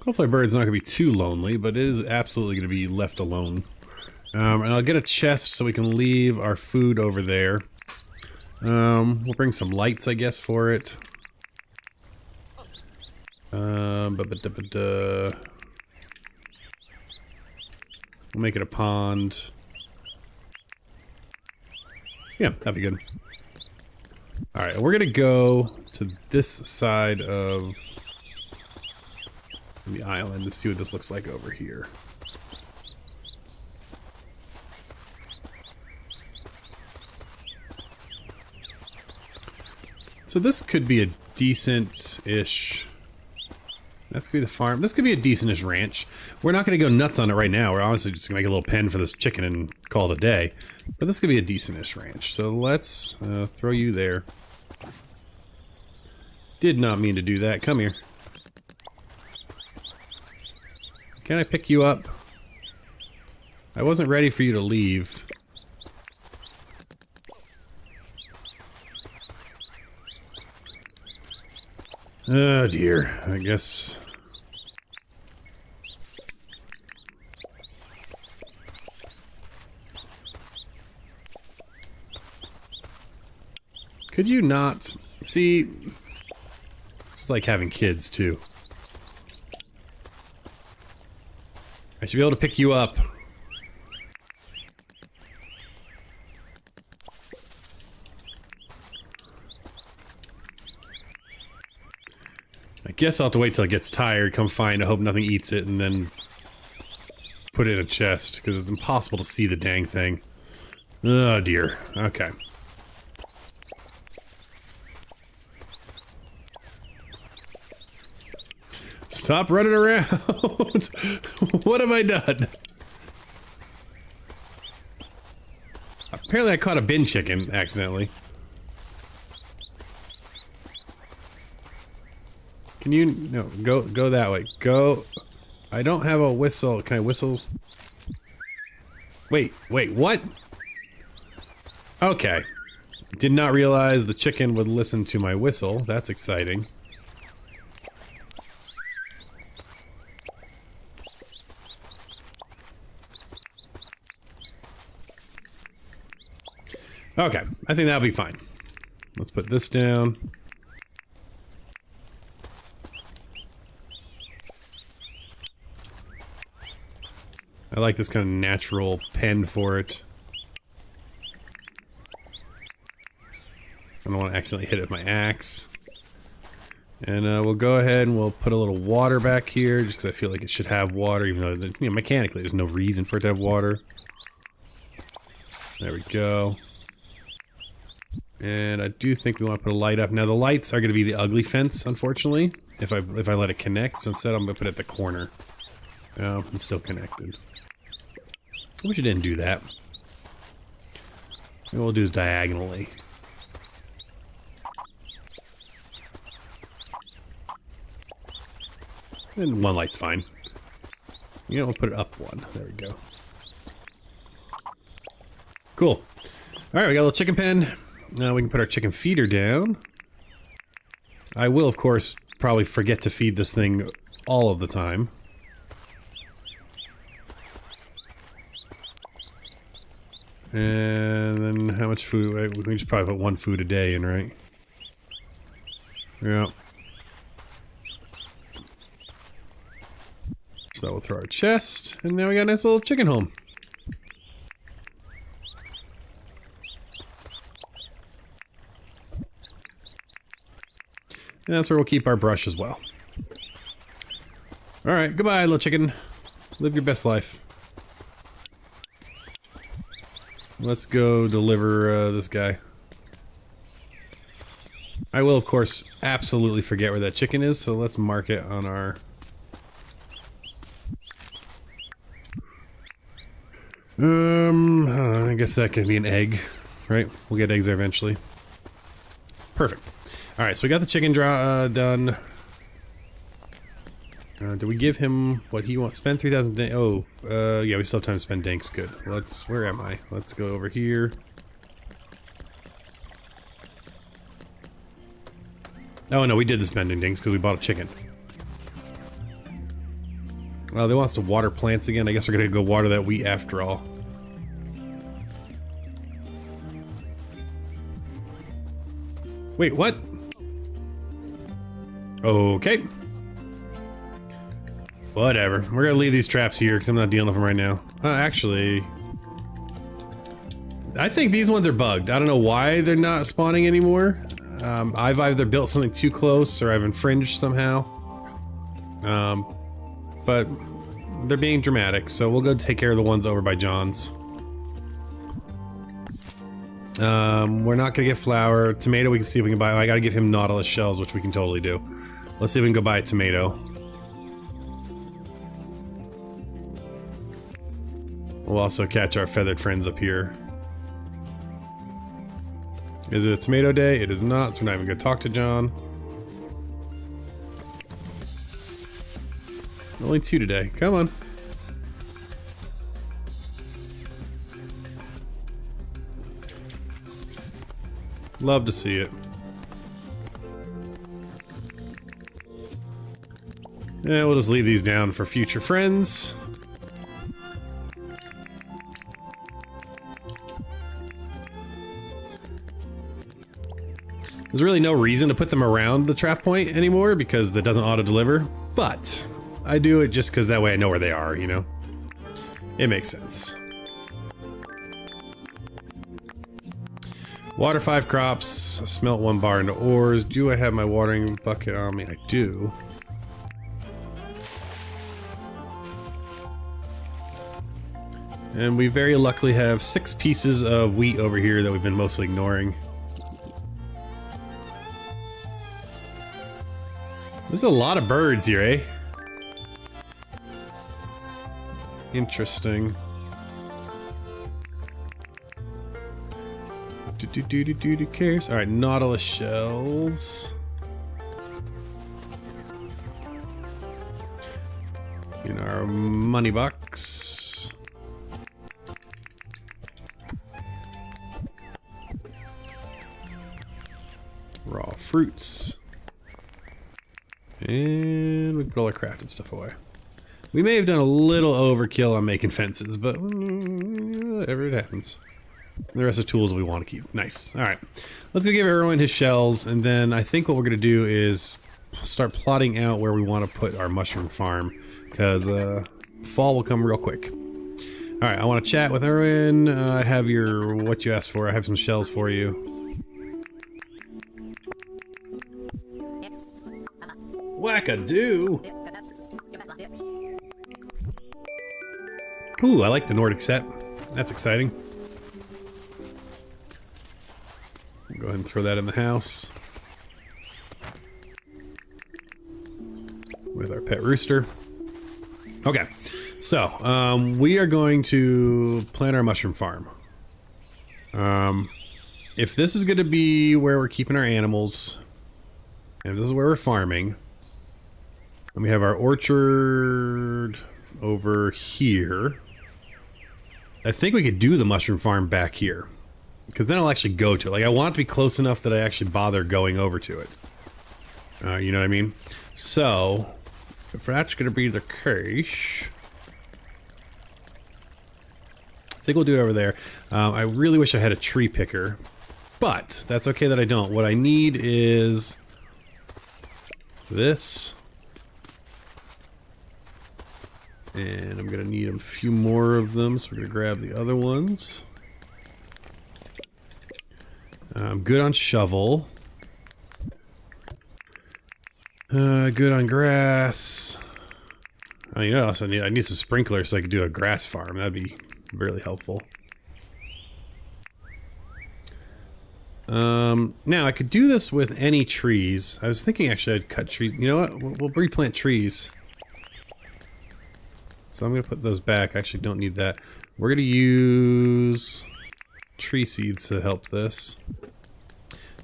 Hopefully our bird's not going to be too lonely, but it is absolutely going to be left alone. And I'll get a chest so we can leave our food over there. We'll bring some lights, I guess, for it. We'll make it a pond. Yeah, that'd be good. Alright, we're gonna go to this side of the island to see what this looks like over here. So this could be a decent-ish... That's gonna be the farm. This could be a decent-ish ranch. We're not gonna go nuts on it right now. We're honestly just gonna make a little pen for this chicken and call it a day. But this could be a decent-ish ranch. So let's throw you there. Did not mean to do that. Come here. Can I pick you up? I wasn't ready for you to leave. Oh dear, I guess. Could you not? See, it's like having kids too. I should be able to pick you up. I guess I'll have to wait till it gets tired, come find, I hope nothing eats it, and then put it in a chest, because it's impossible to see the dang thing. Oh dear. Okay. Stop running around! What have I done? Apparently I caught a bin chicken, accidentally. Can you... no, go that way. Go... I don't have a whistle. Can I whistle? Wait, what? Okay. Did not realize the chicken would listen to my whistle. That's exciting. Okay, I think that'll be fine. Let's put this down. I like this kind of natural pen for it. I don't want to accidentally hit it with my axe. And we'll go ahead and we'll put a little water back here, just because I feel like it should have water, even though, you know, mechanically there's no reason for it to have water. There we go. And I do think we want to put a light up. Now the lights are going to be the ugly fence, unfortunately, if I let it connect. So instead I'm going to put it at the corner. Oh, it's still connected. I wish it didn't do that. What we'll do is diagonally. And one light's fine. You know, we'll put it up one. There we go. Cool. Alright, we got a little chicken pen. Now we can put our chicken feeder down. I will, of course, probably forget to feed this thing all of the time. And then how much food? We can just probably put 1 food a day in, right? Yeah. So we'll throw our chest, and now we got a nice little chicken home. And that's where we'll keep our brush as well. Alright, goodbye, little chicken. Live your best life. Let's go deliver this guy. I will, of course, absolutely forget where that chicken is, so let's mark it on our... I guess that could be an egg, right? We'll get eggs there eventually. Perfect. Alright, so we got the chicken done. Do we give him what he wants? Spend 3,000 dank. Oh, yeah, we still have time to spend danks. Good. Let's. Where am I? Let's go over here. Oh no, we did the spending danks because we bought a chicken. Well, they want us to water plants again. I guess we're gonna go water that wheat after all. Wait, what? Okay. Whatever. We're gonna leave these traps here because I'm not dealing with them right now. Actually... I think these ones are bugged. I don't know why they're not spawning anymore. I've either built something too close or I've infringed somehow. But they're being dramatic, so we'll go take care of the ones over by John's. We're not gonna get flour. Tomato we can see if we can buy. I gotta give him nautilus shells, which we can totally do. Let's see if we can go buy a tomato. We'll also catch our feathered friends up here. Is it a tomato day? It is not, so we're not even gonna talk to John. Only 2 today. Come on. Love to see it. Yeah, we'll just leave these down for future friends. There's really no reason to put them around the trap point anymore because that doesn't auto-deliver, but I do it just because that way I know where they are, you know? It makes sense. Water 5 crops, smelt 1 bar into ores. Do I have my watering bucket on me? I do. And we very luckily have 6 pieces of wheat over here that we've been mostly ignoring. There's a lot of birds here, eh? Interesting. Do cares? Alright, nautilus shells. In our money box. Raw fruits. And we put all our crafted stuff away. We may have done a little overkill on making fences, but whatever, it happens. And the rest of the tools we want to keep. Nice. Alright. Let's go give everyone his shells, and then I think what we're going to do is start plotting out where we want to put our mushroom farm, because fall will come real quick. Alright, I want to chat with Erwin. I have your, what you asked for. I have some shells for you. Wackadoo! Ooh, I like the Nordic set. That's exciting. Go ahead and throw that in the house. With our pet rooster. Okay, so, we are going to plant our mushroom farm. If this is going to be where we're keeping our animals, and if this is where we're farming, and we have our orchard over here, I think we could do the mushroom farm back here. Because then I'll actually go to it. Like, I want it to be close enough that I actually bother going over to it. You know what I mean? So, if that's going to be the case, I think we'll do it over there. I really wish I had a tree picker, but that's okay that I don't. What I need is this. And I'm going to need a few more of them, so we're going to grab the other ones. I'm good on shovel. Good on grass. Oh, you know, also I need some sprinklers so I can do a grass farm. That'd be really helpful. Now I could do this with any trees. I was thinking actually I'd cut trees. You know what? We'll replant trees. So I'm gonna put those back. I actually don't need that. We're gonna use tree seeds to help this.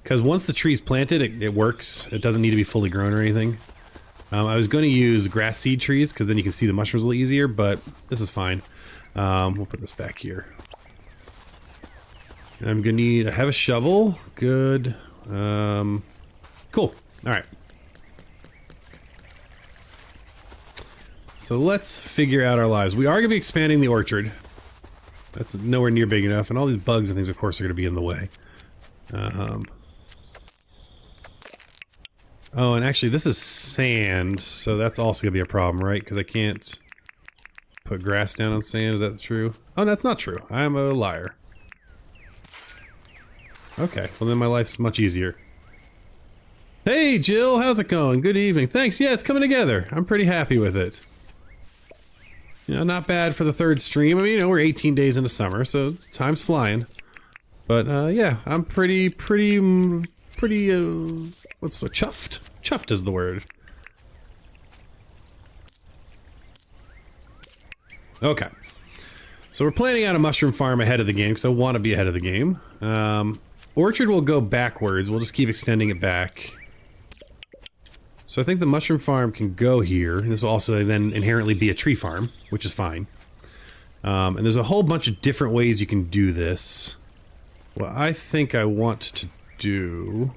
Because once the tree's planted, it works. It doesn't need to be fully grown or anything. I was going to use grass seed trees because then you can see the mushrooms a little easier, but this is fine. We'll put this back here. And I'm going to need... I have a shovel. Good. Cool. Alright. So let's figure out our lives. We are going to be expanding the orchard. That's nowhere near big enough, and all these bugs and things, of course, are going to be in the way. Oh, and actually this is sand, so that's also gonna be a problem, right? Because I can't put grass down on sand, is that true? Oh, that's not true. I'm a liar. Okay, well then my life's much easier. Hey Jill, how's it going? Good evening. Thanks, yeah, it's coming together. I'm pretty happy with it. You know, not bad for the third stream. I mean, you know, we're 18 days into summer, so time's flying. But, yeah, I'm pretty, what's the chuffed? Chuffed is the word. Okay. So we're planning out a mushroom farm ahead of the game, because I want to be ahead of the game. Orchard will go backwards. We'll just keep extending it back. So I think the mushroom farm can go here. This will also then inherently be a tree farm, which is fine. And there's a whole bunch of different ways you can do this. What I think I want to do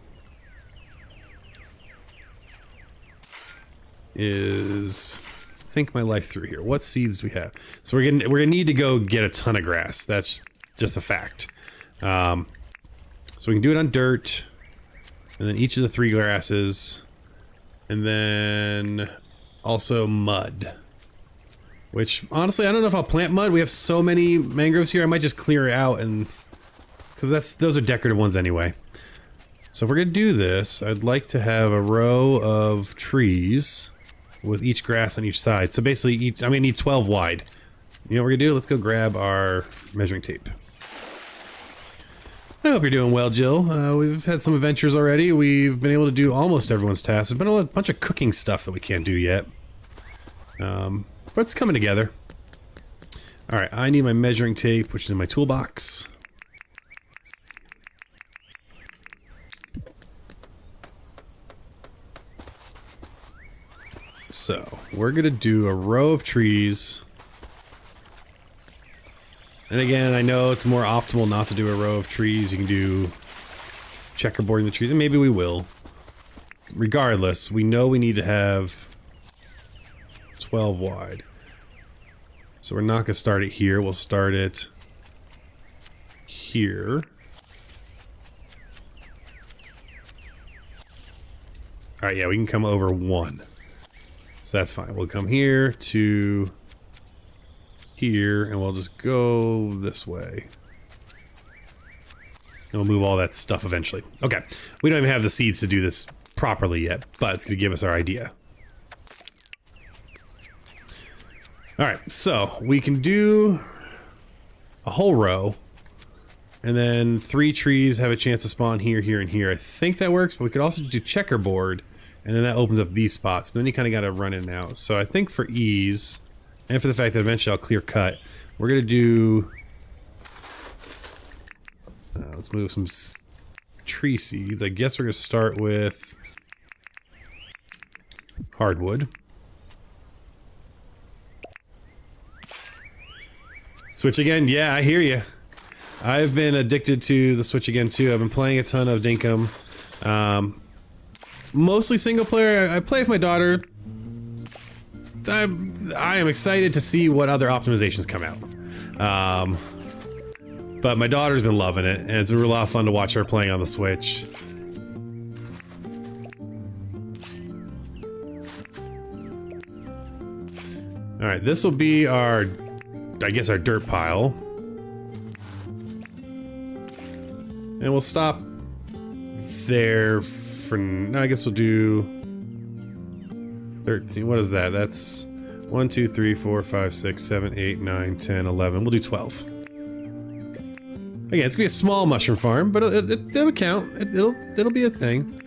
is think my life through here. What seeds do we have? So we're gonna need to go get a ton of grass. That's just a fact. So we can do it on dirt, and then each of the 3 grasses, and then also mud. Which honestly, I don't know if I'll plant mud. We have so many mangroves here. I might just clear it out and. Because those are decorative ones anyway. So if we're gonna do this, I'd like to have a row of trees with each grass on each side. So basically, I'm gonna need 12 wide. You know what we're gonna do? Let's go grab our measuring tape. I hope you're doing well, Jill. We've had some adventures already. We've been able to do almost everyone's tasks. There's been a bunch of cooking stuff that we can't do yet. But it's coming together. Alright, I need my measuring tape, which is in my toolbox. So, we're gonna do a row of trees. And again, I know it's more optimal not to do a row of trees. You can do checkerboarding the trees, and maybe we will. Regardless, we know we need to have 12 wide. So we're not gonna start it here, we'll start it here. Alright, yeah, we can come over 1. So that's fine. We'll come here to here, and we'll just go this way. And we'll move all that stuff eventually. Okay, we don't even have the seeds to do this properly yet, but it's going to give us our idea. Alright, so we can do a whole row, and then 3 trees have a chance to spawn here, here, and here. I think that works, but we could also do checkerboard. And then that opens up these spots, but then you kind of got to run in and out. So I think for ease, and for the fact that eventually I'll clear cut, we're going to do... let's move some tree seeds. I guess we're going to start with hardwood. Switch again? Yeah, I hear you. I've been addicted to the Switch again too. I've been playing a ton of Dinkum. Mostly single player. I play with my daughter. I am excited to see what other optimizations come out. But my daughter's been loving it, and it's been a lot of fun to watch her playing on the Switch. Alright, this will be our, I guess, our dirt pile. And we'll stop there for... No, I guess we'll do... 13. What is that? That's 1, 2, 3, 4, 5, 6, 7, 8, 9, 10, 11. We'll do 12. Again, it's gonna be a small mushroom farm, but it'll count. It'll be a thing.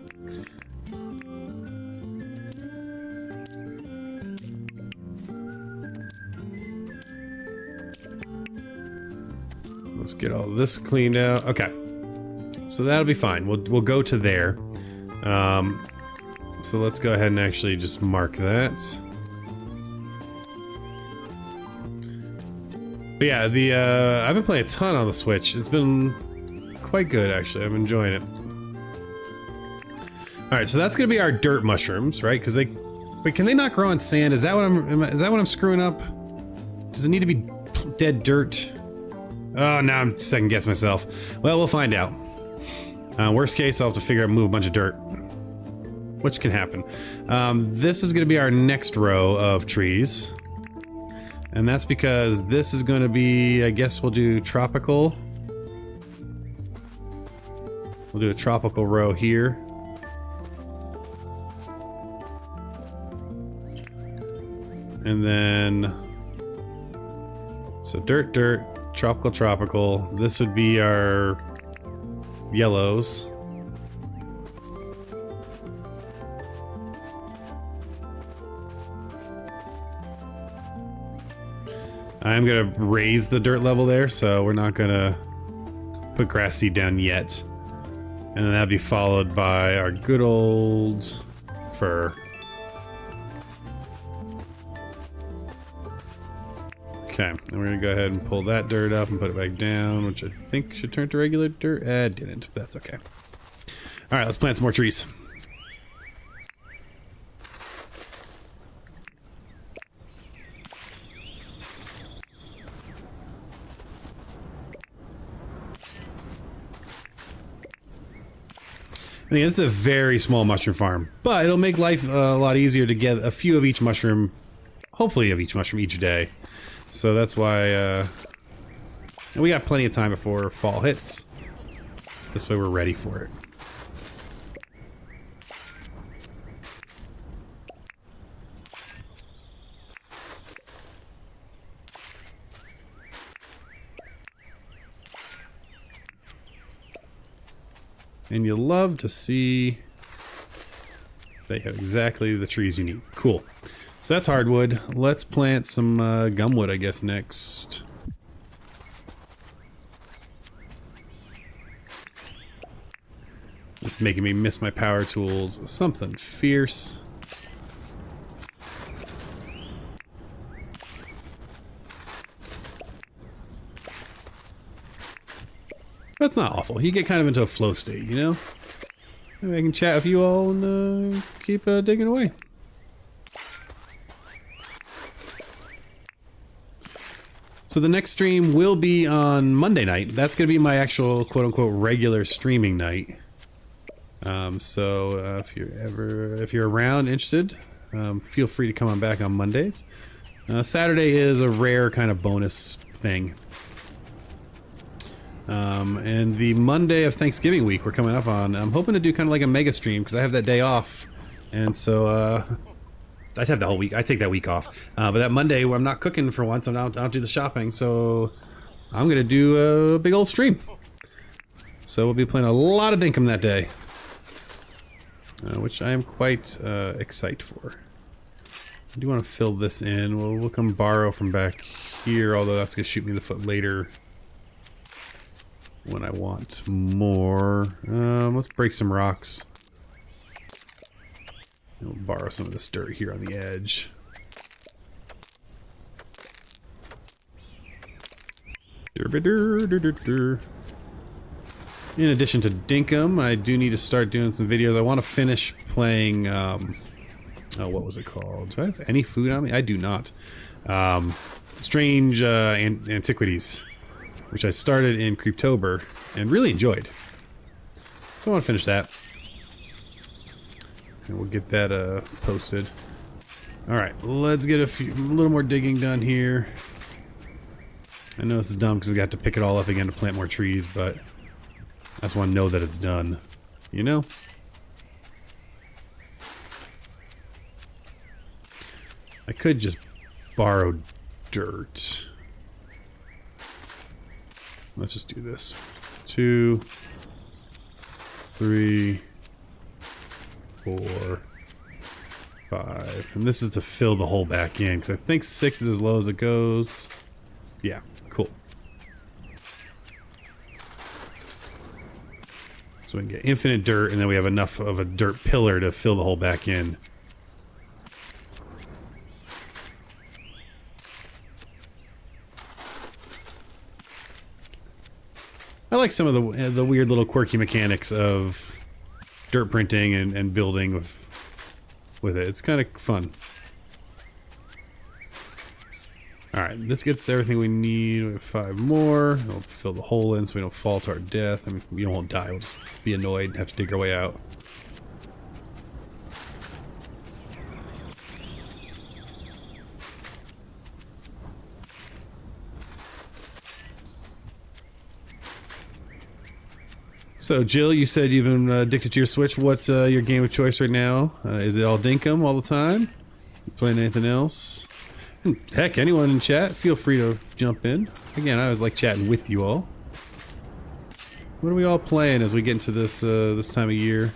Let's get all this cleaned out. Okay, so that'll be fine. We'll go to there. So let's go ahead and actually just mark that. But yeah, I've been playing a ton on the Switch. It's been quite good, actually. I'm enjoying it. All right, so that's gonna be our dirt mushrooms, right? Because wait, can they not grow on sand? Is that what I'm screwing up? Does it need to be dead dirt? Oh, now I'm second guessing myself. Well, we'll find out. Worst case, I'll have to figure out move a bunch of dirt, which can happen. This is gonna be our next row of trees. And that's because this is going to be, I guess we'll do tropical. We'll do a tropical row here. And then, so dirt, dirt, tropical, tropical. This would be our yellows. I'm gonna raise the dirt level there, so we're not gonna put grass seed down yet. And then that'll be followed by our good old fir. Okay, and we're gonna go ahead and pull that dirt up and put it back down, which I think should turn to regular dirt. It didn't, but that's okay. Alright, let's plant some more trees. I mean, this is a very small mushroom farm, but it'll make life a lot easier to get a few of each mushroom, hopefully of each mushroom each day. So that's why, and we got plenty of time before fall hits. This way we're ready for it. And you'll love to see they have exactly the trees you need. Cool. So that's hardwood. Let's plant some gumwood, I guess, next. It's making me miss my power tools. Something fierce. That's not awful. You get kind of into a flow state, you know? Maybe I can chat with you all and keep digging away. So the next stream will be on Monday night. That's going to be my actual quote-unquote regular streaming night. So if you're around, interested, feel free to come on back on Mondays. Saturday is a rare kind of bonus thing. And the Monday of Thanksgiving week we're coming up on, I'm hoping to do kind of like a mega stream because I have that day off. And so, I'd have the whole week. I take that week off. But that Monday where I'm not cooking for once, I don't do the shopping. So I'm going to do a big old stream. So we'll be playing a lot of Dinkum that day. Which I am quite excited for. I do want to fill this in. We'll come borrow from back here, although that's going to shoot me in the foot later. When I want more. Let's break some rocks. We'll borrow some of this dirt here on the edge. In addition to Dinkum, I do need to start doing some videos. I want to finish playing, what was it called? Do I have any food on me? I do not. Strange Antiquities, which I started in Creeptober and really enjoyed. So I want to finish that. And we'll get that posted. Alright, let's get a little more digging done here. I know this is dumb because we got to pick it all up again to plant more trees, but I just want to know that it's done. You know? I could just borrow dirt. Let's just do this. 2, 3, 4, 5. And this is to fill the hole back in, because I think 6 is as low as it goes. Yeah, cool. So we can get infinite dirt, and then we have enough of a dirt pillar to fill the hole back in. I like some of the weird little quirky mechanics of dirt printing and building with it. It's kind of fun. Alright, this gets everything we need. We have 5 more. We'll fill the hole in so we don't fall to our death. I mean, we won't die. We'll just be annoyed and have to dig our way out. So, Jill, you said you've been addicted to your Switch. What's your game of choice right now? Is it all Dinkum all the time? You playing anything else? And heck, anyone in chat, feel free to jump in. Again, I always like chatting with you all. What are we all playing as we get into this this time of year?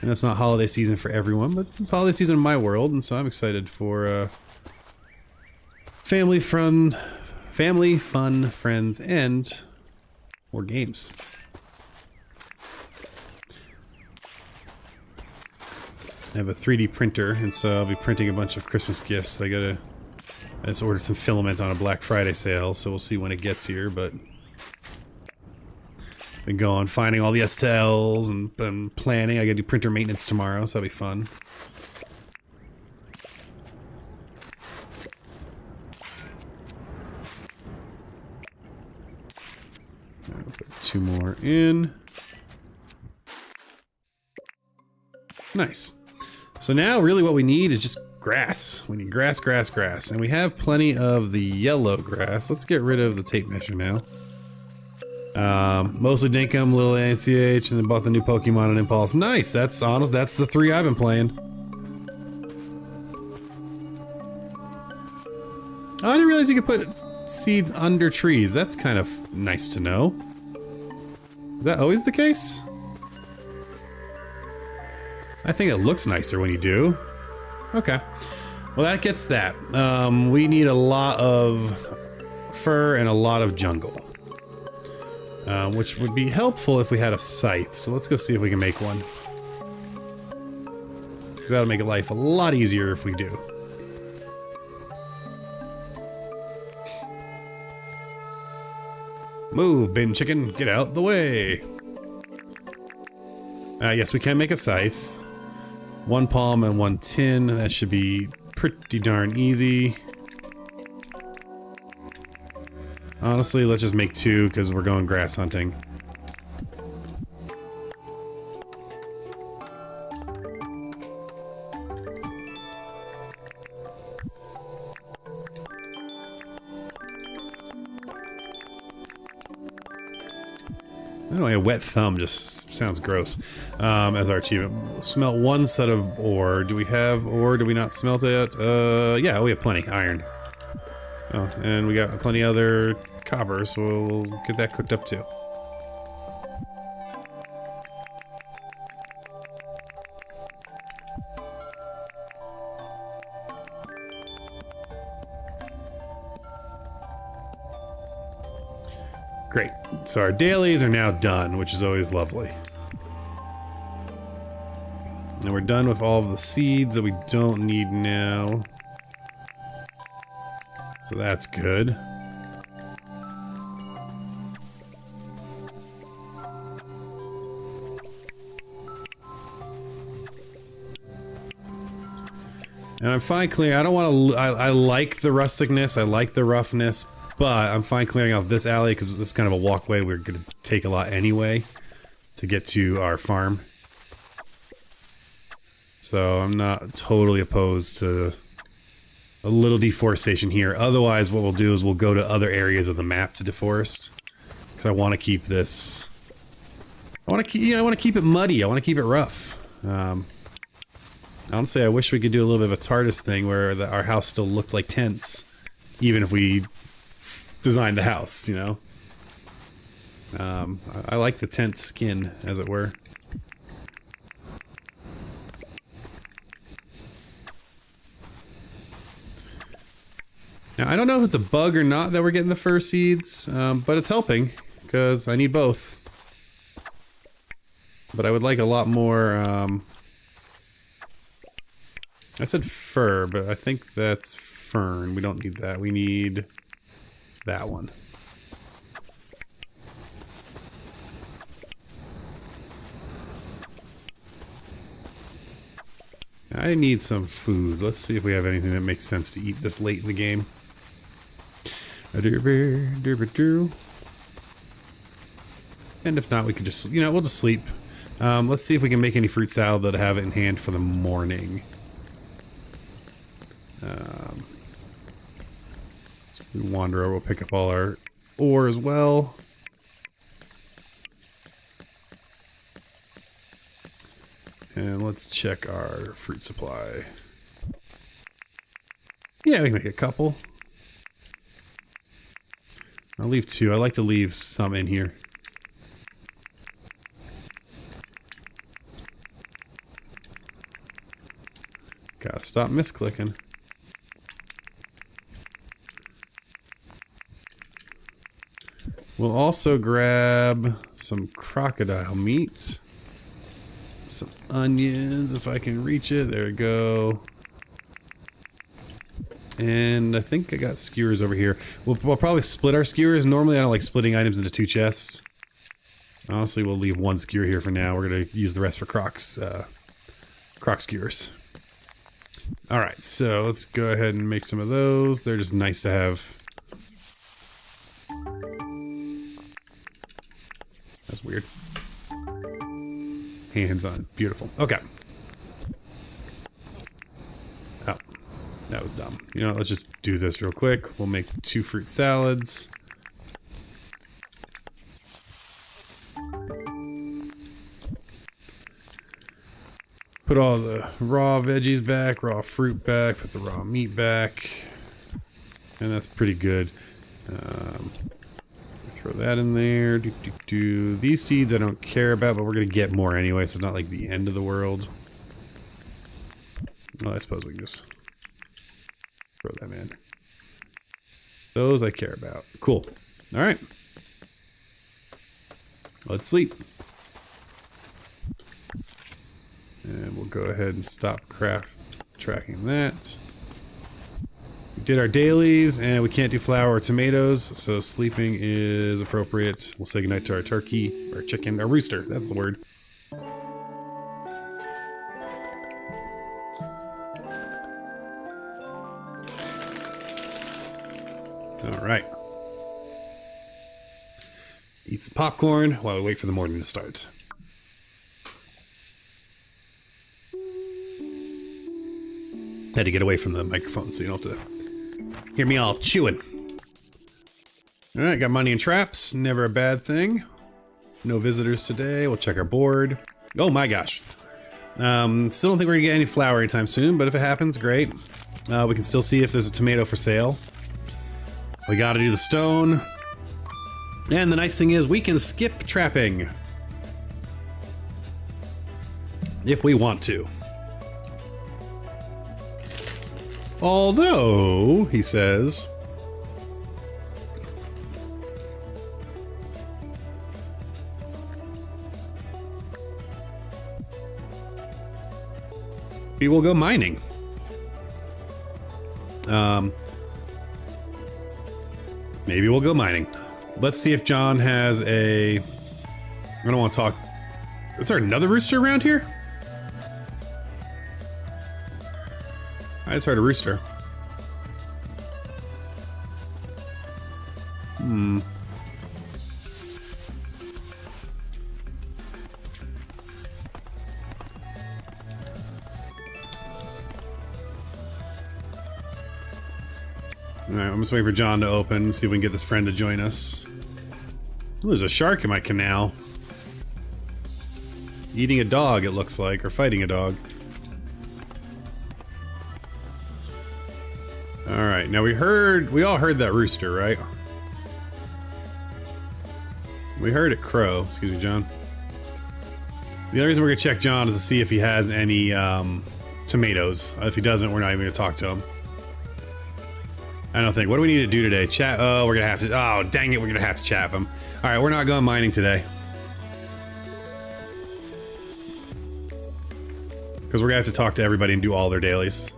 And it's not holiday season for everyone, but it's holiday season in my world, and so I'm excited for family fun, friends, and more games. I have a 3D printer, and so I'll be printing a bunch of Christmas gifts. I just ordered some filament on a Black Friday sale, so we'll see when it gets here, but been going, finding all the STLs and planning. I gotta do printer maintenance tomorrow, so that'll be fun. I'll put 2 more in. Nice. So now really what we need is just grass. We need grass, grass, grass. And we have plenty of the yellow grass. Let's get rid of the tape measure now. Mostly Dinkum, little ACH, and then bought the new Pokemon and Impulse. Nice! That's honest. That's the 3 I've been playing. Oh, I didn't realize you could put seeds under trees. That's kind of nice to know. Is that always the case? I think it looks nicer when you do. Okay. Well, that gets that. We need a lot of fur and a lot of jungle. Which would be helpful if we had a scythe. So let's go see if we can make one. Because that'll make life a lot easier if we do. Move, bin chicken. Get out the way. Yes, we can make a scythe. 1 palm and 1 tin. That should be pretty darn easy. Honestly, let's just make 2 because we're going grass hunting. Anyway, a wet thumb just sounds gross. As our achievement. Smelt 1 set of ore. Do we have ore? Do we not smelt it? Yeah, we have plenty. Iron. Oh, and we got plenty of other copper, so we'll get that cooked up too. Great. So our dailies are now done, which is always lovely. And we're done with all of the seeds that we don't need now. So that's good. And I'm fine clearing. I don't want to. I like the rusticness. I like the roughness. But I'm fine clearing out this alley because this is kind of a walkway we're going to take a lot anyway to get to our farm. So I'm not totally opposed to a little deforestation here. Otherwise, what we'll do is we'll go to other areas of the map to deforest. Because I want to keep this... I want to keep it muddy. I want to keep it rough. Honestly, I wish we could do a little bit of a TARDIS thing where our house still looked like tents, even if we designed the house, you know? I like the tent skin, as it were. Now, I don't know if it's a bug or not that we're getting the fur seeds, but it's helping, because I need both. But I would like a lot more, I said fur, but I think that's fern. We don't need that. We need that one. I need some food. Let's see if we have anything that makes sense to eat this late in the game. And if not, we could just, you know, we'll just sleep. Let's see if we can make any fruit salad that'll have it in hand for the morning. We wander over, we'll pick up all our ore as well. And let's check our fruit supply. Yeah, we can make a couple. I'll leave 2. I like to leave some in here. Gotta stop misclicking. We'll also grab some crocodile meat. Some onions, if I can reach it. There we go. And I think I got skewers over here. We'll probably split our skewers. Normally I don't like splitting items into 2 chests. Honestly, we'll leave 1 skewer here for now. We're gonna use the rest for croc skewers. Alright, so let's go ahead and make some of those. They're just nice to have. That's weird. Hands on. Beautiful. Okay. Oh. That was dumb. You know, let's just do this real quick. We'll make 2 fruit salads. Put all the raw veggies back, raw fruit back, put the raw meat back. And that's pretty good. Throw that in there. These seeds I don't care about, but we're going to get more anyway, so it's not like the end of the world. Well, I suppose we can just throw them in. Those I care about. Cool. Alright. Let's sleep. And we'll go ahead and stop tracking that. We did our dailies, and we can't do flour or tomatoes, so sleeping is appropriate. We'll say goodnight to our turkey, our chicken, our rooster, that's the word. Alright. Eat some popcorn while we wait for the morning to start. Had to get away from the microphone so you don't have to hear me all chewing. Alright, got money and traps. Never a bad thing. No visitors today. We'll check our board. Oh my gosh. Still don't think we're gonna get any flour anytime soon, but if it happens, great. We can still see if there's a tomato for sale. We gotta do the stone. And the nice thing is we can skip trapping. If we want to. Although, he says, we will go mining. Maybe we'll go mining. Let's see if John has a... I don't want to talk... Is there another rooster around here? I just heard a rooster. Alright, I'm just waiting for John to open, see if we can get this friend to join us. Ooh, there's a shark in my canal. Eating a dog, it looks like, or fighting a dog. Alright, now we all heard that rooster, right? We heard it crow. Excuse me, John. The only reason we're gonna check John is to see if he has any tomatoes. If he doesn't, we're not even gonna talk to him. I don't think. What do we need to do today? Chat. Oh, we're gonna have to. Oh, dang it, we're gonna have to chat him. Alright, we're not going mining today. Because we're gonna have to talk to everybody and do all their dailies.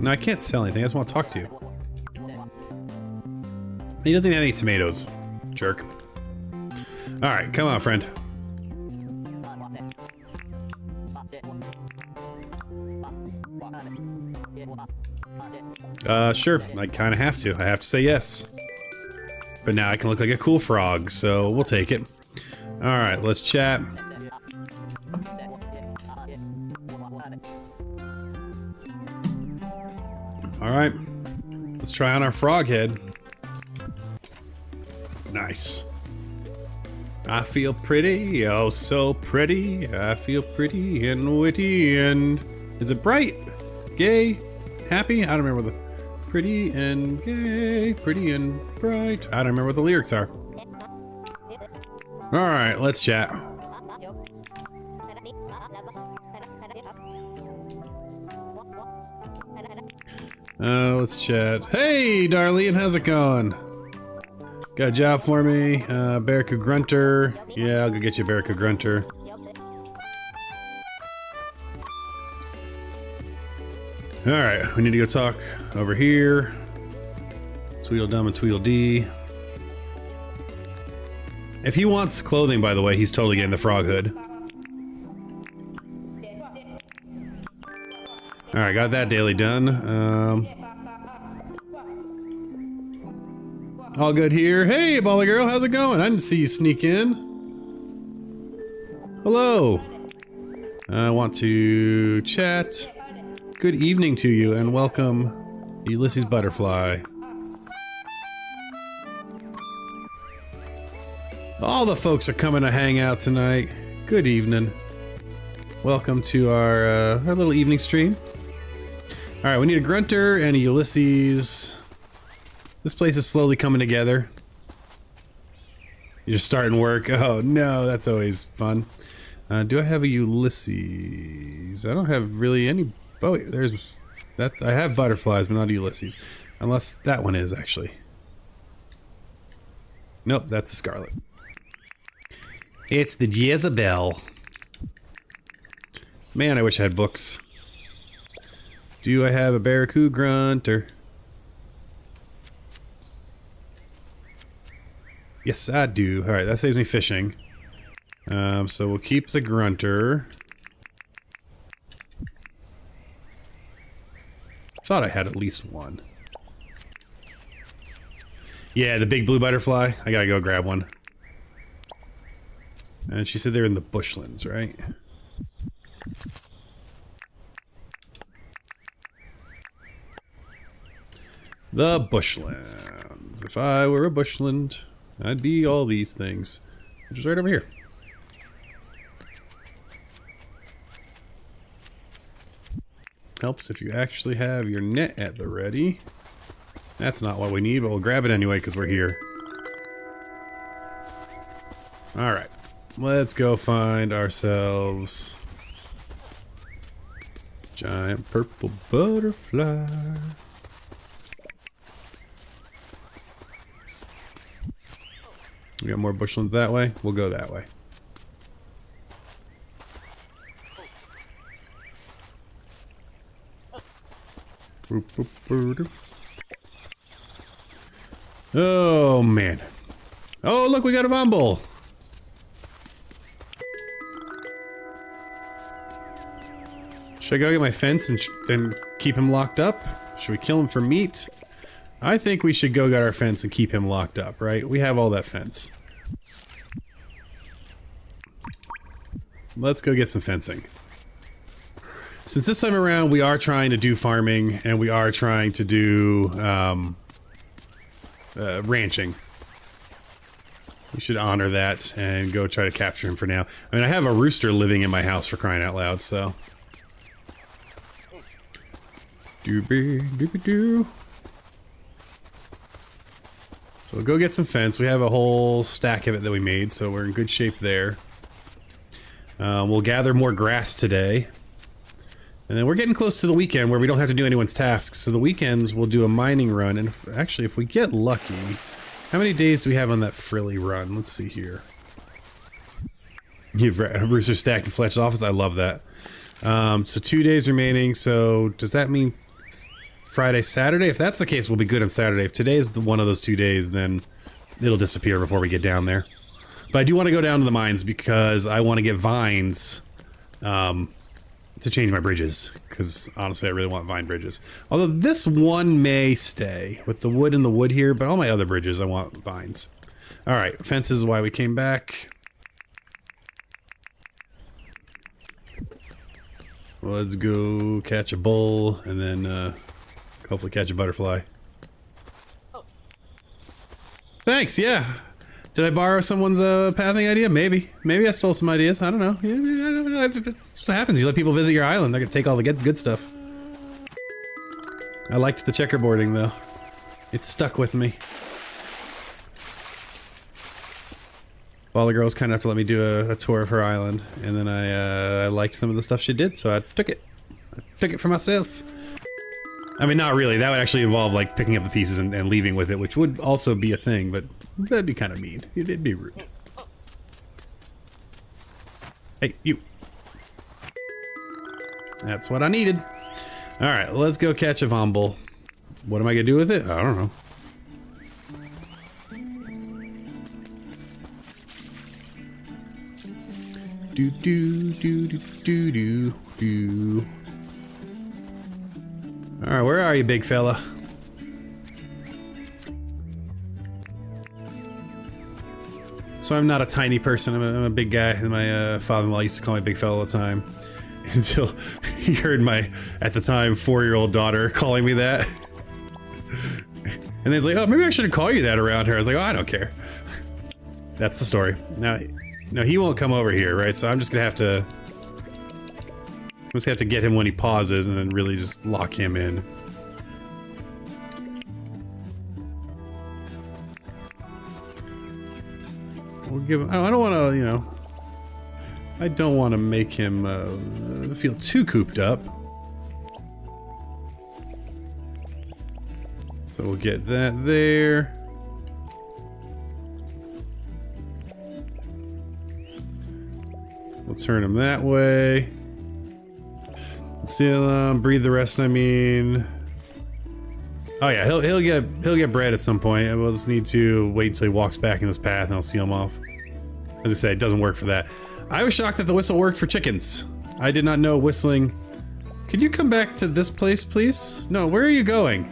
No, I can't sell anything. I just want to talk to you. He doesn't even have any tomatoes. Jerk. Alright, come on, friend. Sure. I kind of have to. I have to say yes. But now I can look like a cool frog, so we'll take it. Alright, let's chat. Alright. Let's try on our frog head. Nice. I feel pretty, oh so pretty. I feel pretty and witty and... Is it bright? Gay? Happy? I don't remember what the... Pretty and gay, pretty and bright. I don't remember what the lyrics are. Alright, let's chat. Let's chat. Hey, Darlene, how's it going? Got a job for me? Barracuda Grunter. Yeah, I'll go get you a Barracuda Grunter. Alright, we need to go talk over here. Tweedledum and Tweedledee. If he wants clothing, by the way, he's totally getting the frog hood. Alright, got that daily done. All good here. Hey, Baller Girl, how's it going? I didn't see you sneak in. Hello. I want to chat. Good evening to you and welcome, Ulysses Butterfly. All the folks are coming to hang out tonight. Good evening. Welcome to our little evening stream. Alright, we need a Grunter and a Ulysses. This place is slowly coming together. You're starting work. Oh no, that's always fun. Do I have a Ulysses? I don't have really any... Oh, there's... That's... I have butterflies, but not Ulysses. Unless that one is, actually. Nope, that's the Scarlet. It's the Jezebel. Man, I wish I had books. Do I have a Barracuda Grunter? Yes, I do. Alright, that saves me fishing. So we'll keep the Grunter. Thought I had at least one. Yeah, the big blue butterfly. I gotta go grab one. And she said they're in the bushlands, right? The bushlands. If I were a bushland, I'd be all these things. Which is right over here. Helps if you actually have your net at the ready. That's not what we need, but we'll grab it anyway because we're here. Alright. Let's go find ourselves giant purple butterfly. We got more bushlands that way. We'll go that way. Oh man. Oh look, we got a Vomble. Should I go get my fence and keep him locked up? Should we kill him for meat? I think we should go get our fence and keep him locked up, right? We have all that fence. Let's go get some fencing. Since this time around we are trying to do farming and we are trying to do ranching. We should honor that and go try to capture him for now. I mean, I have a rooster living in my house for crying out loud, so... Doobie-doobie-doo. So we'll go get some fence. We have a whole stack of it that we made, so we're in good shape there. We'll gather more grass today. And then we're getting close to the weekend where we don't have to do anyone's tasks. So the weekends we'll do a mining run. And actually, if we get lucky... How many days do we have on that frilly run? Let's see here. You've Rooster stacked in Fletch's office. I love that. So 2 days remaining. So does that mean Friday, Saturday? If that's the case, we'll be good on Saturday. If today is one of those 2 days, then it'll disappear before we get down there. But I do want to go down to the mines because I want to get vines to change my bridges. Because honestly, I really want vine bridges. Although this one may stay with the wood and the wood here, but all my other bridges I want vines. Alright, fences is why we came back. Let's go catch a bull and then hopefully catch a butterfly. Oh. Thanks, yeah. Did I borrow someone's pathing idea? Maybe. Maybe I stole some ideas. I don't know. That's what happens. You let people visit your island. They're gonna take all the good stuff. I liked the checkerboarding, though. It stuck with me. All the girls kind of have to let me do a tour of her island. And then I liked some of the stuff she did, so I took it. I took it for myself. I mean, not really. That would actually involve, like, picking up the pieces and leaving with it, which would also be a thing, but that'd be kind of mean. It'd be rude. Hey, you. That's what I needed. Alright, let's go catch a vomble. What am I gonna do with it? I don't know. Do do do do do do do. Alright, where are you, big fella? So I'm not a tiny person, I'm a big guy, and my father-in-law used to call me big fella all the time. Until he heard my, at the time, 4-year-old daughter calling me that. And then he's like, oh, maybe I shouldn't call you that around her. I was like, oh, I don't care. That's the story. Now, he won't come over here, right? So I'm just gonna have to... I'm just gonna have to get him when he pauses and then really just lock him in. We'll give him... I don't want to, you know... I don't want to make him feel too cooped up. So we'll get that there. We'll turn him that way. Seal him, breathe the rest, I mean. Oh yeah, he'll get bread at some point. We'll just need to wait until he walks back in this path and I'll seal him off. As I said, it doesn't work for that. I was shocked that the whistle worked for chickens. I did not know whistling... Could you come back to this place, please? No, where are you going?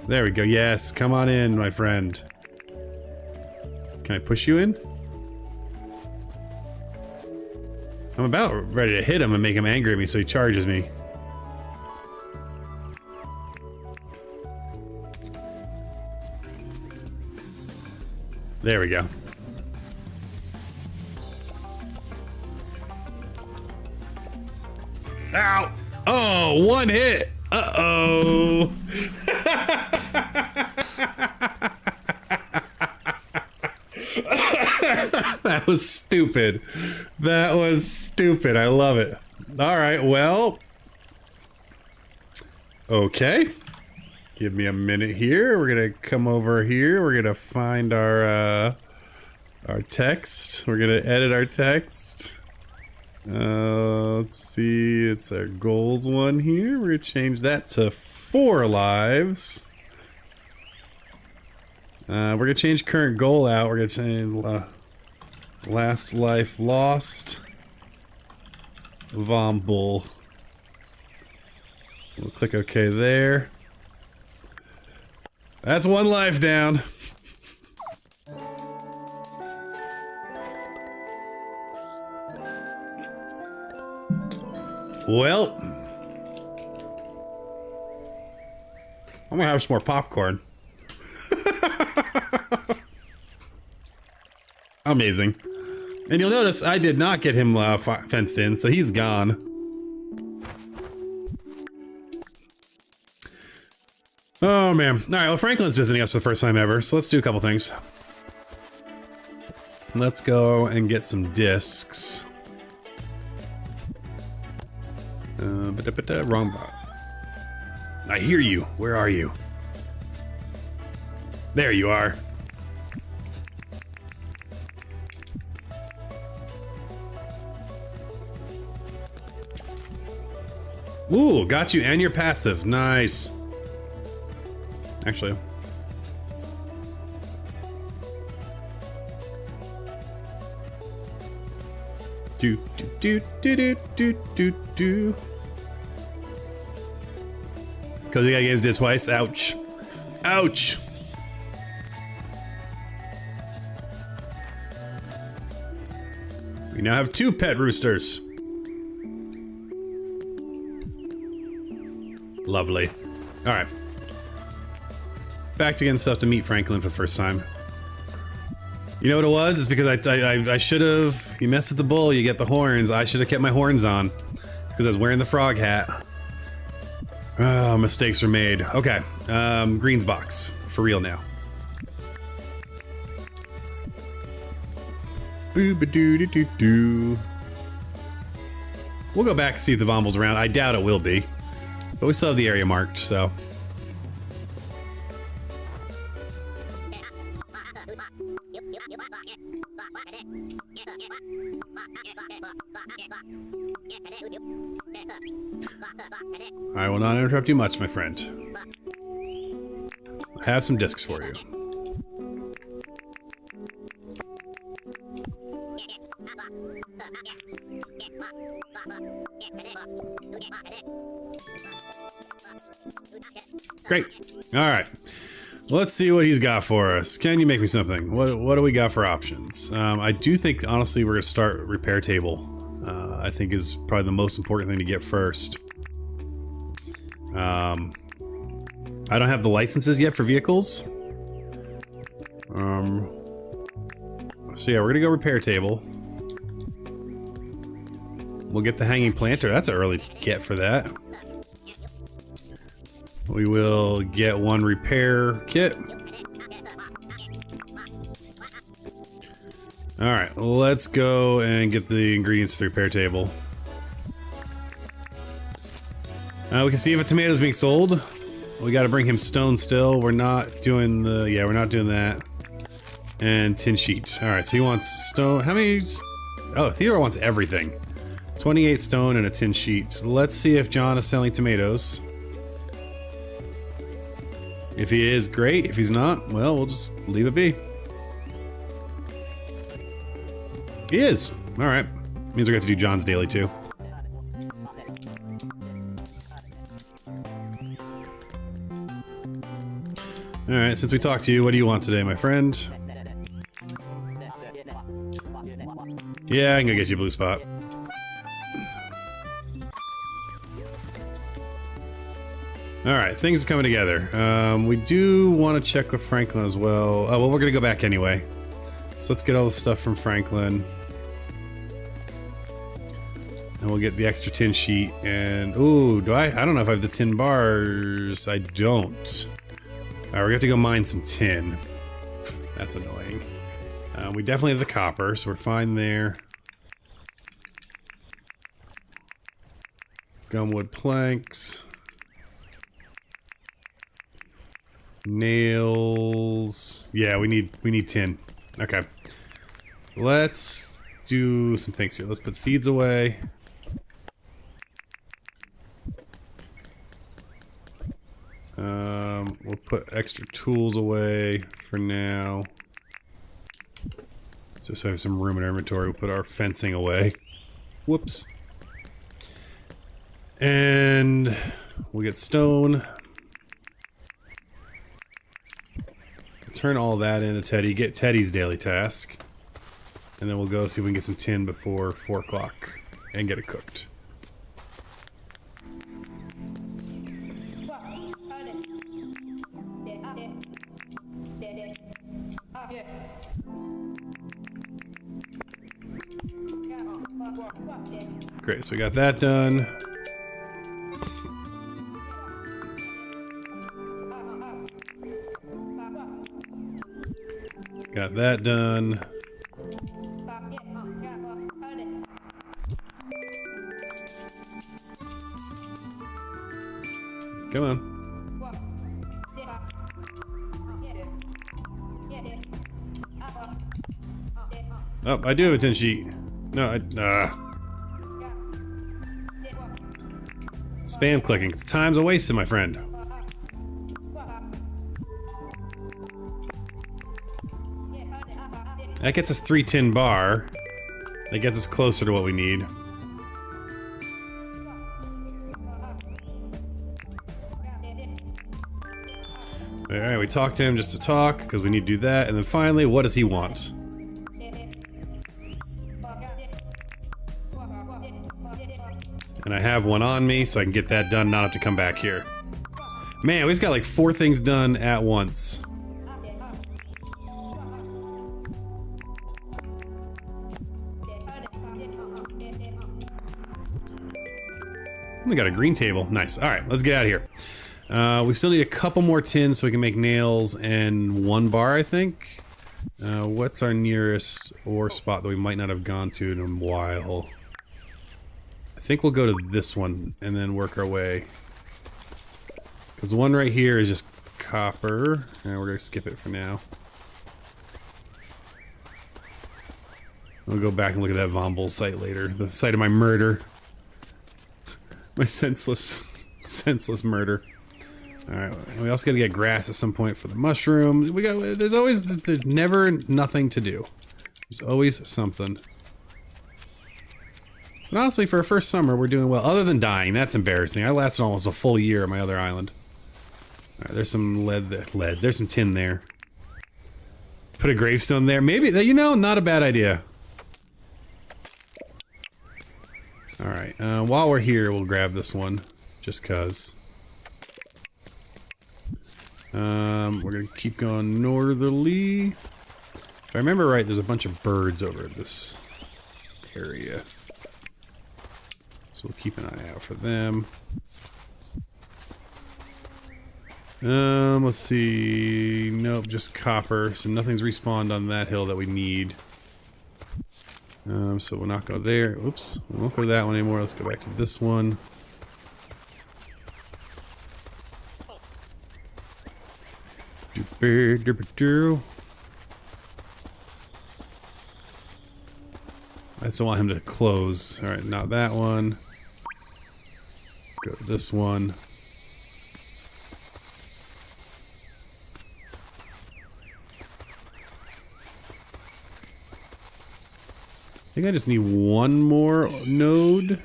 There we go, yes, come on in, my friend. Can I push you in? I'm about ready to hit him and make him angry at me so he charges me. There we go. Ow! Oh, one hit! Uh-oh! That was stupid. That was stupid. I love it. Alright, well... Okay. Give me a minute here. We're gonna come over here. We're gonna find our text. We're gonna edit our text. Let's see. It's our goals one here. We're gonna change that to 4 lives. We're gonna change current goal out. We're gonna change last life lost. Vomble. We'll click OK there. That's 1 life down. Well, I'm gonna have some more popcorn. Amazing. And you'll notice I did not get him fenced in, so he's gone. Oh man. Alright, well Franklin's visiting us for the first time ever, so let's do a couple things. Let's go and get some discs. Wrong bot. I hear you. Where are you? There you are. Ooh, got you and your passive. Nice. Actually. Do do do do do do do. Cause the guy gave it twice. Ouch. Ouch. We now have 2 pet roosters. Lovely. All right. Back to getting stuff to meet Franklin for the first time. You know what it was? It's because I should have. You messed with the bull, you get the horns. I should have kept my horns on. It's because I was wearing the frog hat. Oh, mistakes were made. Okay. Greens box. For real now. Boo-ba-doo-doo-doo-doo. We'll go back and see if the Vomble's around. I doubt it will be. But we still have the area marked, so. I will not interrupt you much, my friend. I have some discs for you. Great. All right. Let's see what he's got for us. Can you make me something? What do we got for options? I do think, honestly, we're going to start repair table. I think is probably the most important thing to get first. I don't have the licenses yet for vehicles. So yeah, we're going to go repair table. We'll get the hanging planter. That's an early get for that. We will get 1 repair kit. Alright, let's go and get the ingredients to the repair table. We can see if a tomato is being sold. We gotta bring him stone still. We're not doing the... yeah, we're not doing that. And tin sheet. Alright, so he wants stone... how many... oh, Theodore wants everything. 28 stone and a tin sheet. Let's see if John is selling tomatoes. If he is, great. If he's not, well, we'll just leave it be. He is. All right. Means we're going to do John's daily too. All right. Since we talked to you, what do you want today, my friend? Yeah, I can go get you a blue spot. Alright, things are coming together. We do want to check with Franklin as well. Oh, well, we're going to go back anyway. So let's get all the stuff from Franklin. And we'll get the extra tin sheet. And, ooh, I don't know if I have the tin bars. I don't. Alright, we're going to have to go mine some tin. That's annoying. We definitely have the copper, so we're fine there. Gumwood planks. Nails. Yeah, we need tin. Okay. Let's do some things here. Let's put seeds away. We'll put extra tools away for now. So I have some room in our inventory. We'll put our fencing away. Whoops. And we'll get stone. Turn all that into Teddy, get Teddy's daily task, and then we'll go see if we can get some tin before 4 o'clock and get it cooked. Great, so we got that done. Got that done. Come on. Oh, I do have a 10 sheet. No, spam clicking. Time's a waste, my friend. That gets us 3 tin bar. That gets us closer to what we need. Alright, we talked to him just to talk, because we need to do that. And then finally, what does he want? And I have one on me, so I can get that done, not have to come back here. Man, we just got like 4 things done at once. We got a green table. Nice. Alright, let's get out of here. We still need a couple more tins so we can make nails and 1 bar, I think. What's our nearest ore spot that we might not have gone to in a while? I think we'll go to this one and then work our way. Because the one right here is just copper. And we're going to skip it for now. We'll go back and look at that Vomble site later. The site of my murder. My senseless murder. Alright, we also gotta get grass at some point for the mushroom. There's always, there's never nothing to do. There's always something. But honestly, for our first summer, we're doing well. Other than dying, that's embarrassing. I lasted almost a full year on my other island. Alright, there's some lead, there's some tin there. Put a gravestone there. Maybe, you know, not a bad idea. Alright, while we're here, we'll grab this one. Just cuz. We're gonna keep going northerly. If I remember right, there's a bunch of birds over this area. So we'll keep an eye out for them. Let's see. Nope, just copper. So nothing's respawned on that hill that we need. So we'll not go there. Oops. We won't go to that one anymore. Let's go back to this one. I just want him to close. Alright, not that one. Go to this one. I think I just need one more node.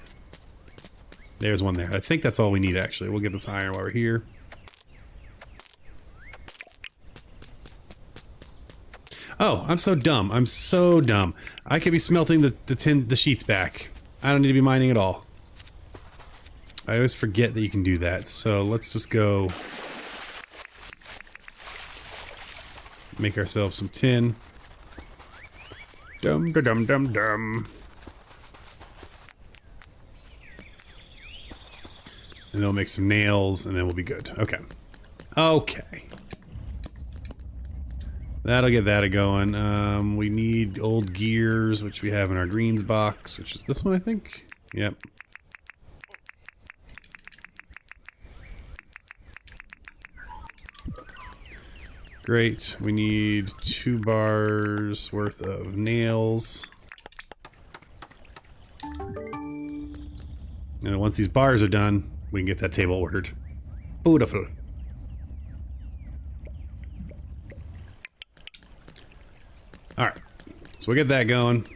There's one there. I think that's all we need, actually. We'll get this iron while we're here. Oh, I'm so dumb. I'm so dumb. I could be smelting the sheets back. I don't need to be mining at all. I always forget that you can do that. So let's just go make ourselves some tin. Dum dum dum dum dum. And then we'll make some nails, and then we'll be good. Okay. Okay. That'll get that going. We need old gears, which we have in our greens box, which is this one, I think. Yep. Great. We need 2 bars worth of nails. And then once these bars are done, we can get that table ordered. Beautiful. Alright. So we'll get that going.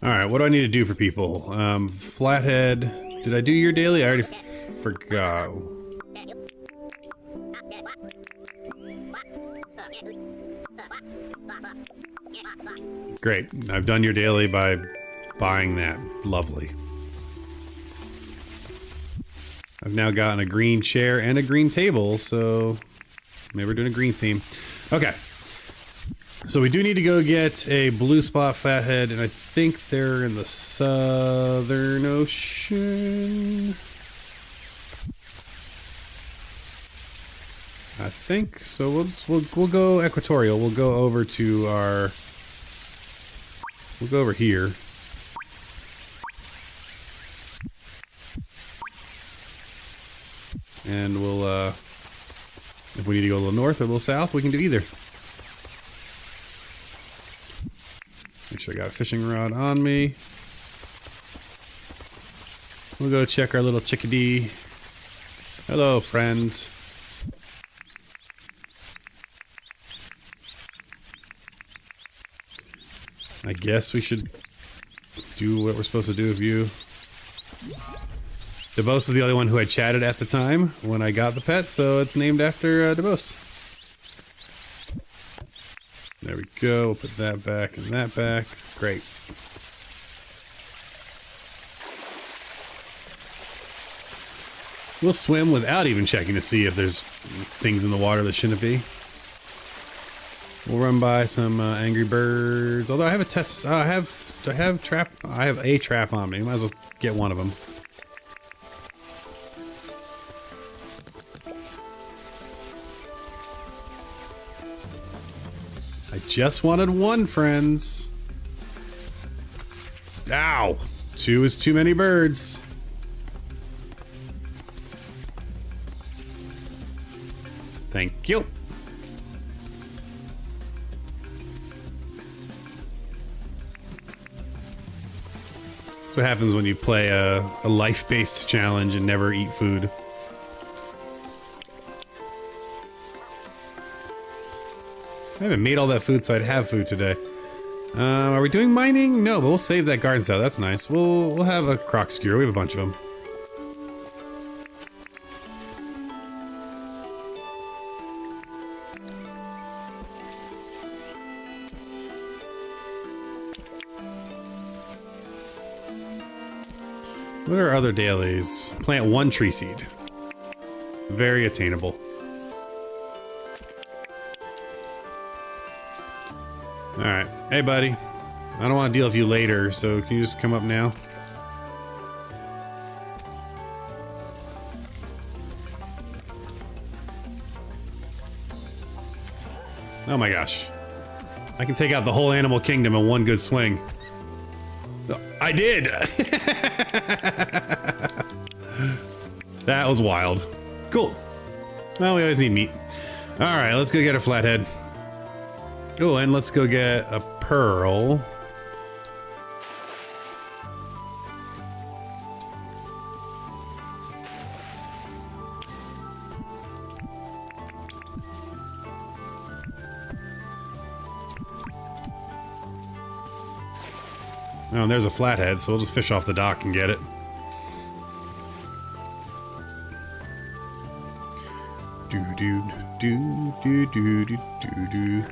Alright, what do I need to do for people? Flathead. Did I do your daily? I already forgot. Great. I've done your daily by buying that. Lovely. I've now gotten a green chair and a green table, so maybe we're doing a green theme. Okay. So we do need to go get a blue spot flathead, and I think they're in the Southern Ocean. I think so. We'll go equatorial. We'll go over to our. We'll go over here. And we'll if we need to go a little north or a little south, we can do either. Make sure I got a fishing rod on me. We'll go check our little chickadee. Hello, friend. I guess we should do what we're supposed to do with you. DeBose is the only one who had chatted at the time when I got the pet, so it's named after DeBose. There we go. We'll put that back and that back. Great. We'll swim without even checking to see if there's things in the water that shouldn't be. We'll run by some angry birds. Although I have a test. I have a trap on me. Might as well get one of them. I just wanted one, friends. Ow! 2 is too many birds. Thank you. That's what happens when you play a life-based challenge and never eat food. I haven't made all that food, so I'd have food today. Are we doing mining? No, but we'll save that garden cell. That's nice. We'll have a croc skewer. We have a bunch of them. What are other dailies? Plant 1 tree seed. Very attainable. Alright. Hey, buddy. I don't want to deal with you later, so can you just come up now? Oh my gosh. I can take out the whole animal kingdom in one good swing. I did! That was wild. Cool. Well, we always need meat. Alright, let's go get a flathead. Oh, and let's go get a pearl. Oh, and there's a flathead, so we'll just fish off the dock and get it. Do do do do do do do do.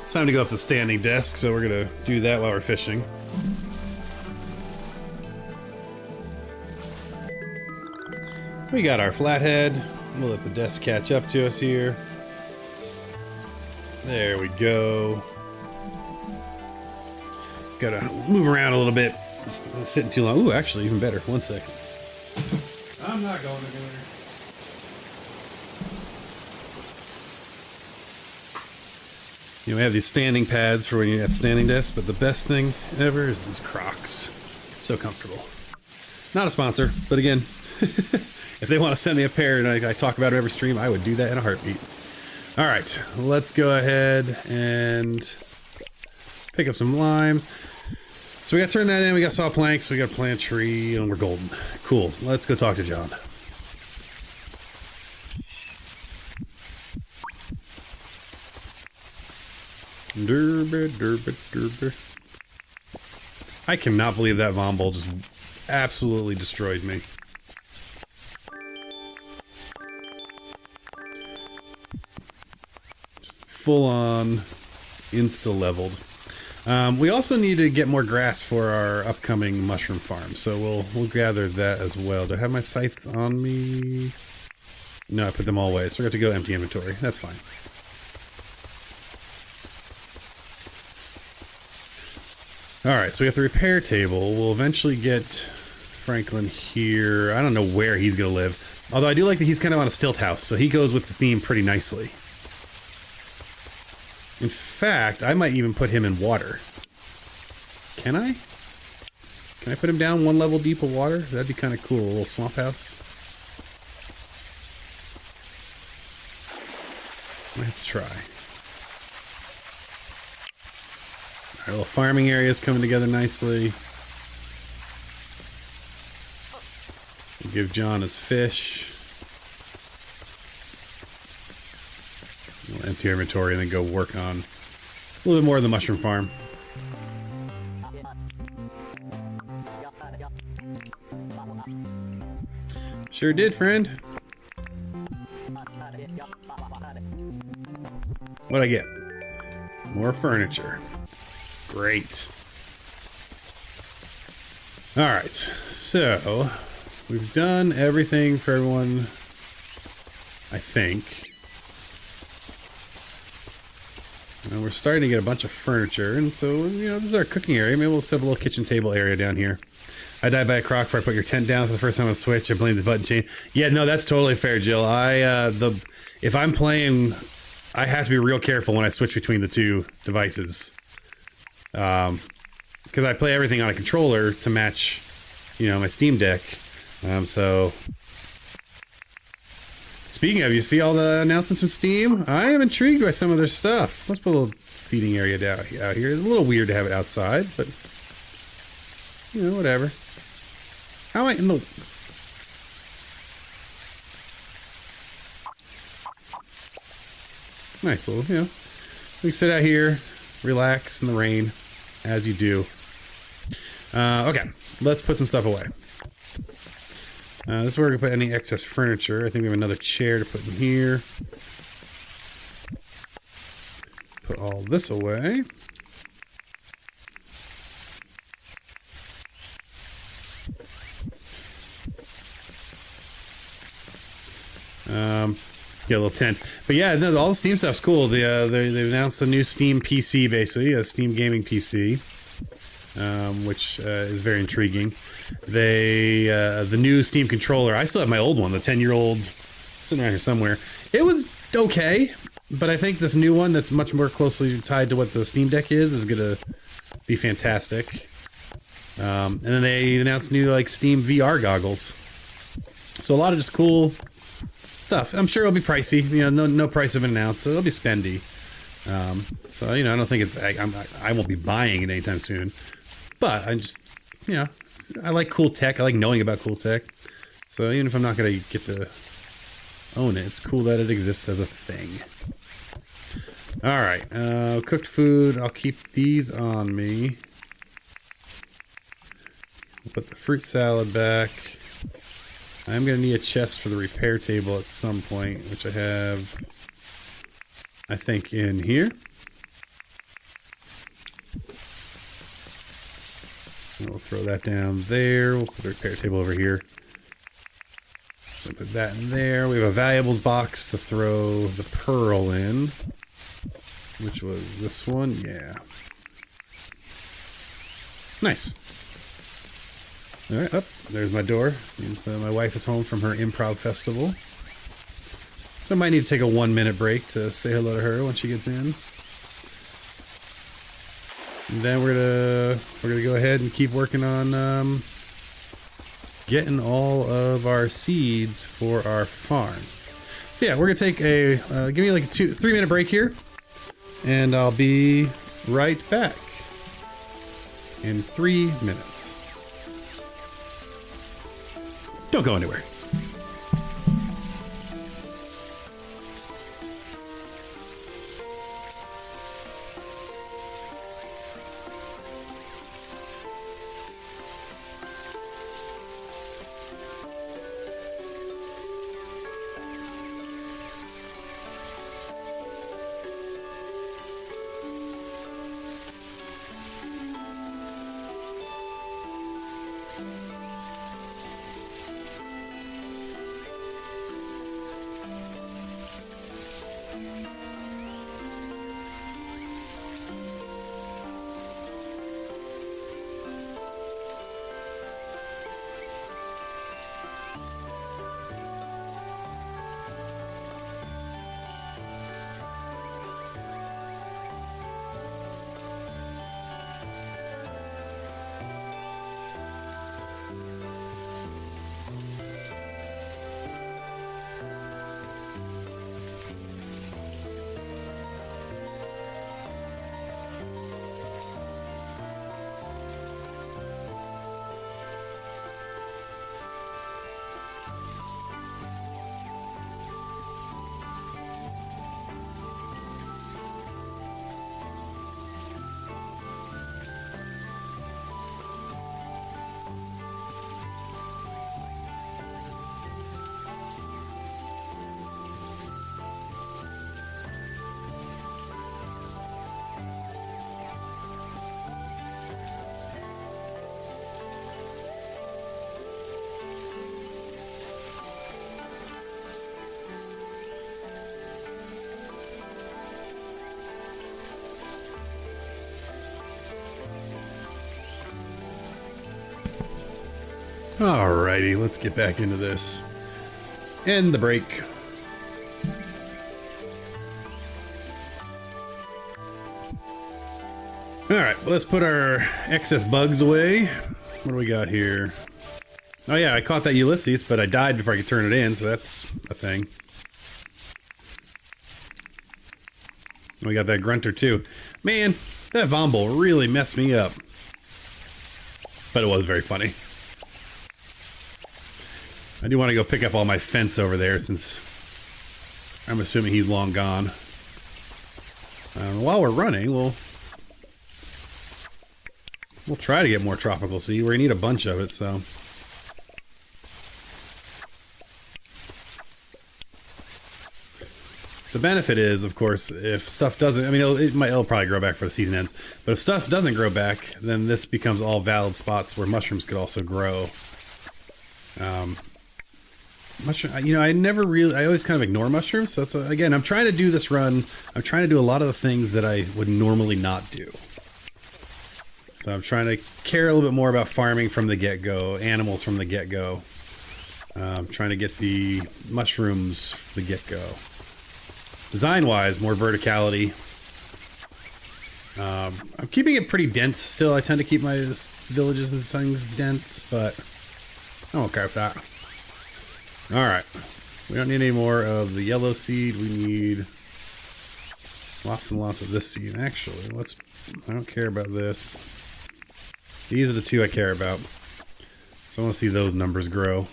It's time to go up the standing desk, so we're gonna do that while we're fishing. We got our flathead. We'll let the desk catch up to us here. There we go. Gotta move around a little bit. It's sitting too long. Ooh, actually, even better. 1 second. I'm not going anywhere. You know, we have these standing pads for when you're at the standing desk, but the best thing ever is these Crocs. So comfortable. Not a sponsor, but again, if they want to send me a pair and I talk about it every stream, I would do that in a heartbeat. All right, let's go ahead and pick up some limes. So we got to turn that in. We got saw planks. We got to plant a tree, and we're golden. Cool. Let's go talk to John. Derby, derby, derby. I cannot believe that Vomble just absolutely destroyed me. Just full on insta-leveled. We also need to get more grass for our upcoming mushroom farm, so we'll gather that as well. Do I have my scythes on me? No, I put them all away, so we're going to go empty inventory. That's fine. Alright, so we got the repair table. We'll eventually get Franklin here. I don't know where he's going to live. Although I do like that he's kind of on a stilt house, so he goes with the theme pretty nicely. In fact, I might even put him in water. Can I? Can I put him down one level deep of water? That'd be kind of cool, a little swamp house. I have to try. Our little farming area is coming together nicely. We'll give John his fish. We'll empty our inventory and then go work on a little bit more of the mushroom farm. Sure did, friend. What'd I get? More furniture. Great. Alright, so we've done everything for everyone, I think. And we're starting to get a bunch of furniture, and so, you know, this is our cooking area. Maybe we'll set up a little kitchen table area down here. I died by a croc before I put your tent down for the first time on Switch. I blame the button chain. Yeah, no, that's totally fair, Jill. If I'm playing, I have to be real careful when I switch between the two devices. Because I play everything on a controller to match, you know, my Steam Deck. So... Speaking of, you see all the announcements from Steam? I am intrigued by some of their stuff. Let's put a little seating area out here. It's a little weird to have it outside, but... You know, whatever. How am I in the... Nice little, you know. We can sit out here, relax in the rain, as you do. Okay, let's put some stuff away. This is where we can put any excess furniture. I think we have another chair to put in here. Put all this away. Get a little tent. But yeah, no, all the Steam stuff's cool. They announced a new Steam PC, basically, a Steam gaming PC. Which is very intriguing. The new Steam controller, I still have my old one, the 10-year-old, sitting around here somewhere. It was okay, but I think this new one that's much more closely tied to what the Steam Deck is gonna be fantastic. And then they announced new, like, Steam VR goggles. So a lot of just cool stuff. I'm sure it'll be pricey, you know, no price have been announced, so it'll be spendy. So, you know, I don't think it's, I won't be buying it anytime soon. But I just, you know, I like cool tech. I like knowing about cool tech. So even if I'm not going to get to own it, it's cool that it exists as a thing. Alright, cooked food. I'll keep these on me. I'll put the fruit salad back. I'm going to need a chest for the repair table at some point, which I have, I think, in here. We'll throw that down there. We'll put the repair table over here. So put that in there. We have a valuables box to throw the pearl in. Which was this one? Yeah. Nice. Alright, up. There's my door. Means my wife is home from her improv festival. So I might need to take a 1-minute break to say hello to her when she gets in. And then we're gonna go ahead and keep working on getting all of our seeds for our farm. So yeah, we're gonna take a give me like a 3-minute break here, and I'll be right back in 3 minutes. Don't go anywhere. Alrighty, let's get back into this. End the break. Alright, let's put our excess bugs away. What do we got here? Oh yeah, I caught that Ulysses, but I died before I could turn it in, so that's a thing. We got that grunter too. Man, that Vomble really messed me up. But it was very funny. I do want to go pick up all my fence over there since I'm assuming he's long gone. While we're running, we'll try to get more tropical seed. We're gonna need a bunch of it, so. The benefit is, of course, if stuff doesn't, I mean, it'll probably grow back before the season ends, but if stuff doesn't grow back, then this becomes all valid spots where mushrooms could also grow. Mushroom, you know, I always kind of ignore mushrooms, so that's, again, I'm trying to do this run, I'm trying to do a lot of the things that I would normally not do. So I'm trying to care a little bit more about farming from the get-go, animals from the get-go. I'm trying to get the mushrooms from the get-go. Design-wise, more verticality. I'm keeping it pretty dense still. I tend to keep my villages and things dense, but I'm okay with that. Alright. We don't need any more of the yellow seed. We need lots and lots of this seed. Actually, I don't care about this. These are the two I care about. So I want to see those numbers grow.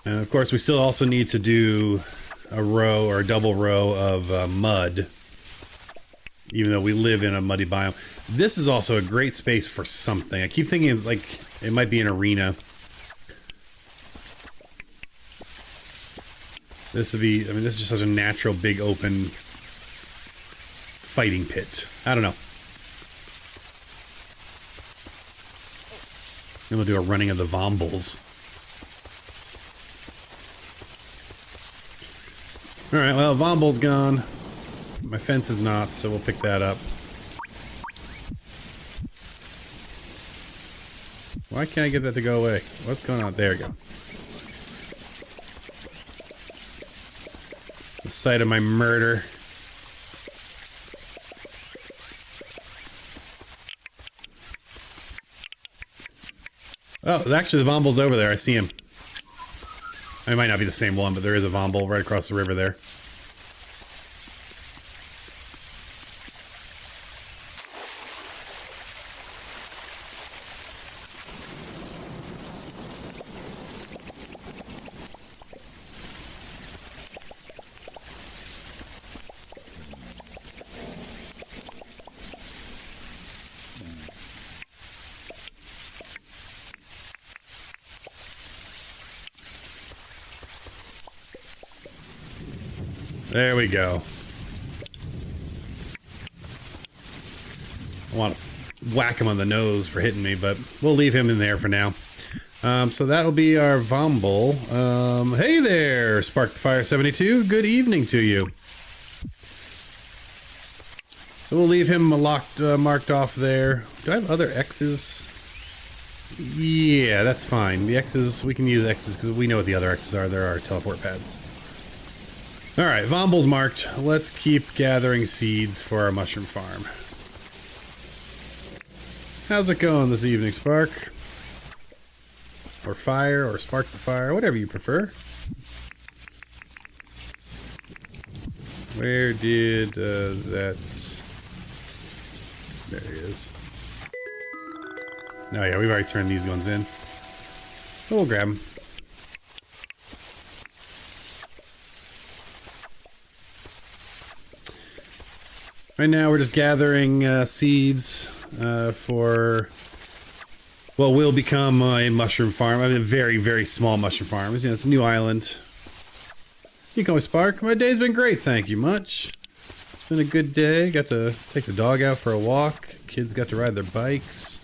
And of course, we still also need to do a row or a double row of mud, even though we live in a muddy biome. This is also a great space for something. I keep thinking it's like it might be an arena. This would be, I mean, this is just such a natural, big, open fighting pit. I don't know. Then we'll do a running of the Vombles. Alright, well, Vomble's gone. My fence is not, so we'll pick that up. Why can't I get that to go away? What's going on? There we go. The site of my murder. Oh, actually the Vomble's over there. I see him. It might not be the same one, but there is a Vomble right across the river there. There we go. I want to whack him on the nose for hitting me, but we'll leave him in there for now. So that'll be our Vomble. Hey there, Spark the Fire 72. Good evening to you. So we'll leave him marked off there. Do I have other X's? Yeah, that's fine. The X's, we can use X's because we know what the other X's are. There are teleport pads. Alright, Vomble's marked. Let's keep gathering seeds for our mushroom farm. How's it going this evening, Spark? Or Fire, or Spark the Fire, whatever you prefer. Where did that... There he is. Oh yeah, we've already turned these ones in. But we'll grab them. Right now we're just gathering seeds for what will become a mushroom farm. I mean, a very, very small mushroom farm. You know, it's a new island. You can call me Spark. My day's been great, thank you much. It's been a good day. Got to take the dog out for a walk. Kids got to ride their bikes.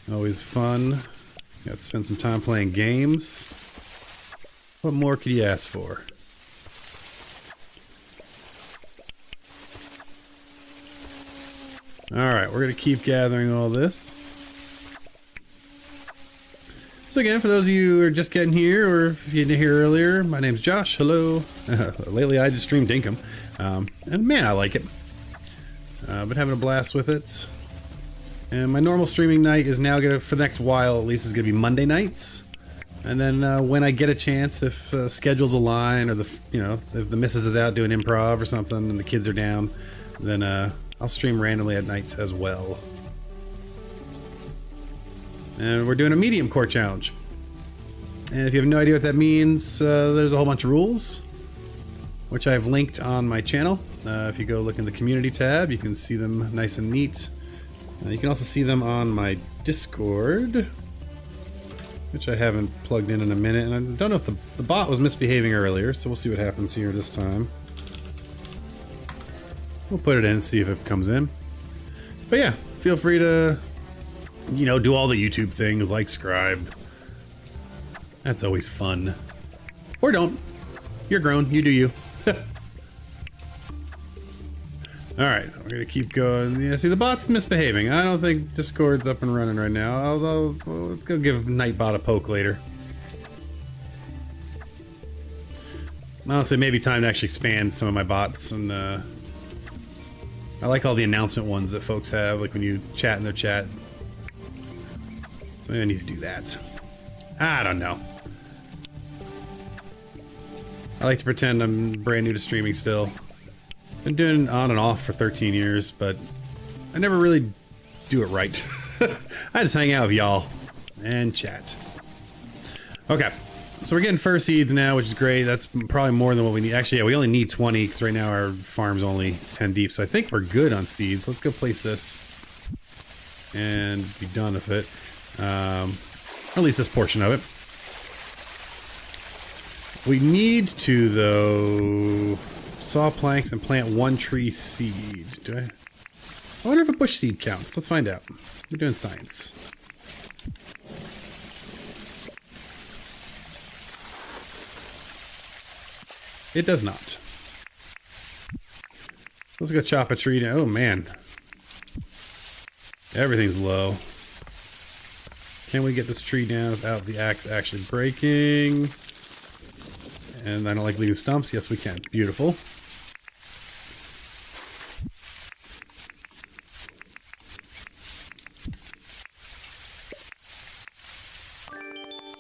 Always fun. Got to spend some time playing games. What more could you ask for? Alright, we're going to keep gathering all this. So again, for those of you who are just getting here, or if you didn't hear earlier, my name's Josh. Hello. Lately I just streamed Dinkum. And man, I like it. Been having a blast with it. And my normal streaming night is now going to, for the next while at least, is going to be Monday nights. And then when I get a chance, if schedules align, or if the missus is out doing improv or something and the kids are down, then I'll stream randomly at night as well. And we're doing a mediumcore challenge. And if you have no idea what that means, there's a whole bunch of rules, which I've linked on my channel. If you go look in the community tab, you can see them nice and neat. You can also see them on my Discord, which I haven't plugged in a minute. And I don't know if the bot was misbehaving earlier, so we'll see what happens here this time. We'll put it in and see if it comes in. But yeah, feel free to, do all the YouTube things, like, subscribe. That's always fun. Or don't. You're grown. You do you. Alright, we're gonna keep going. Yeah, see, the bot's misbehaving. I don't think Discord's up and running right now, although we'll go give Nightbot a poke later. Honestly, maybe time to actually expand some of my bots, and I like all the announcement ones that folks have, like when you chat in their chat. So maybe I need to do that. I don't know. I like to pretend I'm brand new to streaming still. Been doing it on and off for 13 years, but I never really do it right. I just hang out with y'all and chat. Okay, so we're getting fur seeds now, which is great. That's probably more than what we need. Actually, yeah, we only need 20 because right now our farm's only 10 deep, so I think we're good on seeds. Let's go place this and be done with it. Or at least this portion of it. We need to, though, saw planks and plant one tree seed. I wonder if a bush seed counts. Let's find out. We're doing science. It does not. Let's go chop a tree down. Oh man. Everything's low. Can we get this tree down without the axe actually breaking? And I don't like leaving stumps. Yes, we can. Beautiful.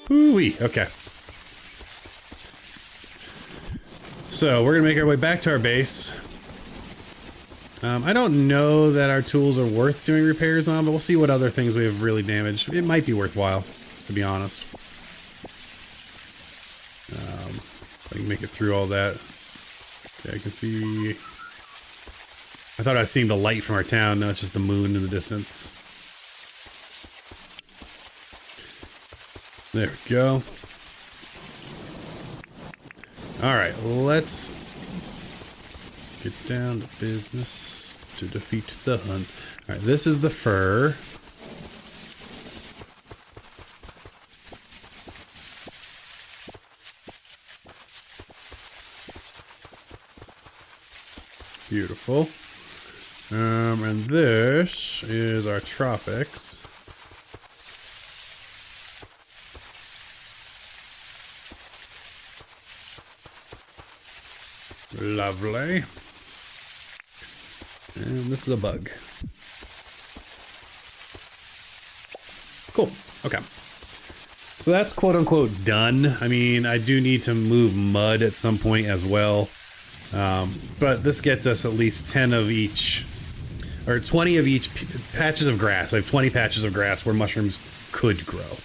Ooh-wee. Okay. So, we're going to make our way back to our base. I don't know that our tools are worth doing repairs on, but we'll see what other things we have really damaged. It might be worthwhile, to be honest. I can make it through all that. Okay, I can see... I thought I was seeing the light from our town. No, it's just the moon in the distance. There we go. Alright, let's get down to business to defeat the Huns. Alright, this is the fur. Beautiful. And this is our tropics. Lovely. And this is a bug. Cool. Okay. So that's quote-unquote done. I mean, I do need to move mud at some point as well. But this gets us at least 10 of each, or 20 of each patches of grass. I have 20 patches of grass where mushrooms could grow.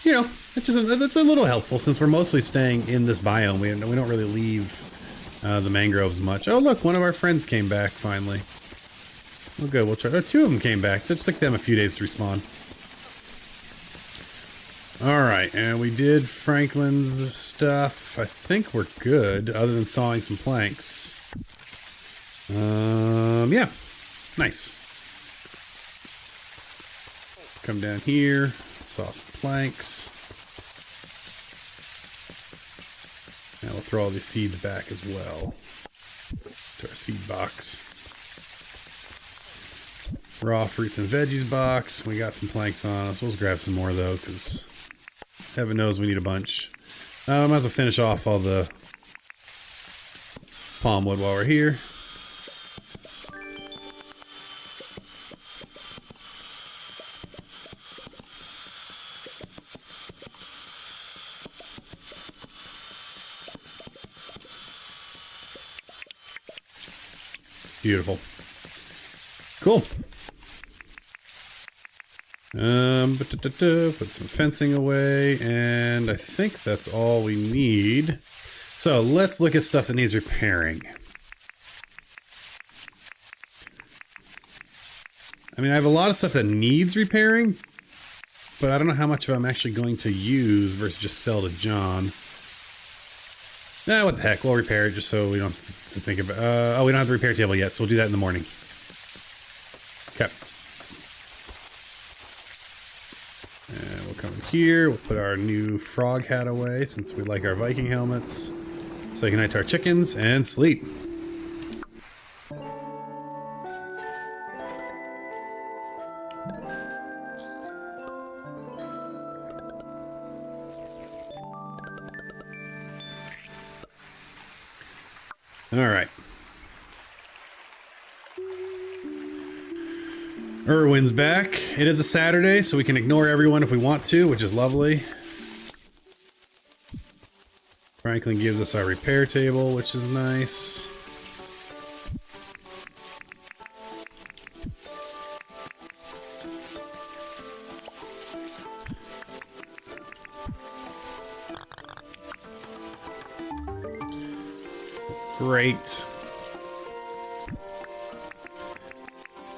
You know, it's a little helpful since we're mostly staying in this biome. We don't really leave the mangroves much. Oh look, one of our friends came back finally. Oh good, we'll try. Oh, two of them came back, so it took them a few days to respawn. Alright, and we did Franklin's stuff. I think we're good, other than sawing some planks. Yeah. Nice. Come down here, saw some planks. Now we'll throw all these seeds back as well to our seed box. Raw fruits and veggies box. We got some planks on. I'm supposed to grab some more though, because heaven knows we need a bunch. I might as well finish off all the palm wood while we're here. Beautiful. Cool. Put some fencing away, and I think that's all we need. So let's look at stuff that needs repairing. I mean, I have a lot of stuff that needs repairing, but I don't know how much of it I'm actually going to use versus just sell to John. Nah, what the heck, we'll repair it just so we don't have to think about... oh, we don't have the repair table yet, so we'll do that in the morning. Okay. And we'll come in here, we'll put our new frog hat away since we like our Viking helmets. Say goodnight to our chickens and sleep. Alright. Erwin's back. It is a Saturday, so we can ignore everyone if we want to, which is lovely. Franklin gives us our repair table, which is nice. Great.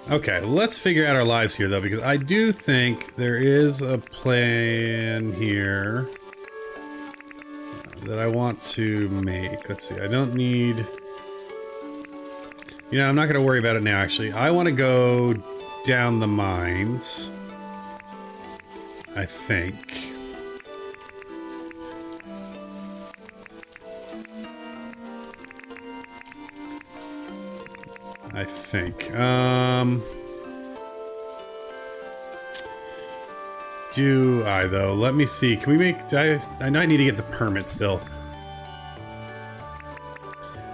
Okay, let's figure out our lives here, though, because I do think there is a plan here that I want to make. Let's see, I don't need... You know, I'm not going to worry about it now, actually. I want to go down the mines, I think. Do I, though? Let me see. Can we make... I might need to get the permit still.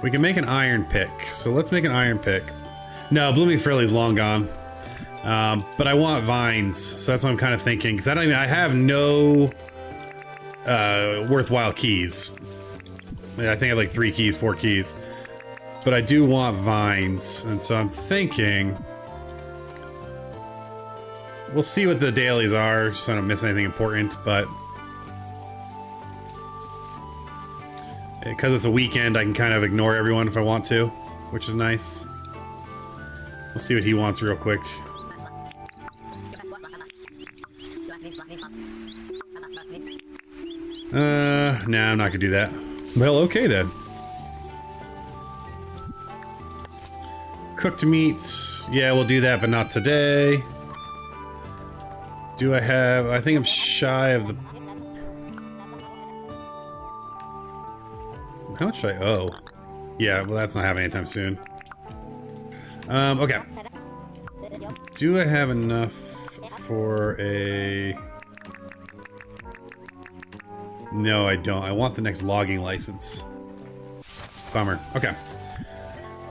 We can make an iron pick. So let's make an iron pick. No, Blooming Frilly's long gone. But I want vines. So that's what I'm kind of thinking. Because I have no worthwhile keys. I think I have like 3 keys, 4 keys. But I do want vines, and so I'm thinking... We'll see what the dailies are, just so I don't miss anything important, but... Because it's a weekend, I can kind of ignore everyone if I want to, which is nice. We'll see what he wants real quick. Nah, I'm not gonna do that. Well, okay then. Cooked meat. Yeah, we'll do that, but not today. Do I have... I think I'm shy of the... How much do I owe? Yeah, well, that's not happening anytime soon. Okay. Do I have enough for a... No, I don't. I want the next logging license. Bummer. Okay.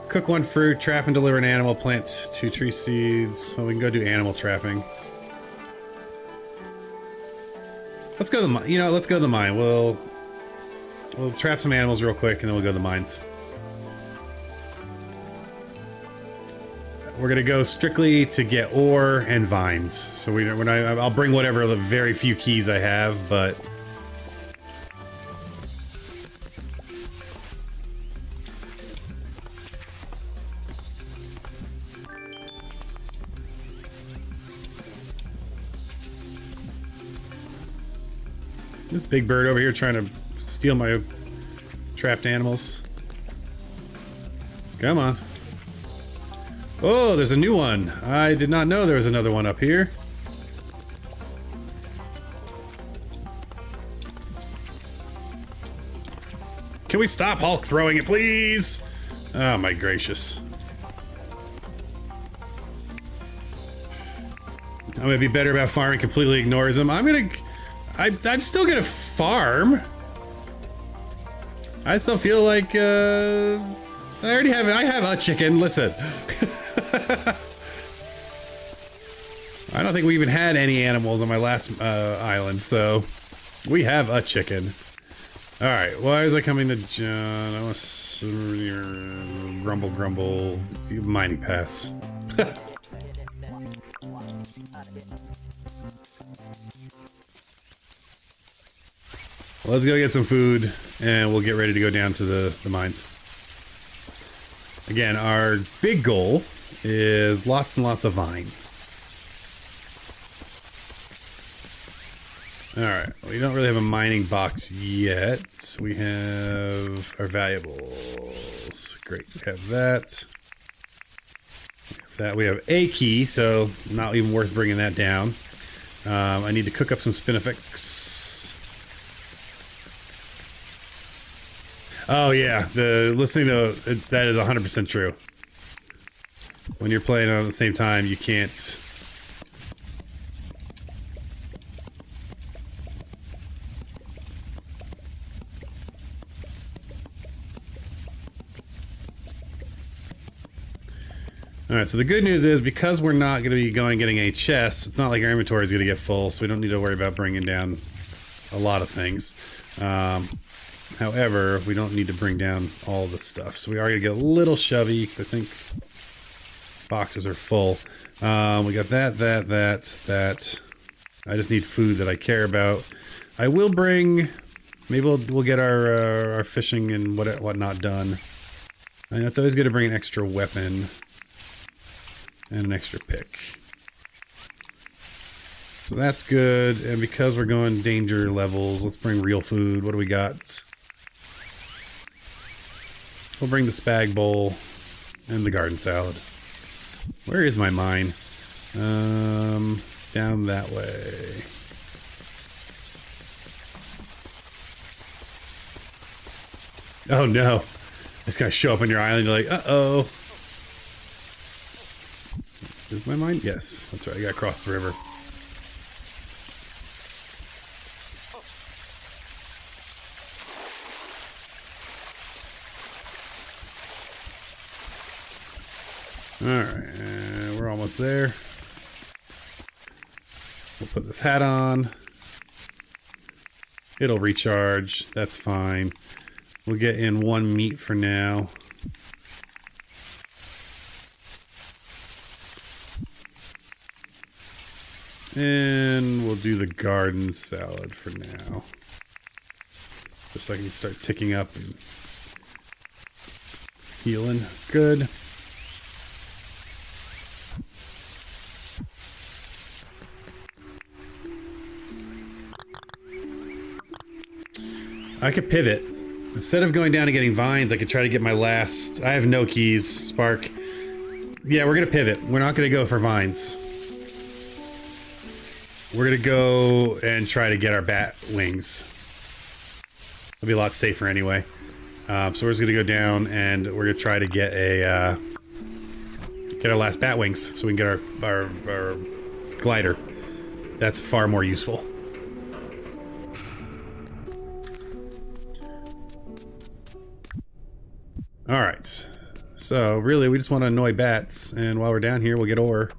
Cook 1 fruit, trap and deliver an animal, plant 2 tree seeds. Well, we can go do animal trapping. Let's go to the mine. You know, let's go to the mine. We'll trap some animals real quick, and then we'll go to the mines. We're gonna go strictly to get ore and vines. So I'll bring whatever the very few keys I have, but. This big bird over here trying to steal my trapped animals. Come on. Oh, there's a new one. I did not know there was another one up here. Can we stop Hulk throwing it, please? Oh my gracious. I'm gonna be better about farming, completely ignores him. I'm still gonna farm. I still feel like, I have a chicken, listen. I don't think we even had any animals on my last island, so we have a chicken. Alright, why is I coming to John? I want grumble grumble mining pass. Well, let's go get some food and we'll get ready to go down to the mines. Again, our big goal is lots and lots of vine. Alright, we don't really have a mining box yet. We have our valuables. Great, we have that. We have a key, so not even worth bringing that down. I need to cook up some spinifex. Oh yeah, listening to that is 100% true. When you're playing on at the same time, you can't. Alright, so the good news is, because we're not going to be getting any chests, it's not like our inventory is going to get full, so we don't need to worry about bringing down a lot of things. However, we don't need to bring down all the stuff, so we are going to get a little shovey, because I think boxes are full. We got that. I just need food that I care about. I will bring... Maybe we'll get our fishing and whatnot done. I know it's always good to bring an extra weapon. And an extra pick. So that's good, and because we're going danger levels, let's bring real food. What do we got? We'll bring the spag bowl and the garden salad. Where is my mine? Down that way. Oh no. It's gonna show up on your island, you're like, uh-oh. Is my mine? Yes, that's right. I gotta cross the river. Alright, we're almost there. We'll put this hat on. It'll recharge. That's fine. We'll get in one meat for now. And we'll do the garden salad for now. Just so I can start ticking up and healing. Good. I could pivot. Instead of going down and getting vines, I could try to get my last... I have no keys, Spark. Yeah, we're gonna pivot. We're not gonna go for vines. We're gonna go and try to get our bat wings. It'll be a lot safer anyway. So we're just gonna go down and we're gonna try to get a get our last bat wings so we can get our glider. That's far more useful. All right. So really, we just want to annoy bats, and while we're down here, we'll get ore.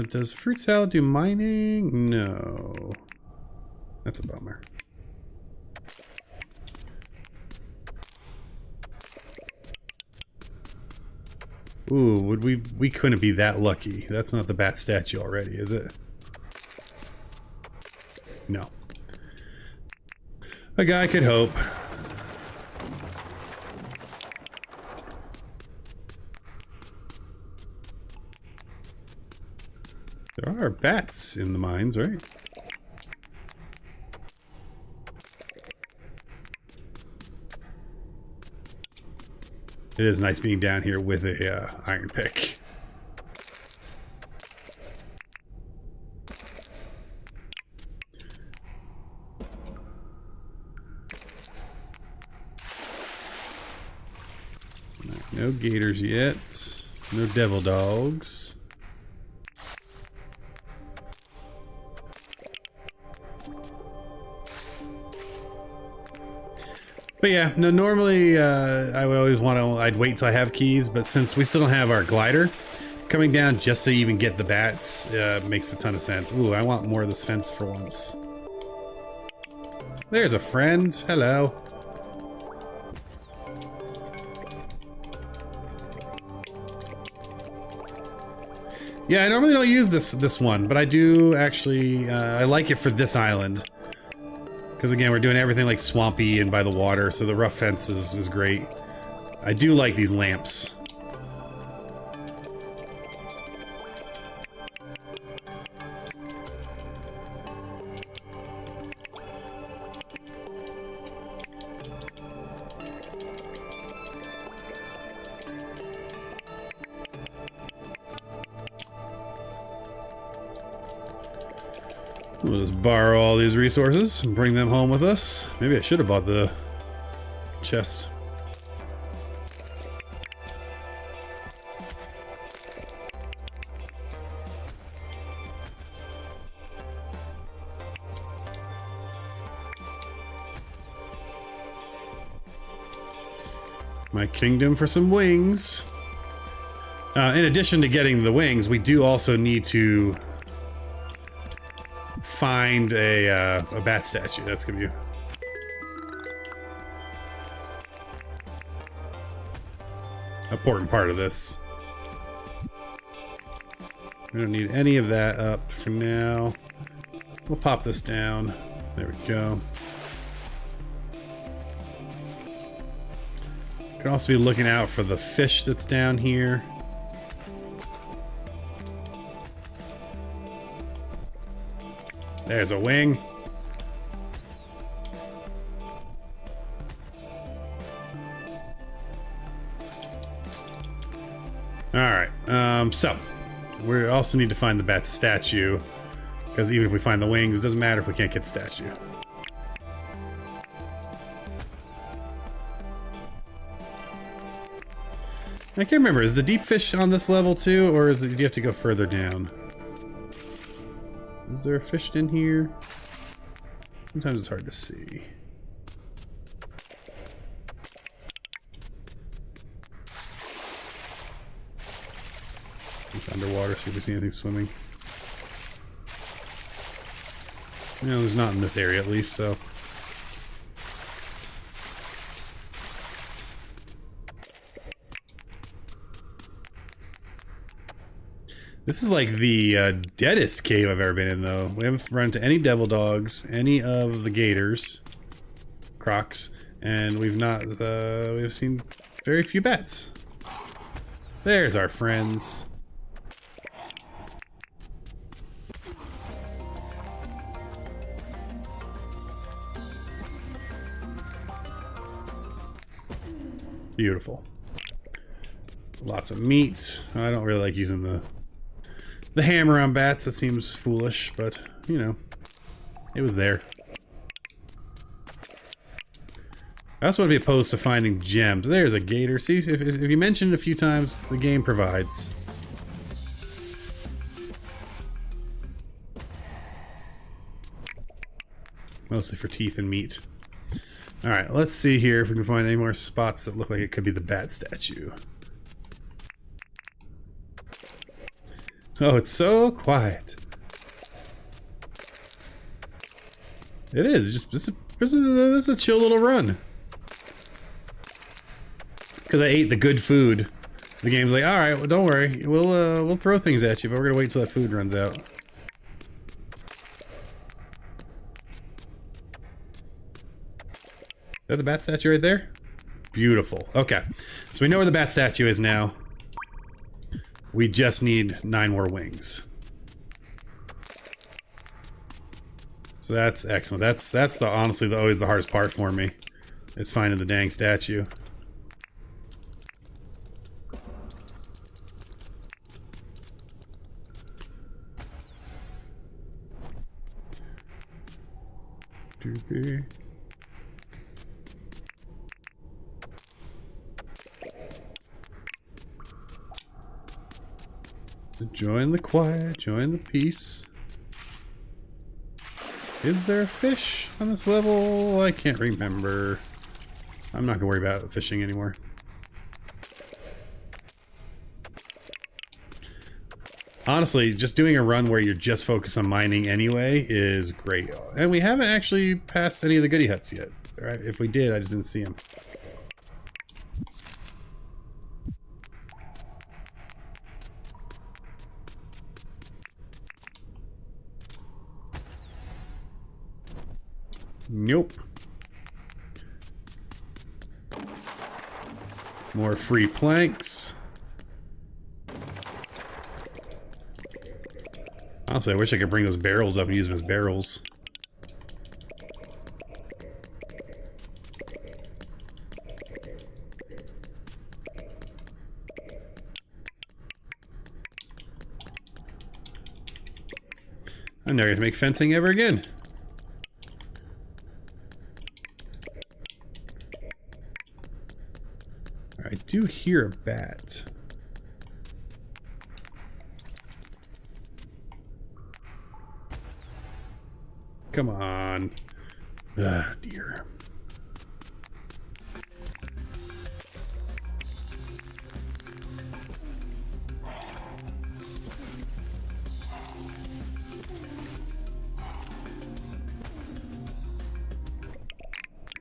Does fruit salad do mining? No. That's a bummer. Ooh, we couldn't be that lucky. That's not the bat statue already, is it? No. A guy could hope. There are bats in the mines, right? It is nice being down here with a iron pick. No gators yet. No devil dogs. But yeah, no, normally I would always want to, I'd wait till I have keys, but since we still don't have our glider, coming down just to even get the bats makes a ton of sense. Ooh, I want more of this fence for once. There's a friend. Hello. Yeah, I normally don't use this one, but I do actually, I like it for this island. Because again, we're doing everything like swampy and by the water, so the rough fence is great. I do like these lamps. We'll just borrow all these resources and bring them home with us. Maybe I should have bought the chest. My kingdom for some wings. In addition to getting the wings, we do also need to find a bat statue. That's gonna be an important part of this. We don't need any of that up for now. We'll pop this down. There we go. Can also be looking out for the fish that's down here. There's a wing. Alright, so we also need to find the bat statue, because even if we find the wings, it doesn't matter if we can't get the statue. I can't remember, is the deep fish on this level too, or do you have to go further down? Is there a fish in here? Sometimes it's hard to see. Look underwater, see if we see anything swimming. No, there's not in this area at least, so. This is like the deadest cave I've ever been in, though. We haven't run into any devil dogs, any of the gators, crocs, and we've seen very few bats. There's our friends. Beautiful. Lots of meat. I don't really like using the hammer on bats. That seems foolish, but you know, it was there. I also want to be opposed to finding gems. There's a gator. See, if you mention it a few times, the game provides. Mostly for teeth and meat. Alright, let's see here if we can find any more spots that look like it could be the bat statue. Oh, it's so quiet. It is. This is a chill little run. It's because I ate the good food. The game's like, all right, well, don't worry, we'll throw things at you, but we're gonna wait till that food runs out. Is that the bat statue right there? Beautiful. Okay, so we know where the bat statue is now. We just need 9 more wings. So that's excellent. That's honestly always the hardest part for me, is finding the dang statue. Doopy. Join the quiet, join the peace. Is there a fish on this level? I can't remember. I'm not gonna worry about fishing anymore. Honestly, just doing a run where you're just focused on mining anyway is great. And we haven't actually passed any of the goodie huts yet. Right? If we did, I just didn't see them. Nope. More free planks. Honestly, I wish I could bring those barrels up and use them as barrels. I'm never gonna make fencing ever again. I do hear a bat. Come on. Ah, dear.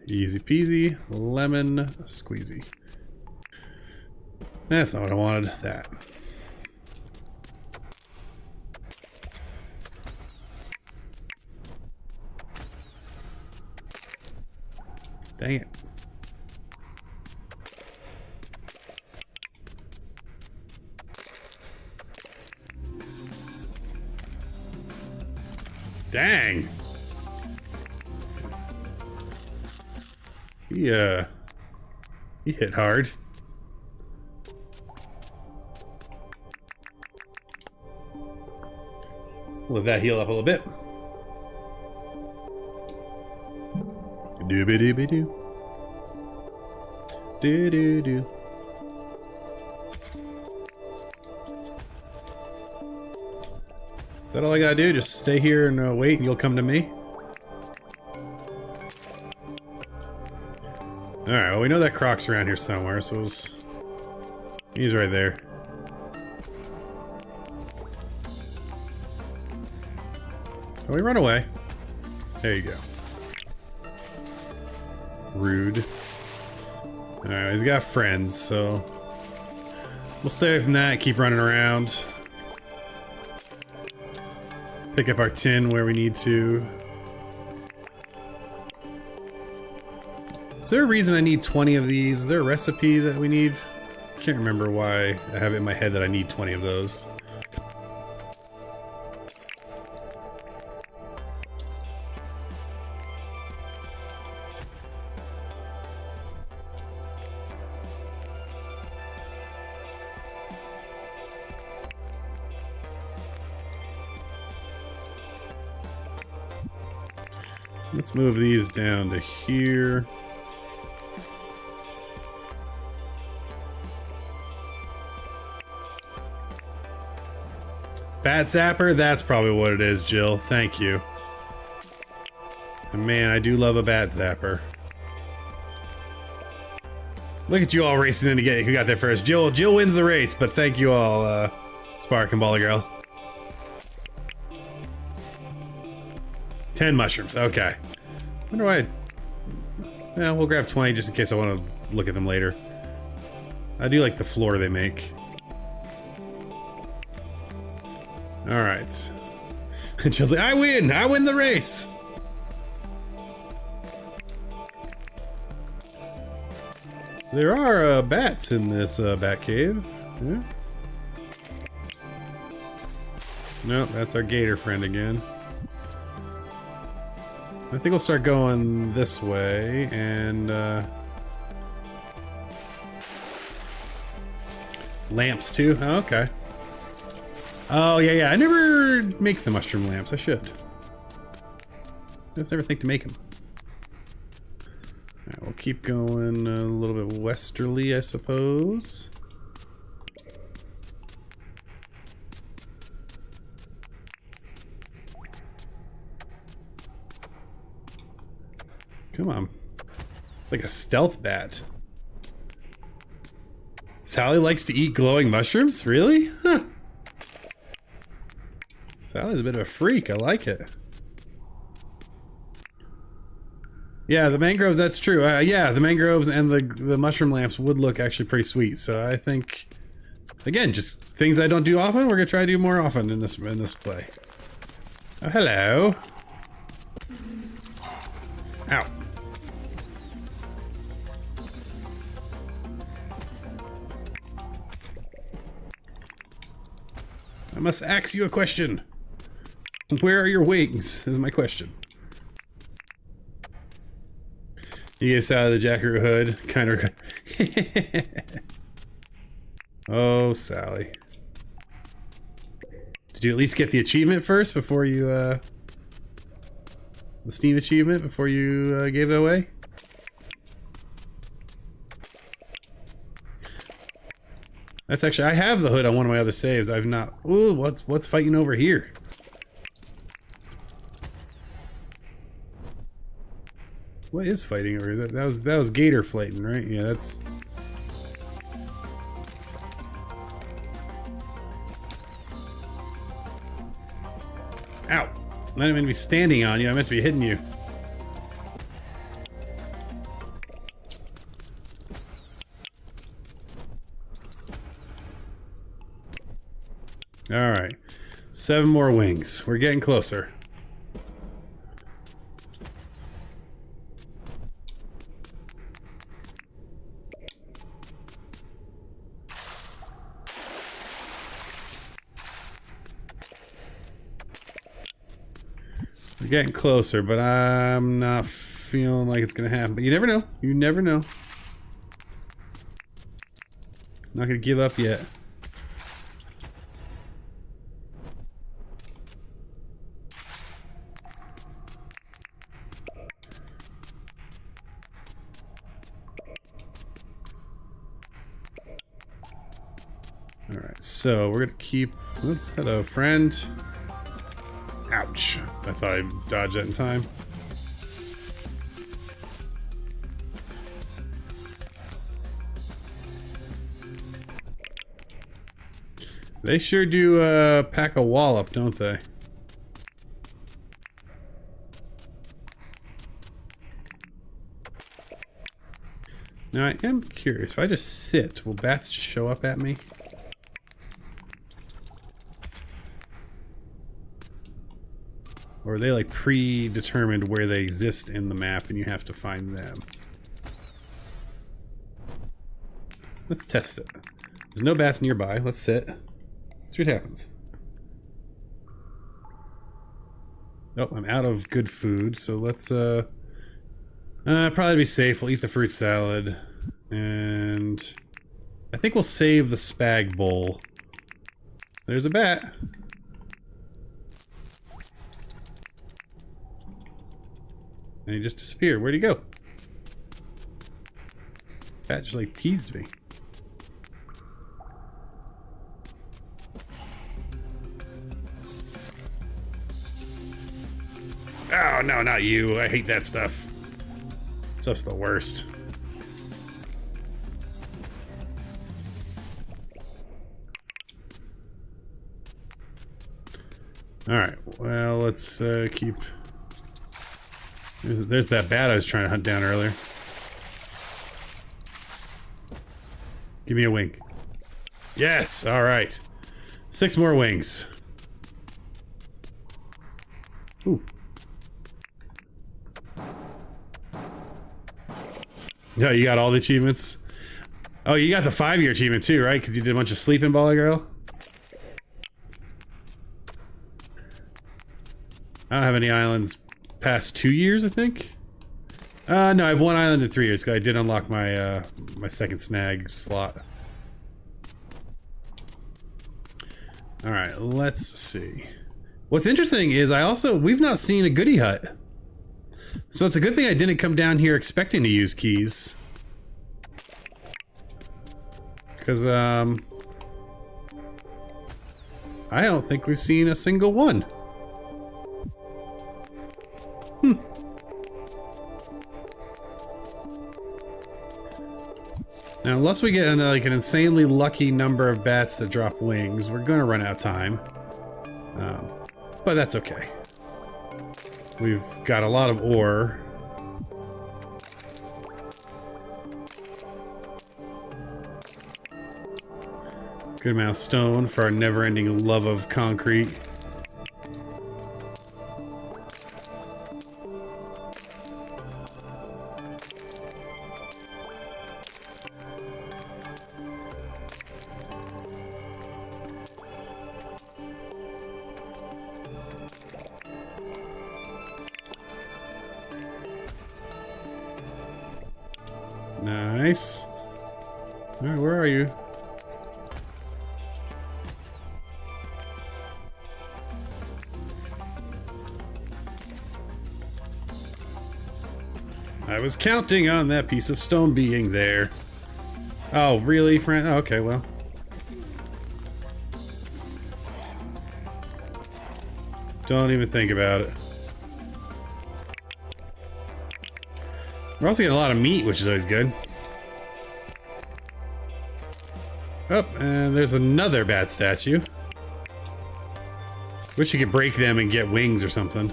Easy peasy, lemon squeezy. That's not what I wanted. That. Dang it. Dang. He hit hard. Let that heal up a little bit. Dooby dooby doo. Doo doo doo. Is that all I gotta do? Just stay here and wait and you'll come to me? Alright, well we know that croc's around here somewhere, so he's right there. Oh, we run away. There you go. Rude. Alright, he's got friends, so we'll stay away from that, keep running around. Pick up our tin where we need to. Is there a reason I need 20 of these? Is there a recipe that we need? I can't remember why I have it in my head that I need 20 of those. Let's move these down to here. Bat zapper? That's probably what it is, Jill. Thank you. And man, I do love a bat zapper. Look at you all racing in to get who got there first. Jill wins the race, but thank you all, Spark and Baller Girl. 10 mushrooms, okay. Wonder why. Yeah, we'll grab 20 just in case I want to look at them later. I do like the floor they make. Alright. Jill's like, I win the race! There are bats in this bat cave. Yeah. Nope, that's our gator friend again. I think we'll start going this way, and lamps too? Oh, okay. Oh, yeah, I never make the mushroom lamps. I should. I just never think to make them. Alright, we'll keep going a little bit westerly, I suppose. Come on. Like a stealth bat. Sally likes to eat glowing mushrooms? Really? Huh. Sally's a bit of a freak. I like it. Yeah, the mangrove, that's true. Yeah, the mangroves and the mushroom lamps would look actually pretty sweet. So I think, again, just things I don't do often, we're gonna try to do more often in this play. Oh, hello. Ow. I must ask you a question. Where are your wings? Is my question. You get us out of the jackaroo hood. Kind of. Oh, Sally. Did you at least get the achievement first before you, the Steam achievement before you gave it away? That's actually, I have the hood on one of my other saves. I've not. Ooh, what's fighting over here? What is fighting over here? That was gator fighting, right? Yeah, that's. Ow! I didn't mean to be standing on you. I meant to be hitting you. All right, 7 more wings. We're getting closer. We're getting closer, but I'm not feeling like it's gonna happen. But you never know. You never know. Not gonna give up yet. Alright, so we're gonna keep... Oh, hello, friend. Ouch. I thought I'd dodge that in time. They sure do pack a wallop, don't they? Now I am curious, if I just sit, will bats just show up at me? Or are they like predetermined where they exist in the map and you have to find them? Let's test it. There's no bats nearby. Let's sit. See what happens. Oh, I'm out of good food, so let's probably be safe. We'll eat the fruit salad. And I think we'll save the spag bowl. There's a bat. And he just disappeared. Where'd he go? Bat just like teased me. Oh, no, not you. I hate that stuff. Stuff's the worst. Alright, well, let's keep... There's that bat I was trying to hunt down earlier. Give me a wing. Yes! Alright. 6 more wings. Ooh. No, you got all the achievements? Oh, you got the 5-year achievement too, right? Because you did a bunch of sleeping, Baller Girl? I don't have any islands past 2 years, I think? No, I have 1 island in 3 years, because I did unlock my, my second snag slot. Alright, let's see. What's interesting is we've not seen a goodie hut. So it's a good thing I didn't come down here expecting to use keys. Because, I don't think we've seen a single one. Now, unless we get like an insanely lucky number of bats that drop wings, we're going to run out of time. But that's okay. We've got a lot of ore. Good amount of stone for our never-ending love of concrete. Nice. Alright, where are you? I was counting on that piece of stone being there. Oh, really, friend? Oh, okay, well. Don't even think about it. We're also getting a lot of meat, which is always good. Oh, and there's another bat statue. Wish you could break them and get wings or something.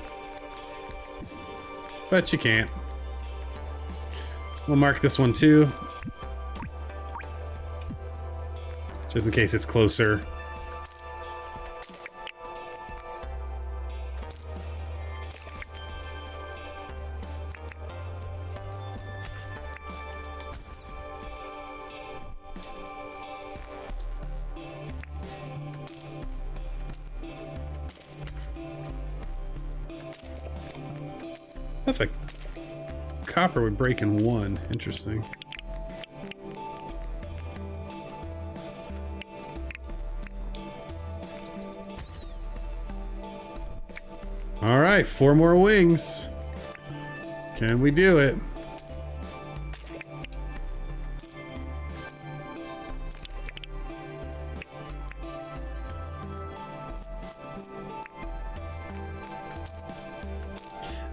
But you can't. We'll mark this one too. Just in case it's closer. That's like copper would break in one. Interesting. All right, 4 more wings. Can we do it?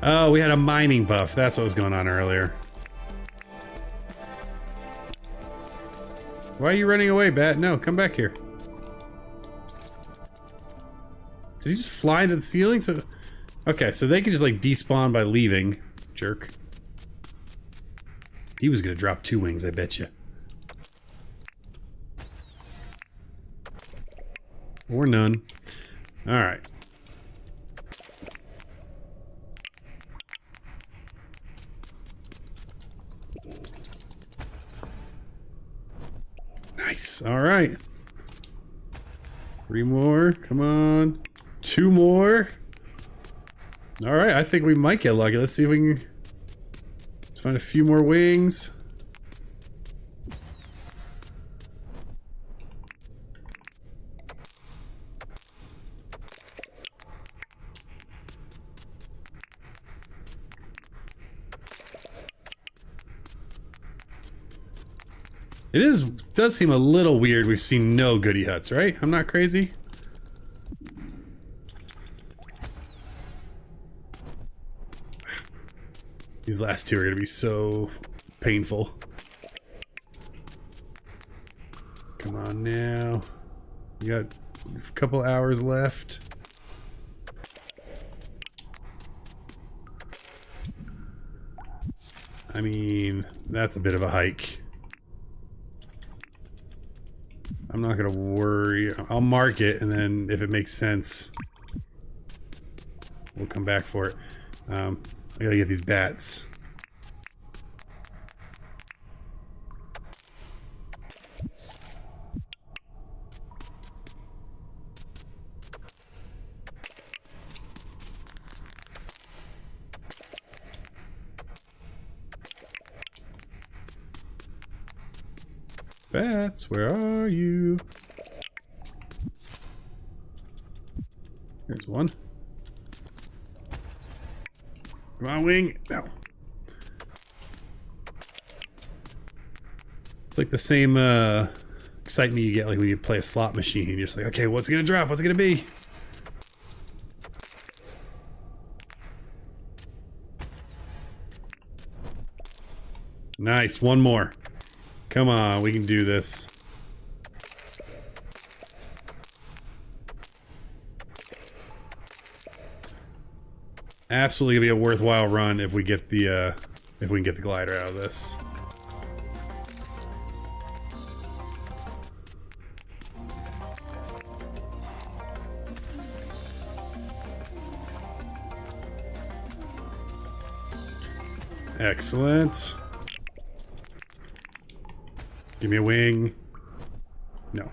Oh, we had a mining buff. That's what was going on earlier. Why are you running away, Bat? No, come back here. Did he just fly into the ceiling? So, okay, so they can just like despawn by leaving. Jerk. He was gonna drop 2 wings, I bet you. Or none. All right. Nice. All right. 3 more. Come on. 2 more. All right. I think we might get lucky. Let's see if we can find a few more wings. Does seem a little weird we've seen no goody huts, right? I'm not crazy. These last 2 are gonna be so painful. Come on now. We got a couple hours left. I mean, that's a bit of a hike. I'm not gonna worry. I'll mark it, and then if it makes sense, we'll come back for it. I gotta get these bats. Bats, where are you? There's one. Come on, wing. No. It's like the same excitement you get like when you play a slot machine. You're just like, okay, what's it gonna drop? What's it gonna be? Nice, 1 more. Come on, we can do this. Absolutely gonna be a worthwhile run if we get the if we can get the glider out of this. Excellent. Give me a wing. No.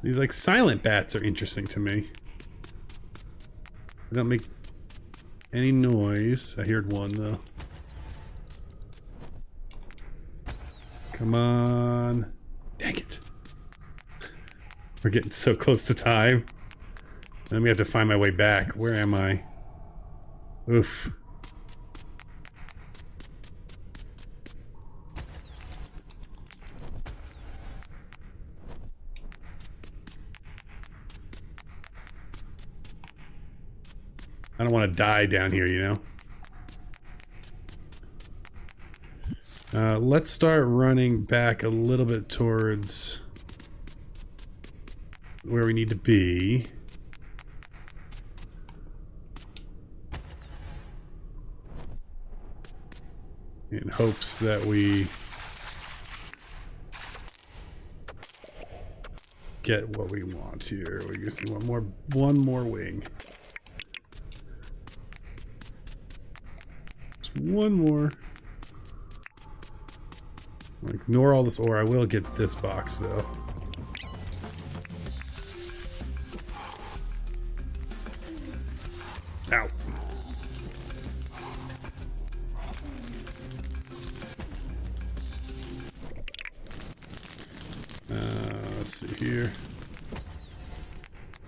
These like silent bats are interesting to me. They don't make any noise. I heard one though. Come on. Dang it. We're getting so close to time. Then we have to find my way back. Where am I? Oof. I don't want to die down here, you know? Let's start running back a little bit towards where we need to be. In hopes that we get what we want here. We just need one more wing. Just one more. I'll ignore all this ore. I will get this box though. Ow. Let's see here.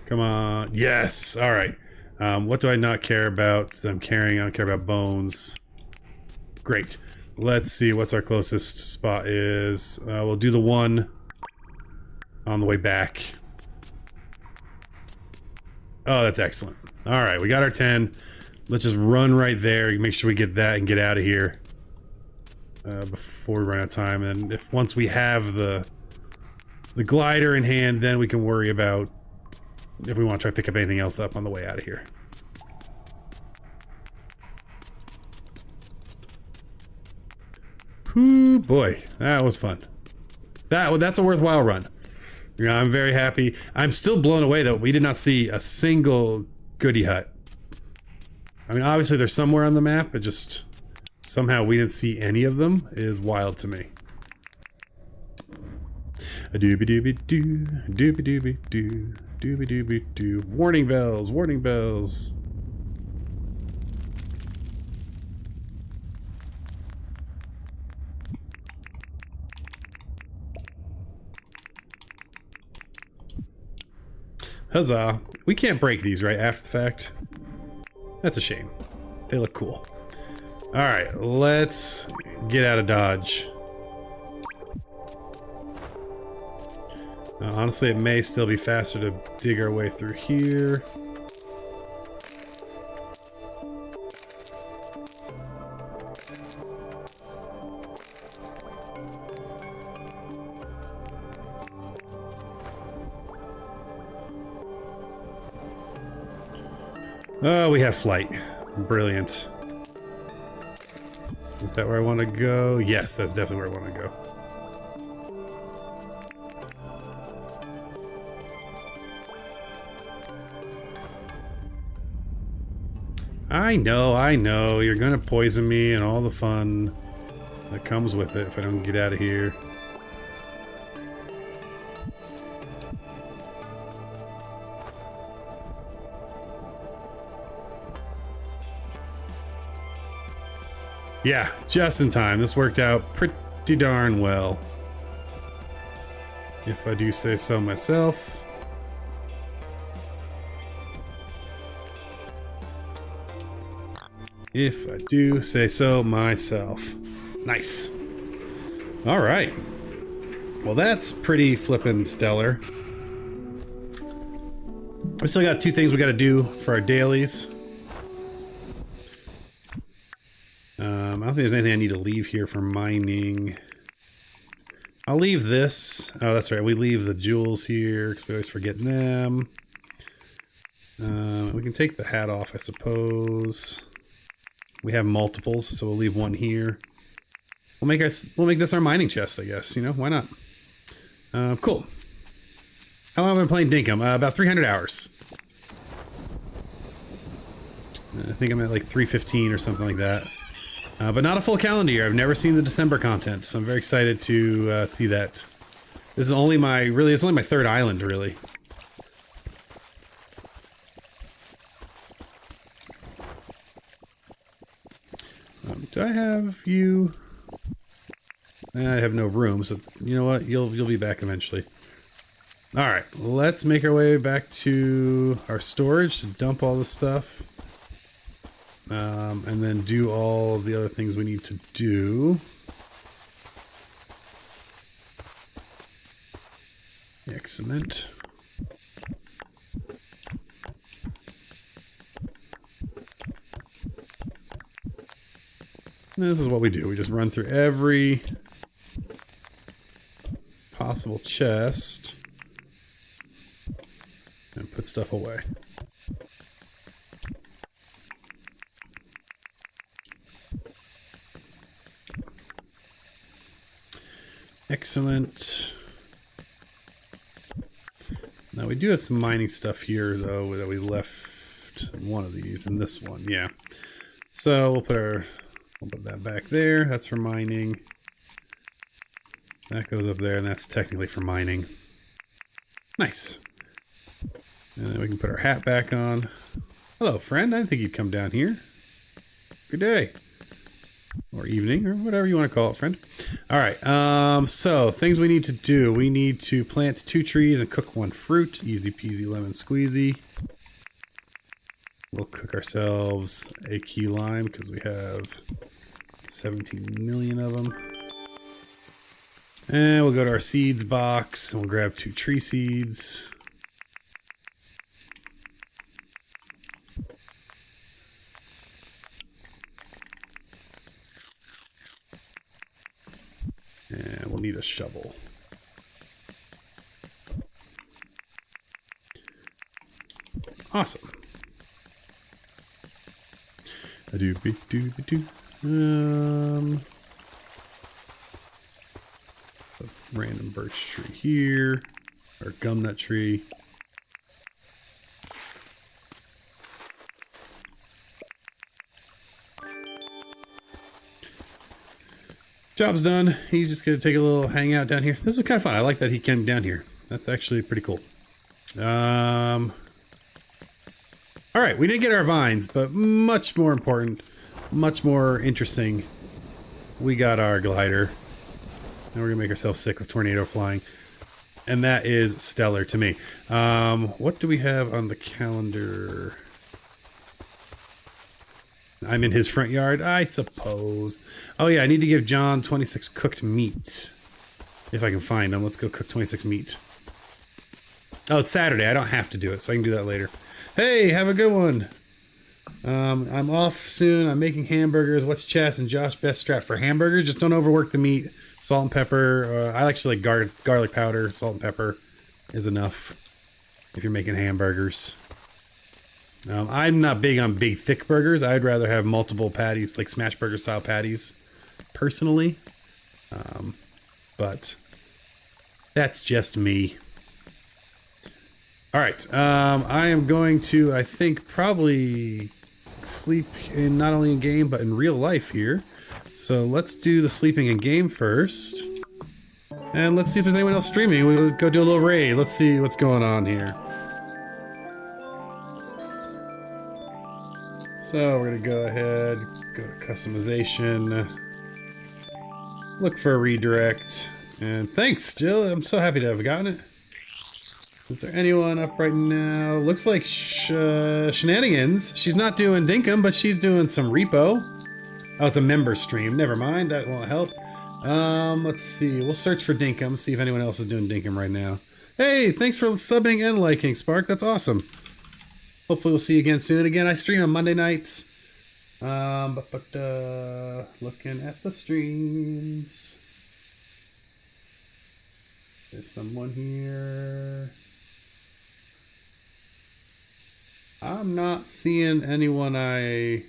Come on. Yes. All right. What do I not care about that I'm carrying? I don't care about bones. Great. Let's see what's our closest spot is. We'll do the one on the way back. Oh, that's excellent. All right, we got our 10. Let's just run right there. Make sure we get that and get out of here before we run out of time. And if once we have the glider in hand, then we can worry about if we want to try to pick up anything else up on the way out of here. Ooh, boy, that was fun. That's a worthwhile run. You know, I'm very happy. I'm still blown away though. We did not see a single goodie hut. I mean, obviously they're somewhere on the map, but just somehow we didn't see any of them. It is wild to me. A doobie doobie doo, doobie doobie doo, doobie doobie doo. Warning bells, warning bells. Huzzah. We can't break these, right, after the fact? That's a shame. They look cool. Alright, let's get out of Dodge. Honestly, it may still be faster to dig our way through here. Oh, we have flight. Brilliant. Is that where I want to go? Yes, that's definitely where I want to go. I know. You're gonna poison me and all the fun that comes with it if I don't get out of here. Yeah, just in time. This worked out pretty darn well, if I do say so myself. If I do say so myself. Nice. All right. Well, that's pretty flippin' stellar. We still got 2 things we got to do for our dailies. I don't think there's anything I need to leave here for mining. I'll leave this. Oh, that's right. We leave the jewels here because we always forget them. We can take the hat off, I suppose. We have multiples, so we'll leave one here. We'll make this our mining chest, I guess. You know, why not? Cool. How long have I been playing Dinkum? About 300 hours. I think I'm at like 315 or something like that. But not a full calendar year. I've never seen the December content, so I'm very excited to see that. This is only my, it's only my 3rd island, really. Do I have you? I have no room, so you know what? You'll be back eventually. All right, let's make our way back to our storage to dump all this stuff. And then do all the other things we need to do. Excellent. And this is what we do. We just run through every possible chest and put stuff away. Excellent. Now we do have some mining stuff here, though, that we left one of these and this one, yeah. So we'll put that back there. That's for mining. That goes up there, and that's technically for mining. Nice. And then we can put our hat back on. Hello, friend. I didn't think you'd come down here. Good day. Or evening, or whatever you want to call it, friend. Alright, so things we need to do. We need to plant 2 trees and cook 1 fruit. Easy peasy lemon squeezy. We'll cook ourselves a key lime because we have 17 million of them. And we'll go to our seeds box and we'll grab 2 tree seeds. And we'll need a shovel. Awesome. A random birch tree here, or gumnut tree. Job's done. He's just gonna take a little hangout down here. This is kind of fun. I like that he came down here. That's actually pretty cool. All right, we didn't get our vines, but much more important, much more interesting, we got our glider. And we're gonna make ourselves sick with tornado flying. And that is stellar to me. What do we have on the calendar? I'm in his front yard, I suppose. Oh yeah, I need to give John 26 cooked meat. If I can find him, let's go cook 26 meat. Oh, it's Saturday, I don't have to do it, so I can do that later. Hey, have a good one. I'm off soon, I'm making hamburgers. What's Chas and Josh best strat for hamburgers? Just don't overwork the meat. Salt and pepper. I actually like garlic powder. Salt and pepper is enough if you're making hamburgers. I'm not big on big thick burgers. I'd rather have multiple patties, like smash burger style patties, personally. But that's just me. All right, I am going to, I think, probably sleep in not only in game but in real life here. So let's do the sleeping in game first, and let's see if there's anyone else streaming. We'll go do a little raid. Let's see what's going on here. So we're gonna go ahead, go to customization, look for a redirect, and thanks, Jill. I'm so happy to have gotten it. Is there anyone up right now? Looks like Shenanigans. She's not doing Dinkum, but she's doing some repo. Oh, it's a member stream. Never mind, that won't help. Let's see. We'll search for Dinkum, see if anyone else is doing Dinkum right now. Hey, thanks for subbing and liking, Spark. That's awesome. hopefully we'll see you again soon. Again, I stream on Monday nights. Looking at the streams. There's someone here. I'm not seeing anyone I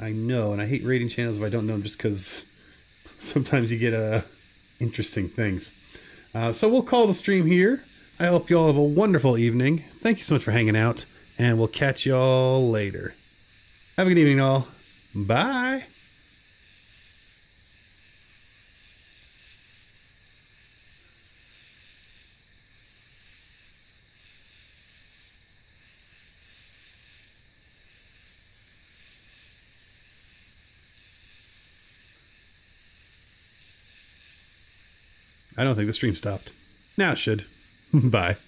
know, and I hate rating channels if I don't know them, just because sometimes you get interesting things. So we'll call the stream here. I hope you all have a wonderful evening. Thank you so much for hanging out, and we'll catch you all later. Have a good evening, all. Bye. I don't think the stream stopped. Now it should. Bye.